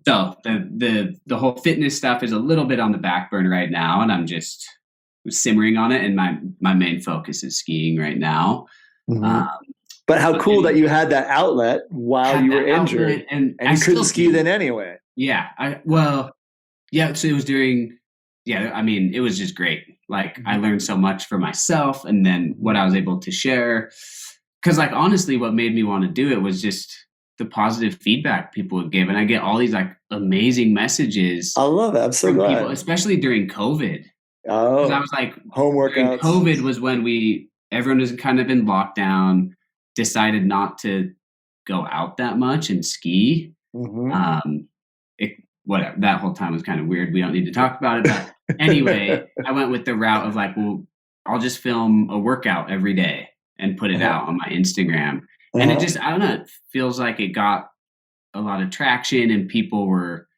S3: so the whole fitness stuff is a little bit on the back burner right now, and I'm just simmering on it. And my main focus is skiing right now.
S2: But how cool that you had that outlet while you were injured, and you couldn't ski then anyway.
S3: Yeah. So it was it was just great. Like I learned so much for myself, and then what I was able to share. Cause like, honestly, what made me want to do it was just the positive feedback people would give. And I get all these like amazing messages.
S2: I love it. I'm so glad.
S3: People, especially during COVID.
S2: Oh,
S3: I was like,
S2: home workouts.
S3: COVID was when everyone was kind of in lockdown, decided not to go out that much and ski. Whatever, that whole time was kind of weird. We don't need to talk about it. But anyway, I went with the route of like, well, I'll just film a workout every day and put it out on my Instagram. And it just, I don't know, it feels like it got a lot of traction, and people were,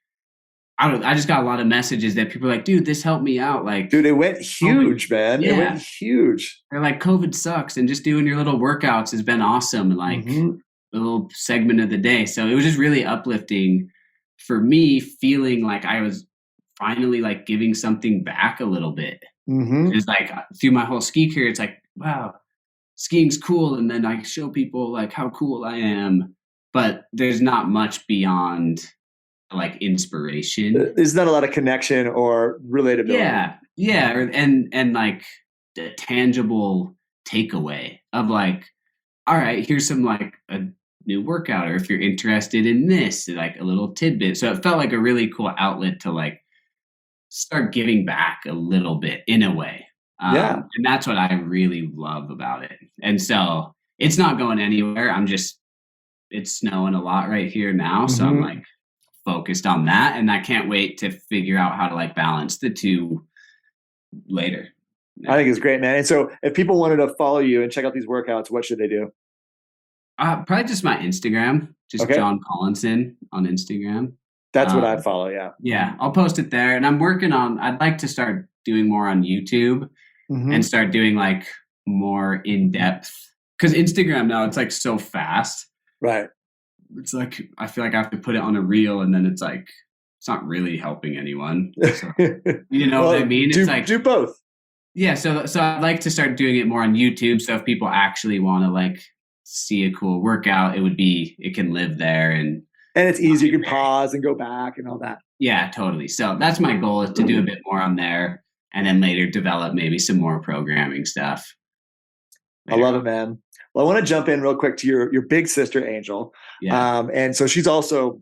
S3: I just got a lot of messages that people were like, dude, this helped me out. Like,
S2: dude, it went huge, man.
S3: Yeah.
S2: It went huge.
S3: They're like, COVID sucks, and just doing your little workouts has been awesome. Like a little segment of the day. So it was just really uplifting for me, feeling like I was finally like giving something back a little bit. It's like through my whole ski career, it's like, wow, skiing's cool. And then I show people like how cool I am, but there's not much beyond like inspiration.
S2: There's not a lot of connection or relatability.
S3: Yeah. And like the tangible takeaway of like, all right, here's some like a new workout, or if you're interested in this, like a little tidbit. So it felt like a really cool outlet to like start giving back a little bit in a way. And that's what I really love about it. And so it's not going anywhere. It's snowing a lot right here now. So I'm like focused on that, and I can't wait to figure out how to like balance the two later.
S2: I think it's great, man. And so if people wanted to follow you and check out these workouts, what should they do?
S3: Probably just my Instagram, John Collinson on Instagram.
S2: That's what I follow. Yeah.
S3: Yeah. I'll post it there. And I'm working on, I'd like to start doing more on YouTube and start doing like more in depth, because Instagram now it's like so fast.
S2: Right.
S3: It's like, I feel like I have to put it on a reel, and then it's like it's not really helping anyone. So, you know what I mean?
S2: Do,
S3: It's like,
S2: do both.
S3: yeah. So I'd like to start doing it more on YouTube. So if people actually want to like see a cool workout, it can live there, and
S2: it's easy. You can pause and go back and all that.
S3: Yeah, totally. So that's my goal, is to do a bit more on there, and then later develop maybe some more programming stuff.
S2: I love it, man. Well, I want to jump in real quick to your big sister, Angel.
S3: Yeah.
S2: And so she's also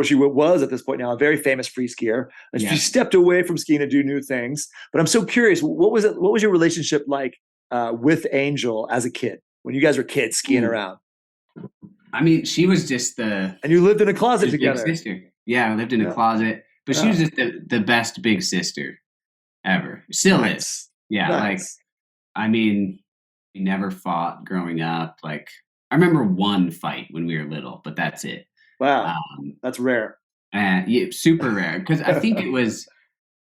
S2: she was at this point now a very famous free skier. And
S3: Yeah.
S2: she stepped away from skiing to do new things. But I'm so curious, what was your relationship like with Angel as a kid, when you guys were kids skiing around?
S3: I mean, she was just and
S2: you lived in a closet together.
S3: Big sister. Yeah, I lived in a closet, but she was just the best big sister ever. Still is. Yeah, like, I mean, we never fought growing up. Like, I remember one fight when we were little, but that's it.
S2: Wow, that's rare.
S3: Yeah, super rare, because I think it was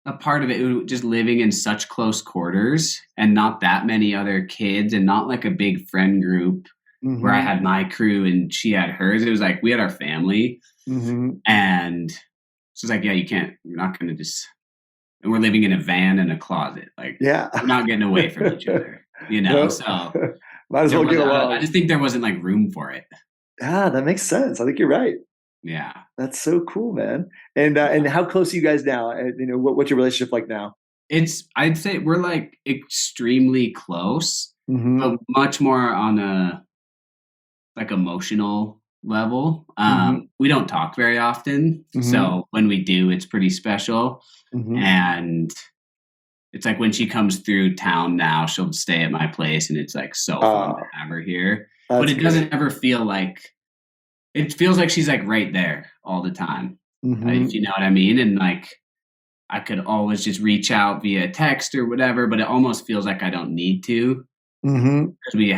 S3: a part of it, just living in such close quarters and not that many other kids, and not like a big friend group where I had my crew and she had hers. It was like we had our family, and so it's like, yeah, you're not going to just. And we're living in a van and a closet. Like, we're not getting away from each other, you know?
S2: Nope.
S3: So
S2: might as well get along.
S3: I just think there wasn't like room for it.
S2: Yeah, that makes sense. I think you're right.
S3: Yeah.
S2: That's so cool, man. And how close are you guys now? You know, what's your relationship like now?
S3: I'd say we're like extremely close, but much more on a like emotional level. We don't talk very often. So when we do, it's pretty special. And it's like when she comes through town now, she'll stay at my place, and it's like so fun to have her here. But it doesn't ever feel like, it feels like she's like right there all the time. If you know what I mean? And like, I could always just reach out via text or whatever, but it almost feels like I don't need to, because we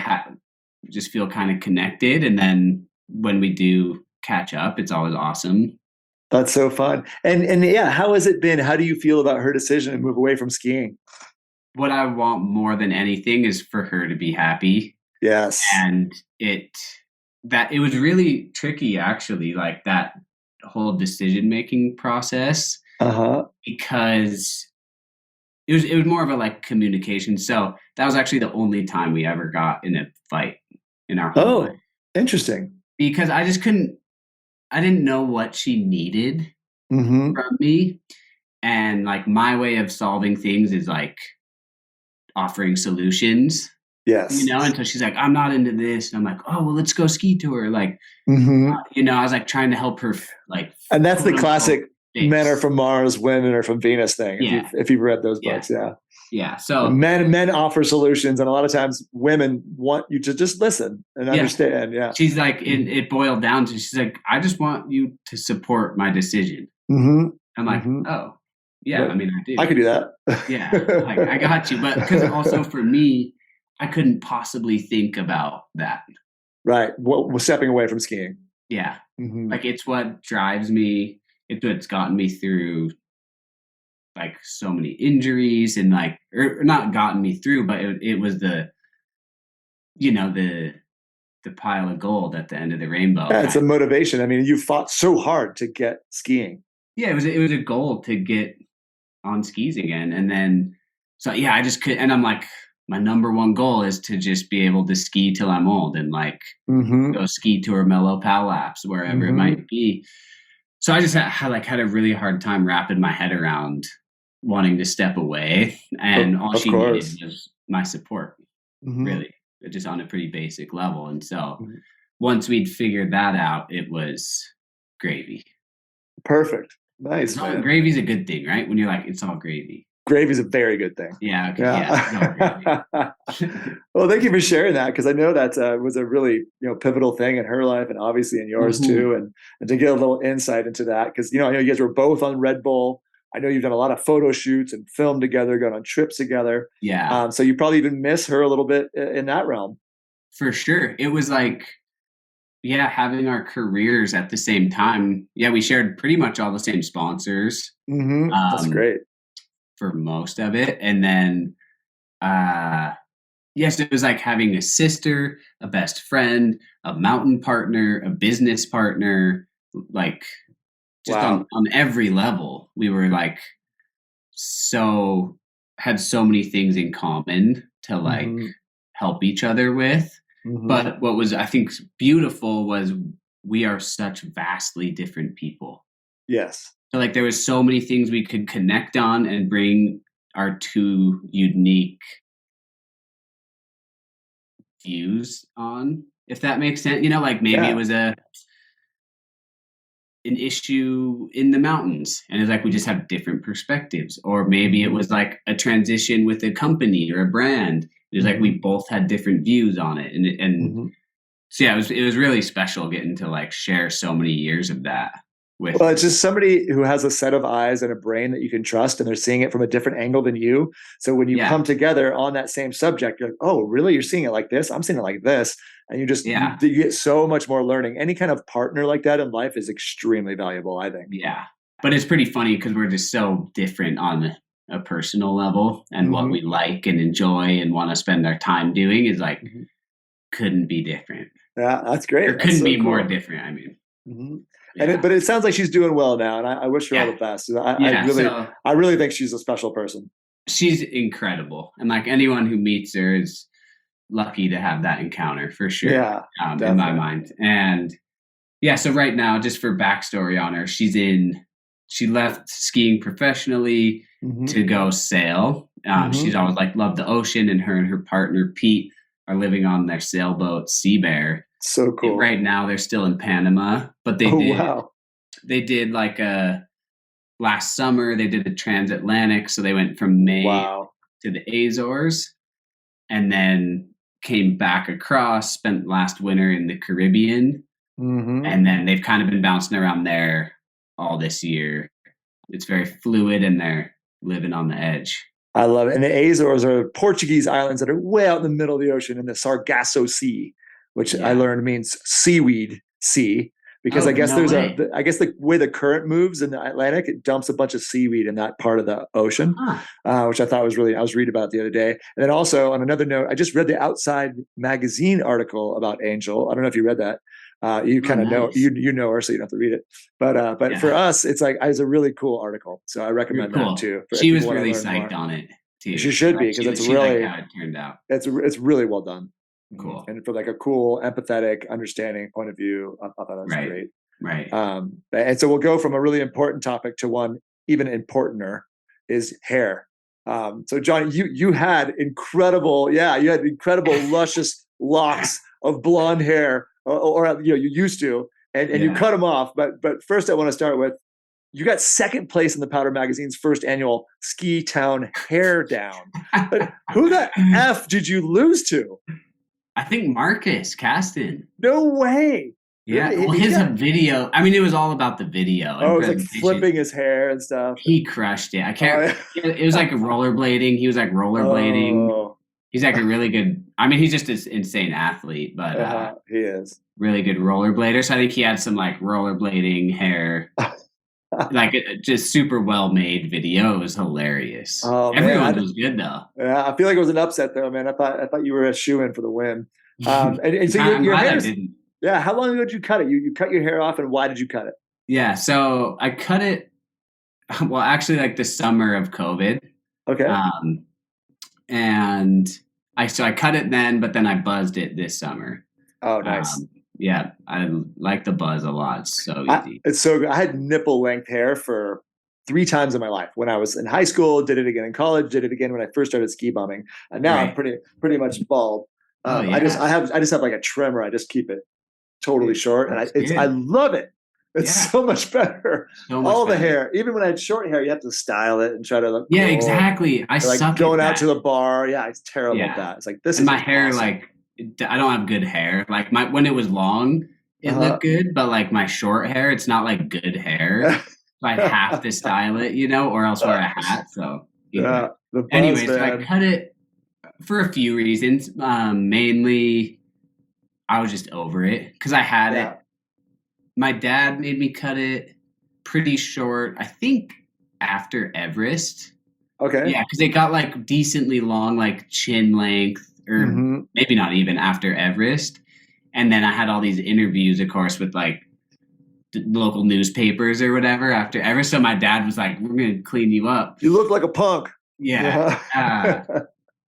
S3: just feel kind of connected. And then when we do catch up, it's always awesome.
S2: That's so fun. And yeah, how has it been? How do you feel about her decision to move away from skiing?
S3: What I want more than anything is for her to be happy.
S2: Yes.
S3: And it was really tricky, actually, like that whole decision-making process, because it was more of a like communication. So that was actually the only time we ever got in a fight in our whole life.
S2: Interesting.
S3: Because I didn't know what she needed from me. And like, my way of solving things is like offering solutions.
S2: Yes.
S3: You know, and so she's like, I'm not into this. And I'm like, oh, well, let's go ski tour. Like, you know, I was like trying to help her, like,
S2: and that's the classic men are from Mars, women are from Venus thing. If you've read those books.
S3: Yeah. So
S2: men offer solutions, and a lot of times women want you to just listen and understand. Yeah.
S3: She's like, it boiled down to, she's like, I just want you to support my decision. I'm like, oh, yeah, I mean, I do.
S2: I could do that.
S3: Yeah. Like, I got you. But because also for me, I couldn't possibly think about that.
S2: Right. Well, stepping away from skiing.
S3: Yeah. Like, it's what drives me. It's what's gotten me through like so many injuries, and like, or not gotten me through, but it was the pile of gold at the end of the rainbow.
S2: Yeah, it's a motivation. I mean, you fought so hard to get skiing.
S3: Yeah, it was a goal to get on skis again. And then, so yeah, I just could, and I'm like, my number one goal is to just be able to ski till I'm old, and like go ski tour mellow pal laps wherever it might be. So I just had a really hard time wrapping my head around wanting to step away, and all she needed was my support, really, just on a pretty basic level. And so once we'd figured that out, it was gravy.
S2: Perfect. Nice.
S3: Gravy's a good thing, right? When you're like, it's all gravy.
S2: Gravy's a very good thing.
S3: Yeah. Okay, yeah.
S2: Well, thank you for sharing that, because I know that was a really pivotal thing in her life, and obviously in yours too, and to get a little insight into that, because I know you guys were both on Red Bull. I know you've done a lot of photo shoots and film together, gone on trips together.
S3: Yeah.
S2: So you probably even miss her a little bit in that realm.
S3: For sure. It was like, having our careers at the same time. Yeah, we shared pretty much all the same sponsors.
S2: That's great.
S3: For most of it. And then, yes, it was like having a sister, a best friend, a mountain partner, a business partner, like just on every level. We were like had so many things in common to like help each other with. But what was, I think, beautiful was we are such vastly different people.
S2: Yes.
S3: So like there was so many things we could connect on and bring our two unique views on, if that makes sense. You know, like maybe it was an issue in the mountains and it's like we just have different perspectives, or maybe it was like a transition with a company or a brand. It was like we both had different views on it, and so yeah, it was really special getting to like share so many years of that with.
S2: Well, it's just somebody who has a set of eyes and a brain that you can trust, and they're seeing it from a different angle than you. So when you come together on that same subject, you're like, oh, really? You're seeing it like this? I'm seeing it like this. And you just you get so much more learning. Any kind of partner like that in life is extremely valuable, I think.
S3: Yeah. But it's pretty funny because we're just so different on a personal level, and what we like and enjoy and want to spend our time doing is like couldn't be different.
S2: Yeah, that's great.
S3: Or couldn't be more different, I mean.
S2: But it sounds like she's doing well now, and I wish her all the best. I really think she's a special person.
S3: She's incredible, and like anyone who meets her is lucky to have that encounter for sure.
S2: Yeah,
S3: in my mind. And yeah, so right now, just for backstory on her, she left skiing professionally to go sail. She's always like loved the ocean, and her partner Pete are living on their sailboat Sea Bear.
S2: So cool.
S3: And right now they're still in Panama, but they did like last summer they did a transatlantic, so they went from Maine to the Azores and then came back across, spent last winter in the Caribbean, and then they've kind of been bouncing around there all this year. It's very fluid and they're living on the edge.
S2: I love it. And the Azores are Portuguese islands that are way out in the middle of the ocean in the Sargasso Sea, which I learned means seaweed sea, because I guess the way the current moves in the Atlantic, it dumps a bunch of seaweed in that part of the ocean, which I thought was I was reading about it the other day. And then also on another note, I just read the Outside magazine article about Angel. I don't know if you read that. You kind of know, you know her, so you don't have to read it. But for us, it's a really cool article. So I recommend that too.
S3: She was really psyched on it too.
S2: She should be, because it's really
S3: how it turned out.
S2: It's really well done.
S3: Cool.
S2: And for like a cool, empathetic, understanding point of view, I thought that was great.
S3: Right.
S2: And so we'll go from a really important topic to one even importanter, is hair. So Johnny, you had incredible, luscious locks of blonde hair, or you used to, and you cut them off. But first I want to start with, you got second place in the Powder Magazine's first annual Ski Town Hair Down. But who the F did you lose to?
S3: I think Marcus Caston.
S2: No way.
S3: Yeah. Well, his video, I mean, it was all about the video.
S2: Oh, it was like flipping his hair and stuff.
S3: He crushed it. I can't, it was like rollerblading. He was like rollerblading.
S2: Oh.
S3: He's like a really good, I mean, he's just an insane athlete, but
S2: he is
S3: really good rollerblader. So I think he had some like rollerblading hair. Like just super well made video. It was hilarious. Oh, everyone was good though.
S2: Yeah, I feel like it was an upset though, man. I thought you were a shoo-in for the win. And so your hair didn't. Yeah, how long ago did you cut it? You cut your hair off, and why did you cut it?
S3: Yeah, so I cut it. Well, actually, like the summer of COVID.
S2: Okay.
S3: And I cut it then, but then I buzzed it this summer.
S2: Oh, nice.
S3: Yeah, I like the buzz a lot. It's so easy.
S2: It's so good. I had nipple length hair for 3 times in my life. When I was in high school, did it again in college, did it again when I first started ski bumming. And now I'm pretty much bald. I just have like a trimmer. I just keep it totally short, and I love it. It's so much better. All the hair, even when I had short hair, you have to style it and try to look.
S3: Yeah, cool. Exactly. I
S2: like
S3: suck
S2: going
S3: at
S2: out to the bar. Yeah, it's terrible at that. It's like this.
S3: And
S2: is
S3: my hair,
S2: awesome.
S3: like I don't have good hair. Like when it was long, it looked good, but like my short hair, it's not like good hair. So I have to style it, or else wear a hat. So anyway, so I cut it for a few reasons. Mainly, I was just over it because I had it. My dad made me cut it pretty short, I think after Everest.
S2: Okay.
S3: Yeah, because it got like decently long, like chin length, or maybe not even after Everest. And then I had all these interviews, of course, with like local newspapers or whatever after ever. So my dad was like, "We're gonna clean you up."
S2: You look like a punk.
S3: Yeah.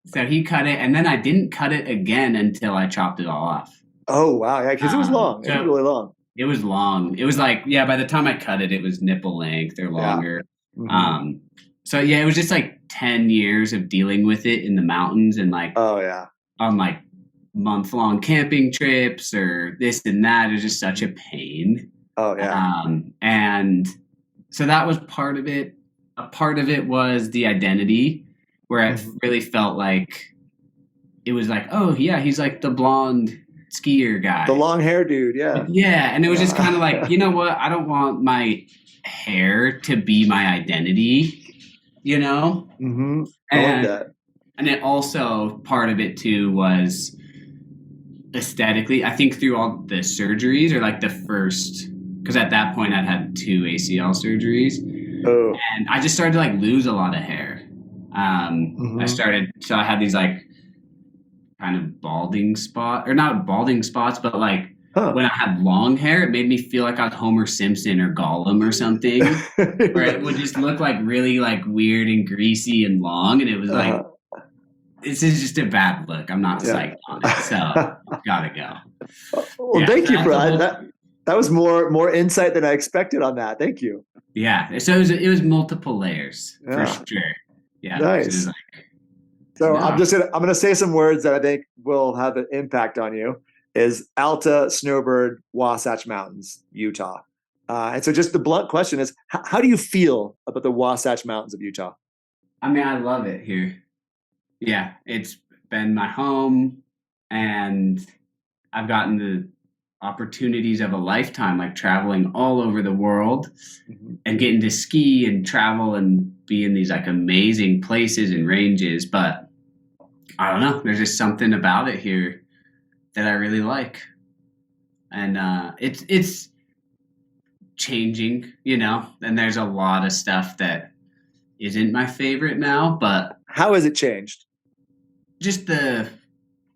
S3: So he cut it, and then I didn't cut it again until I chopped it all off.
S2: Oh wow, yeah, because it was long.
S3: So
S2: it was really long.
S3: It was long. It was like, yeah, by the time I cut it, it was nipple length or longer.
S2: Mm-hmm.
S3: So yeah, it was just like 10 years of dealing with it in the mountains and like
S2: Oh yeah,
S3: on like month-long camping trips or this and that. It was just such a pain.
S2: oh yeah.
S3: And so that was part of it. A part of it was the identity, where I really felt like it was like, oh yeah, he's like the blonde skier guy,
S2: The long hair dude. Yeah.
S3: yeah. And it was just kind of like, you know what? I don't want my hair to be my identity, you know?
S2: Mm-hmm. I love that.
S3: And it also, part of it too was aesthetically, I think through all the surgeries or like the first, because at that point I'd had 2 ACL surgeries.
S2: Oh.
S3: And I just started to like lose a lot of hair. So I had these like kind of balding spot, or not balding spots, but like when I had long hair, it made me feel like I was Homer Simpson or Gollum or something, where it would just look like really like weird and greasy and long. And it was like, this is just a bad look. I'm not psyched on it. So gotta go.
S2: Well, thank you for that. That was more insight than I expected on that. Thank you.
S3: Yeah. So it was multiple layers for sure. Yeah.
S2: Nice. So I'm gonna say some words that I think will have an impact on you. Is Alta, Snowbird, Wasatch Mountains, Utah. And so just the blunt question is, how do you feel about the Wasatch Mountains of Utah?
S3: I mean, I love it here. Yeah, it's been my home, and I've gotten the opportunities of a lifetime, like traveling all over the world and getting to ski and travel and be in these like amazing places and ranges. But I don't know, there's just something about it here that I really like. And it's changing, you know, and there's a lot of stuff that isn't my favorite now, but
S2: how has it changed?
S3: Just the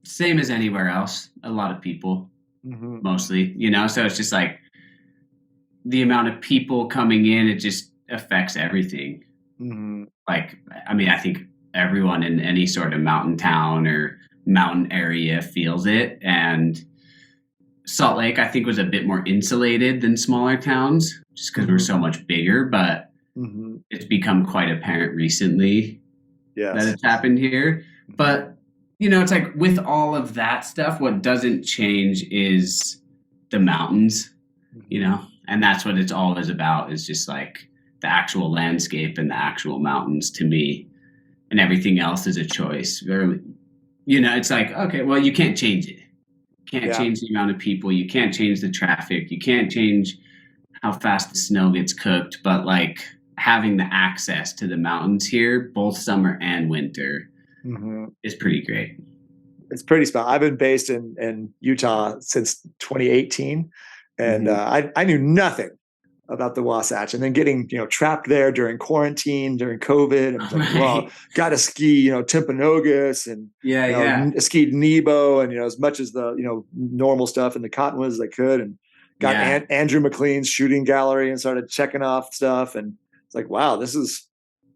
S3: same as anywhere else. A lot of people, mostly, you know, so it's just like the amount of people coming in, it just affects everything. Like, I mean, I think everyone in any sort of mountain town or mountain area feels it. And Salt Lake, I think, was a bit more insulated than smaller towns just because we're so much bigger, but it's become quite apparent recently that it's happened here. But, you know, it's like with all of that stuff, what doesn't change is the mountains, you know, and that's what it's always about, is just like the actual landscape and the actual mountains to me, and everything else is a choice. You know, it's like, okay, well, you can't change it. You can't change the amount of people. You can't change the traffic. You can't change how fast the snow gets cooked. But like having the access to the mountains here, both summer and winter, is pretty great.
S2: It's pretty special. I've been based in Utah since 2018, and I knew nothing about the Wasatch, and then getting, you know, trapped there during quarantine, during COVID, and I was like, well, got to ski, you know, Timpanogos and skied Nebo, and, you know, as much as the, you know, normal stuff in the Cottonwoods as I could, and got Andrew McLean's shooting gallery and started checking off stuff, and it's like, wow, this is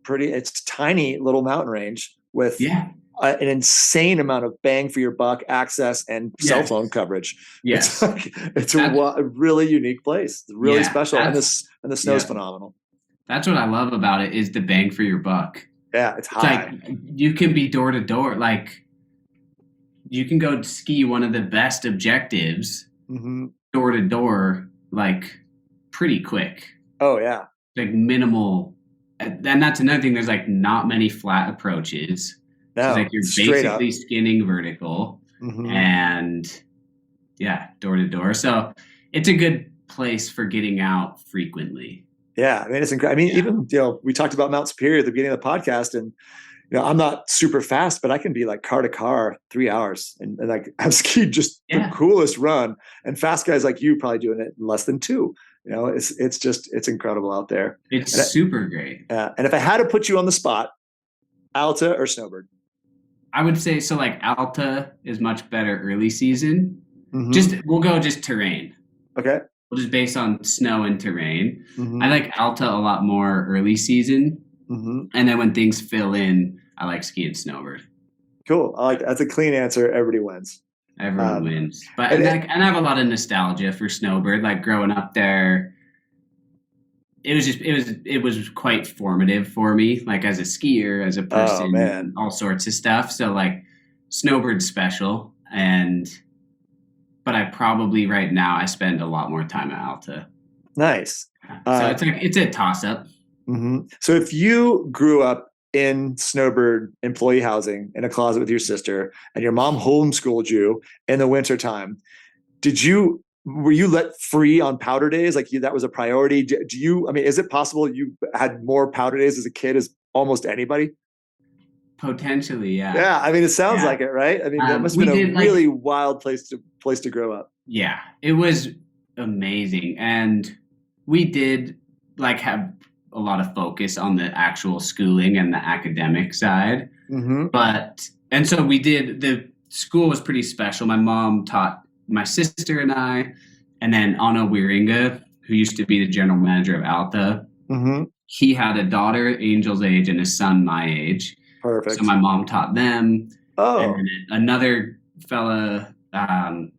S2: pretty. It's a tiny little mountain range with an insane amount of bang for your buck access and cell phone coverage.
S3: Yes.
S2: It's a really unique place. It's really special. And the snow's phenomenal.
S3: That's what I love about it, is the bang for your buck.
S2: Yeah. It's high.
S3: Like you can be door to door. Like you can go ski one of the best objectives door to door, like pretty quick.
S2: Oh yeah. Like
S3: minimal. And that's another thing. There's like not many flat approaches. No, like you're basically skinning vertical and door to door. So it's a good place for getting out frequently. Yeah. I mean, it's incredible. I mean, even, you know, we talked about Mount Superior at the beginning of the podcast, and, you know, I'm not super fast, but I can be like car to car 3 hours. And like I've skied just the coolest run, and fast guys like you probably doing it in less than 2. You know, it's incredible out there. It's super great.
S2: And if I had to put you on the spot, Alta or Snowbird?
S3: I would say, so like Alta is much better early season. We'll go just terrain.
S2: Okay.
S3: well, just based on snow and terrain.
S2: Mm-hmm.
S3: I like Alta a lot more early season.
S2: Mm-hmm.
S3: And then when things fill in, I like ski and snowboard.
S2: Cool. I like that's a clean answer. Everybody wins.
S3: Everyone wins. But
S2: and
S3: I have a lot of nostalgia for snowboard. Like growing up there, it was quite formative for me, like as a skier, as a person,
S2: Oh, man.
S3: all sorts of stuff. So like snowbird's special, but I probably right now I spend a lot more time at Alta.
S2: Nice.
S3: So it's a toss up.
S2: Mm-hmm. So if you grew up in snowbird employee housing in a closet with your sister, and your mom homeschooled you in the wintertime, were you let free on powder days? Like that was a priority? Is it possible you had more powder days as a kid as almost anybody?
S3: Potentially, yeah.
S2: Yeah, I mean, it sounds like it, right? I mean, that must have been a really wild place to grow up.
S3: Yeah, it was amazing. And we did like have a lot of focus on the actual schooling and the academic side.
S2: Mm-hmm.
S3: And so the school was pretty special. My mom taught my sister and I, and then Anna Wieringa, who used to be the general manager of Alta.
S2: Mm-hmm.
S3: He had a daughter Angel's age and a son my age.
S2: Perfect.
S3: So my mom taught them.
S2: Oh.
S3: And then another fella,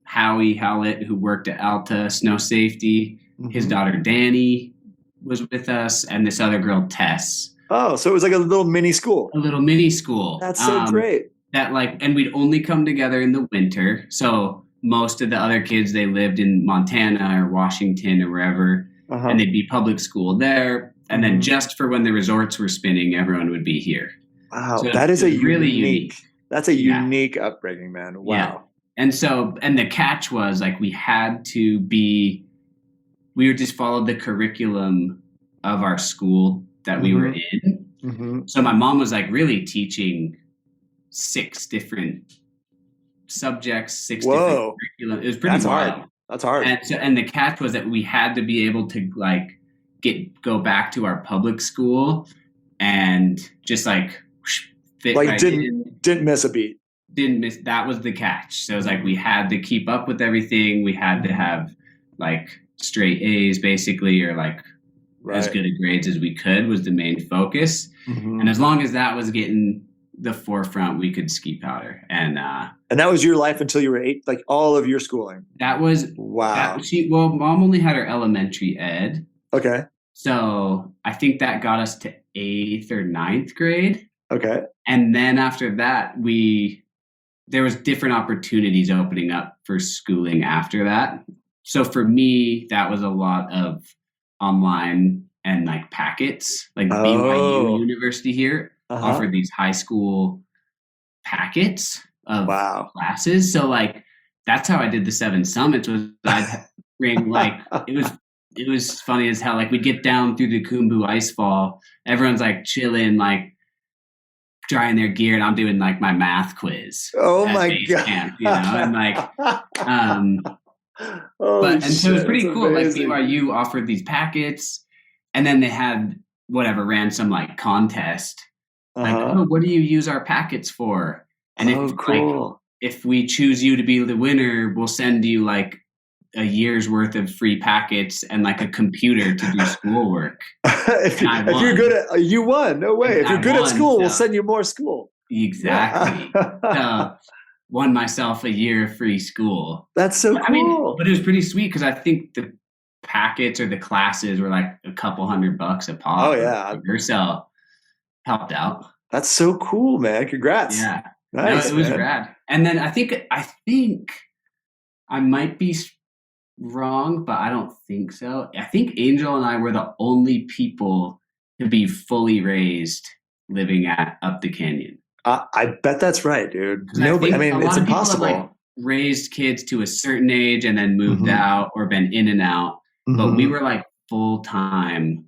S3: Howie Howlett, who worked at Alta Snow Safety. Mm-hmm. His daughter Danny was with us, and this other girl Tess.
S2: Oh, so it was like a little mini school.
S3: A little mini school.
S2: That's so great.
S3: And we'd only come together in the winter. So most of the other kids, they lived in Montana or Washington or wherever, and they'd be public school there. And then just for when the resorts were spinning, everyone would be here.
S2: Wow,
S3: so
S2: that is
S3: really unique.
S2: That's a unique upbringing, man. Wow.
S3: Yeah. And the catch was like we would just follow the curriculum of our school that we were in. Mm-hmm. So my mom was like really teaching 6 different subjects, 6 different curriculum. It was pretty wild.
S2: That's hard.
S3: And the catch was that we had to be able to like go back to our public school and just like fit
S2: like
S3: right
S2: didn't miss a beat.
S3: That was the catch. So it was like we had to keep up with everything. We had to have like straight A's basically, or like as good a grades as we could was the main focus. Mm-hmm. And as long as that was getting the forefront, we could ski powder. And
S2: that was your life until you were 8, like all of your schooling.
S3: That was
S2: wow.
S3: Mom only had her elementary ed.
S2: Okay.
S3: So I think that got us to 8th or 9th grade.
S2: Okay.
S3: And then after that, there was different opportunities opening up for schooling after that. So for me, that was a lot of online and like packets, like BYU University here offered these high school packets of classes. So like, that's how I did the 7 summits was I'd bring like, it was funny as hell. Like we'd get down through the Khumbu ice fall. Everyone's like chilling, like drying their gear, and I'm doing like my math quiz.
S2: Oh my God.
S3: Camp, and like, so it was pretty cool.
S2: Amazing.
S3: Like BYU offered these packets, and then they had ran some like contest. Like, what do you use our packets for? And if we choose you to be the winner, we'll send you like a year's worth of free packets and like a computer to do schoolwork.
S2: if you're good at, you won. No way. If you're good at school, we'll send you more school.
S3: Exactly. Won myself a year of free school.
S2: That's so cool.
S3: But it was pretty sweet because I think the packets or the classes were like a couple $100 a pop.
S2: Oh yeah.
S3: So helped out.
S2: That's so cool, man. Congrats.
S3: Yeah.
S2: Nice.
S3: No, it was rad. And then I think I might be wrong, but I don't think so. I think Angel and I were the only people to be fully raised living up the canyon.
S2: I bet that's right, dude. Nobody. I mean, it's impossible.
S3: Have, like, raised kids to a certain age and then moved out or been in and out, but we were like full-time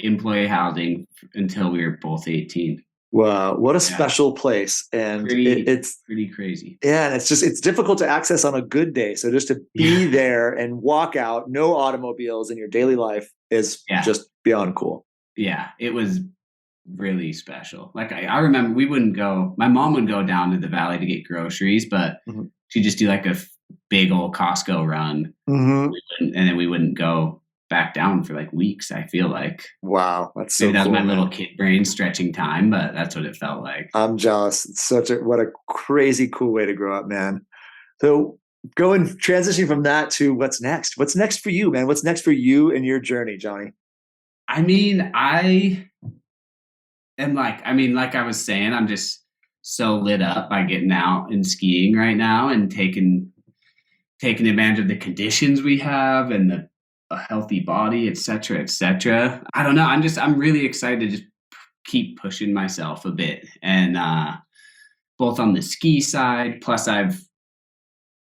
S3: employee housing until we were both 18.
S2: Wow, what a special place. And it's
S3: pretty crazy.
S2: Yeah, and it's difficult to access on a good day. So just to be there and walk out, no automobiles in your daily life is just beyond cool.
S3: Yeah, it was really special. Like I remember my mom would go down to the valley to get groceries, but she'd just do like a big old Costco run,
S2: Mm-hmm.
S3: and then we wouldn't go back down for like weeks. I feel like
S2: Wow, that's so
S3: maybe that was
S2: cool,
S3: my
S2: man.
S3: little kid brain stretching time, but that's what it felt like.
S2: I'm jealous. It's what a crazy cool way to grow up, man. So transitioning from that to what's next. What's next for you, man? What's next for you in your journey, Johnny?
S3: I mean, like I was saying, I'm just so lit up by getting out and skiing right now and taking advantage of the conditions we have and a healthy body, et cetera, et cetera. I don't know. I'm really excited to just keep pushing myself a bit, and both on the ski side, plus I've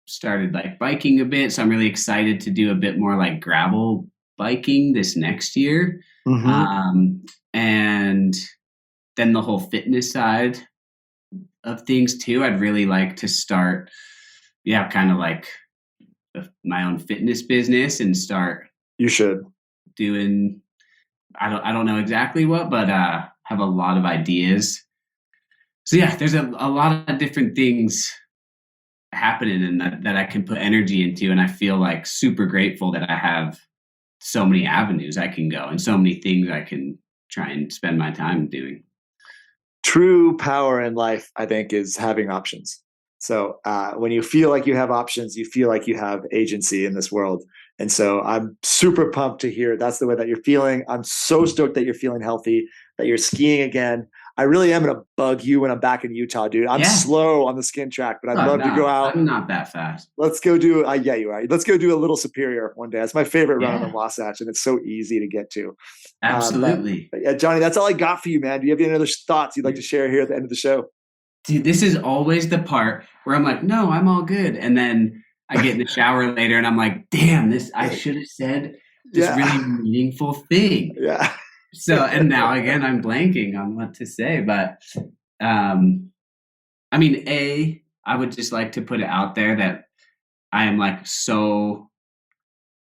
S3: started like biking a bit, so I'm really excited to do a bit more like gravel biking this next year.
S2: Mm-hmm.
S3: And then the whole fitness side of things too. I'd really like to start, kind of like my own fitness business and start.
S2: You should
S3: doing. I don't know exactly what, but have a lot of ideas. So yeah, there's a lot of different things happening and that I can put energy into, and I feel like super grateful that I have so many avenues I can go and so many things I can try and spend my time doing.
S2: True power in life, I think, is having options. So when you feel like you have options, you feel like you have agency in this world. And so I'm super pumped to hear that's the way that you're feeling. I'm so stoked that you're feeling healthy, that you're skiing again. I really am going to bug you when I'm back in Utah, dude. I'm slow on the skin track, but I'd love to go out.
S3: I'm not that fast.
S2: Let's go do, yeah, you are. Let's go do a little Superior one day. That's my favorite run on the Wasatch, and it's so easy to get to.
S3: Absolutely.
S2: But yeah, Johnny, that's all I got for you, man. Do you have any other thoughts you'd like to share here at the end of the show?
S3: Dude, this is always the part where I'm like, no, I'm all good. And then I get in the shower later and I'm like, damn, I should have said this really meaningful thing.
S2: Yeah.
S3: So, and now again, I'm blanking on what to say, but I mean, I would just like to put it out there that I am like so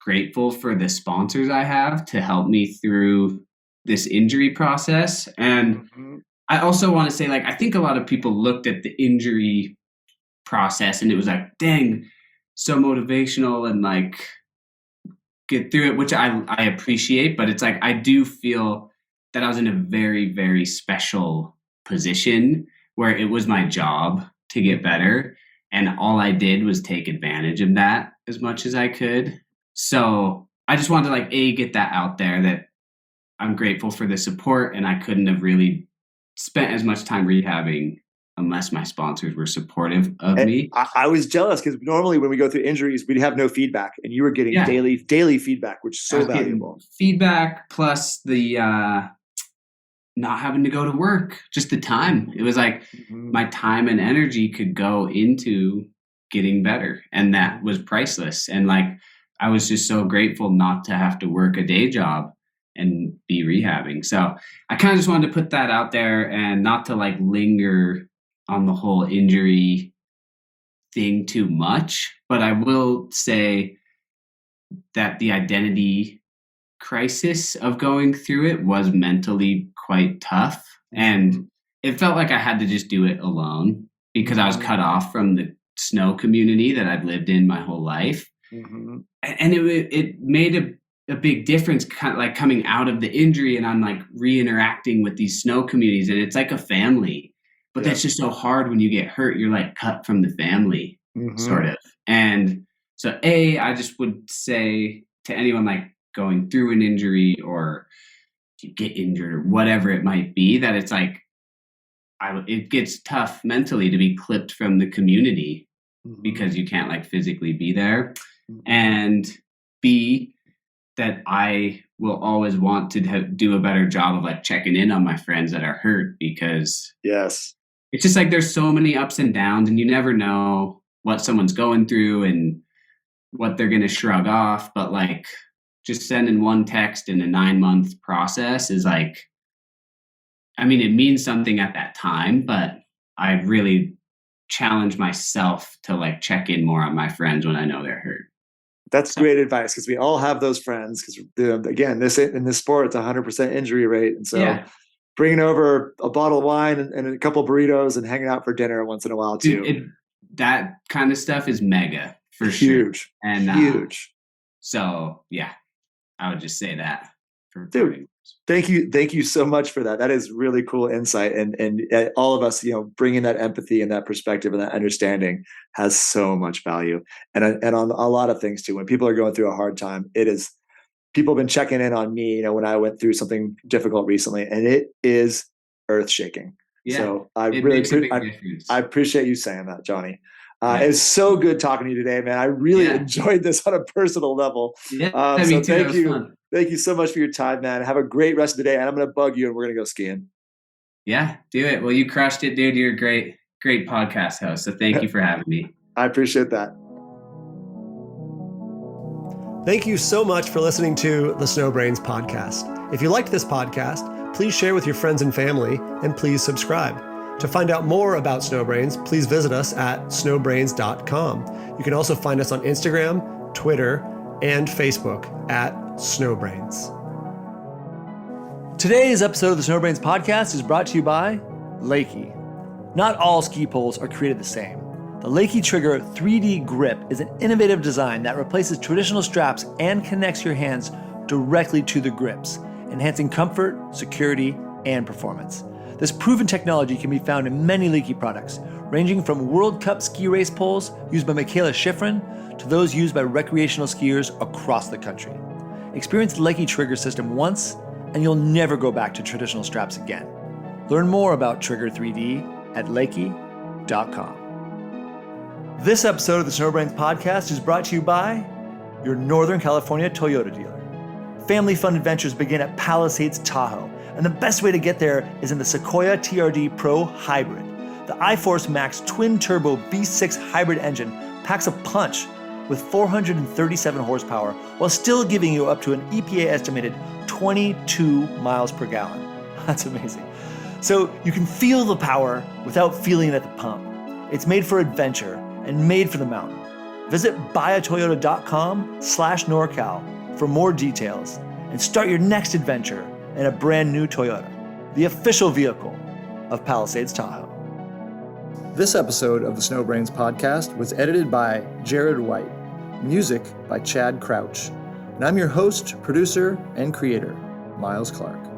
S3: grateful for the sponsors I have to help me through this injury process. And I also want to say, like, I think a lot of people looked at the injury process and it was like, dang, so motivational and like get through it, which I appreciate, but it's like, I do feel that I was in a very, very special position where it was my job to get better. And all I did was take advantage of that as much as I could. So I just wanted to like, get that out there that I'm grateful for the support, and I couldn't have really spent as much time rehabbing unless my sponsors were supportive of me.
S2: I was jealous because normally when we go through injuries, we'd have no feedback, and you were getting daily feedback, which is so valuable.
S3: Feedback plus the not having to go to work, just the time. It was like my time and energy could go into getting better, and that was priceless. And like, I was just so grateful not to have to work a day job and be rehabbing. So I kind of just wanted to put that out there and not to like linger on the whole injury thing too much. But I will say that the identity crisis of going through it was mentally quite tough. And it felt like I had to just do it alone because I was cut off from the snow community that I've lived in my whole life. And it made a big difference, kind of like coming out of the injury, and I'm like re-interacting with these snow communities, and it's like a family. But that's just so hard when you get hurt. You're like cut from the family, sort of. And so I just would say to anyone like going through an injury or you get injured or whatever it might be, that it's like, it gets tough mentally to be clipped from the community because you can't like physically be there. And B, that I will always want to do a better job of like checking in on my friends that are hurt, because it's just like there's so many ups and downs, and you never know what someone's going through and what they're going to shrug off. But like just sending one text in a 9-month process is like, I mean, it means something at that time, but I really challenge myself to like check in more on my friends when I know they're hurt.
S2: That's great advice, because we all have those friends. Because again, in this sport, it's 100% injury rate, and so bringing over a bottle of wine and a couple of burritos and hanging out for dinner once in a while too.
S3: That kind of stuff is mega for sure.
S2: Huge.
S3: And
S2: Huge.
S3: So yeah, I would just say that.
S2: Dude, thank you so much for that. That is really cool insight, and all of us, bringing that empathy and that perspective and that understanding has so much value, and on a lot of things too. When people are going through a hard time, people have been checking in on me, when I went through something difficult recently, and it is earth shaking.
S3: Yeah,
S2: so I appreciate you saying that, Johnny. It was so good talking to you today, man. I really enjoyed this on a personal level.
S3: Yeah,
S2: so
S3: me too.
S2: Thank you. Thank you so much for your time, man. Have a great rest of the day, and I'm going to bug you, and we're going to go skiing.
S3: Yeah, do it. Well, you crushed it, dude. You're a great podcast host. So thank you for having me.
S2: I appreciate that. Thank you so much for listening to the Snowbrains podcast. If you liked this podcast, please share with your friends and family, and please subscribe. To find out more about Snowbrains, please visit us at snowbrains.com. You can also find us on Instagram, Twitter, and Facebook at Snowbrains. Today's episode of the Snowbrains podcast is brought to you by LEKI. Not all ski poles are created the same. The LEKI Trigger 3D Grip is an innovative design that replaces traditional straps and connects your hands directly to the grips, enhancing comfort, security, and performance. This proven technology can be found in many LEKI products, ranging from World Cup ski race poles used by Michaela Schifrin to those used by recreational skiers across the country. Experience the LEKI Trigger system once, and you'll never go back to traditional straps again. Learn more about Trigger 3D at leki.com. This episode of the Snowbrains podcast is brought to you by your Northern California Toyota dealer. Family fun adventures begin at Palisades Tahoe, and the best way to get there is in the Sequoia TRD Pro Hybrid. The iForce Max twin-turbo V6 hybrid engine packs a punch with 437 horsepower while still giving you up to an EPA estimated 22 miles per gallon. That's amazing. So you can feel the power without feeling it at the pump. It's made for adventure and made for the mountain. Visit buyatoyota.com/NorCal for more details and start your next adventure in a brand new Toyota, the official vehicle of Palisades Tahoe. This episode of the Snowbrains podcast was edited by Jared White, music by Chad Crouch, and I'm your host, producer, and creator, Miles Clark.